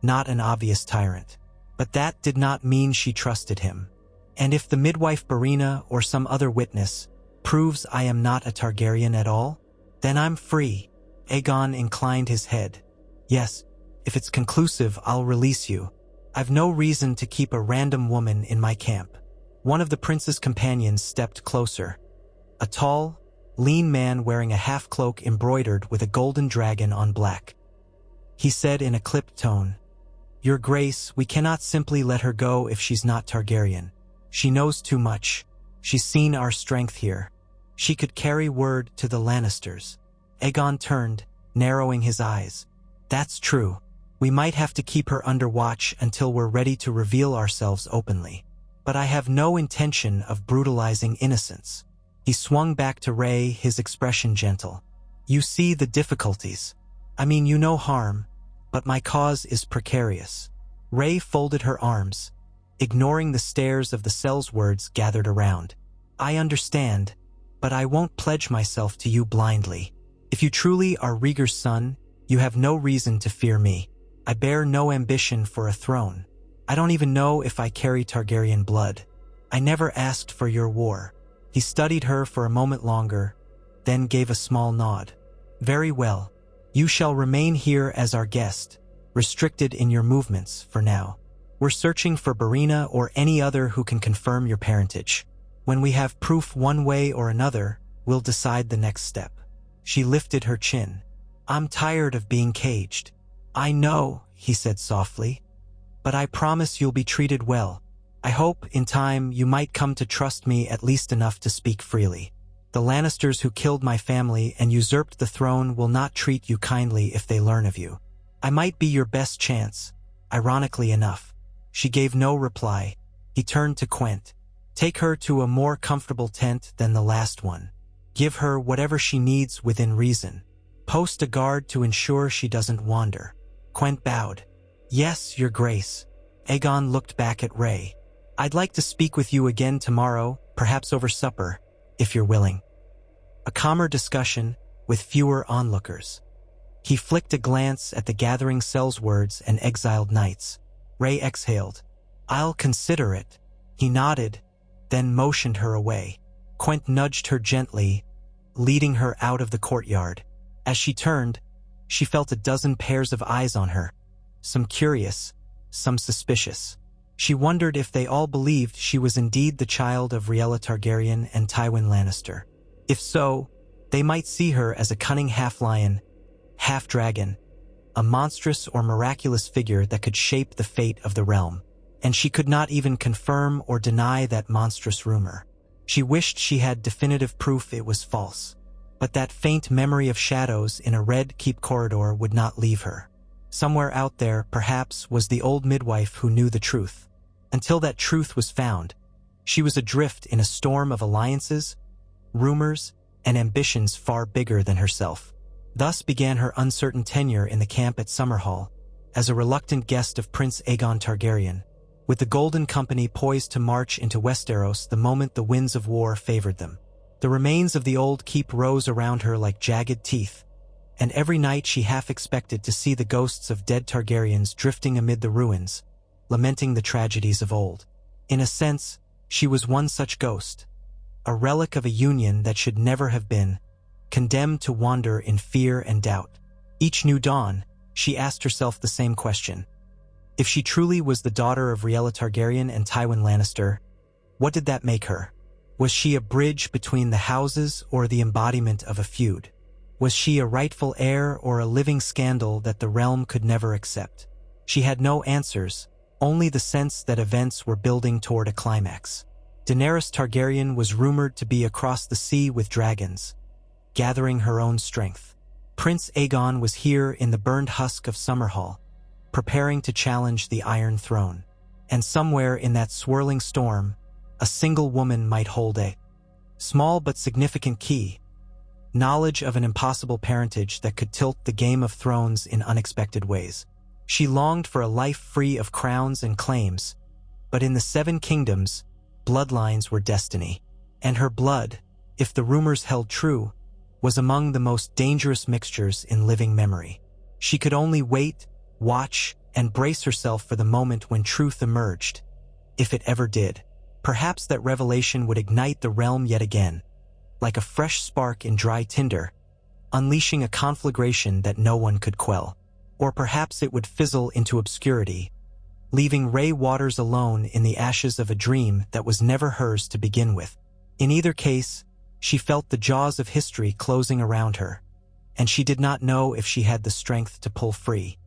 not an obvious tyrant. But that did not mean she trusted him. "And if the midwife Barina or some other witness proves I am not a Targaryen at all, then I'm free." Aegon inclined his head. "Yes, if it's conclusive, I'll release you. I've no reason to keep a random woman in my camp." One of the prince's companions stepped closer. A tall, lean man wearing a half-cloak embroidered with a golden dragon on black. He said in a clipped tone, "Your Grace, we cannot simply let her go if she's not Targaryen. She knows too much. She's seen our strength here. She could carry word to the Lannisters." Aegon turned, narrowing his eyes. "That's true. We might have to keep her under watch until we're ready to reveal ourselves openly. But I have no intention of brutalizing innocents." He swung back to Rhae, his expression gentle. "You see the difficulties. I mean you no harm, but my cause is precarious." Rhae folded her arms, ignoring the stares of the Sellswords gathered around. "I understand, but I won't pledge myself to you blindly. If you truly are Rhaegar's son, you have no reason to fear me. I bear no ambition for a throne. I don't even know if I carry Targaryen blood. I never asked for your war." He studied her for a moment longer, then gave a small nod. "Very well. You shall remain here as our guest, restricted in your movements for now. We're searching for Barina or any other who can confirm your parentage. When we have proof one way or another, we'll decide the next step." She lifted her chin. "I'm tired of being caged." "I know," he said softly, "but I promise you'll be treated well. I hope, in time, you might come to trust me at least enough to speak freely." The Lannisters who killed my family and usurped the throne will not treat you kindly if they learn of you. I might be your best chance, ironically enough." She gave no reply. He turned to Quent. "Take her to a more comfortable tent than the last one. Give her whatever she needs within reason. Post a guard to ensure she doesn't wander." Quent bowed. "Yes, Your Grace." Aegon looked back at Rey. "I'd like to speak with you again tomorrow, perhaps over supper, if you're willing." A calmer discussion, with fewer onlookers. He flicked a glance at the gathering cell's words and exiled knights. Rey exhaled. "I'll consider it." He nodded, then motioned her away. Quent nudged her gently, leading her out of the courtyard. As she turned, she felt a dozen pairs of eyes on her, some curious, some suspicious. She wondered if they all believed she was indeed the child of Rhaella Targaryen and Tywin Lannister. If so, they might see her as a cunning half-lion, half-dragon, a monstrous or miraculous figure that could shape the fate of the realm. And she could not even confirm or deny that monstrous rumor. She wished she had definitive proof it was false. But that faint memory of shadows in a red keep corridor would not leave her. Somewhere out there, perhaps, was the old midwife who knew the truth. Until that truth was found, she was adrift in a storm of alliances, rumors, and ambitions far bigger than herself. Thus began her uncertain tenure in the camp at Summerhall, as a reluctant guest of Prince Aegon Targaryen, with the Golden Company poised to march into Westeros the moment the winds of war favored them. The remains of the old keep rose around her like jagged teeth, and every night she half expected to see the ghosts of dead Targaryens drifting amid the ruins, lamenting the tragedies of old. In a sense, she was one such ghost, a relic of a union that should never have been, condemned to wander in fear and doubt. Each new dawn, she asked herself the same question. If she truly was the daughter of Rhaella Targaryen and Tywin Lannister, what did that make her? Was she a bridge between the houses or the embodiment of a feud? Was she a rightful heir or a living scandal that the realm could never accept? She had no answers, only the sense that events were building toward a climax. Daenerys Targaryen was rumored to be across the sea with dragons, gathering her own strength. Prince Aegon was here in the burned husk of Summerhall, preparing to challenge the Iron Throne. And somewhere in that swirling storm, a single woman might hold a small but significant key, knowledge of an impossible parentage that could tilt the Game of Thrones in unexpected ways. She longed for a life free of crowns and claims, but in the Seven Kingdoms, bloodlines were destiny. And her blood, if the rumors held true, was among the most dangerous mixtures in living memory. She could only wait, watch, and brace herself for the moment when truth emerged, if it ever did. Perhaps that revelation would ignite the realm yet again, like a fresh spark in dry tinder, unleashing a conflagration that no one could quell. Or perhaps it would fizzle into obscurity, leaving Rey Waters alone in the ashes of a dream that was never hers to begin with. In either case, she felt the jaws of history closing around her, and she did not know if she had the strength to pull free.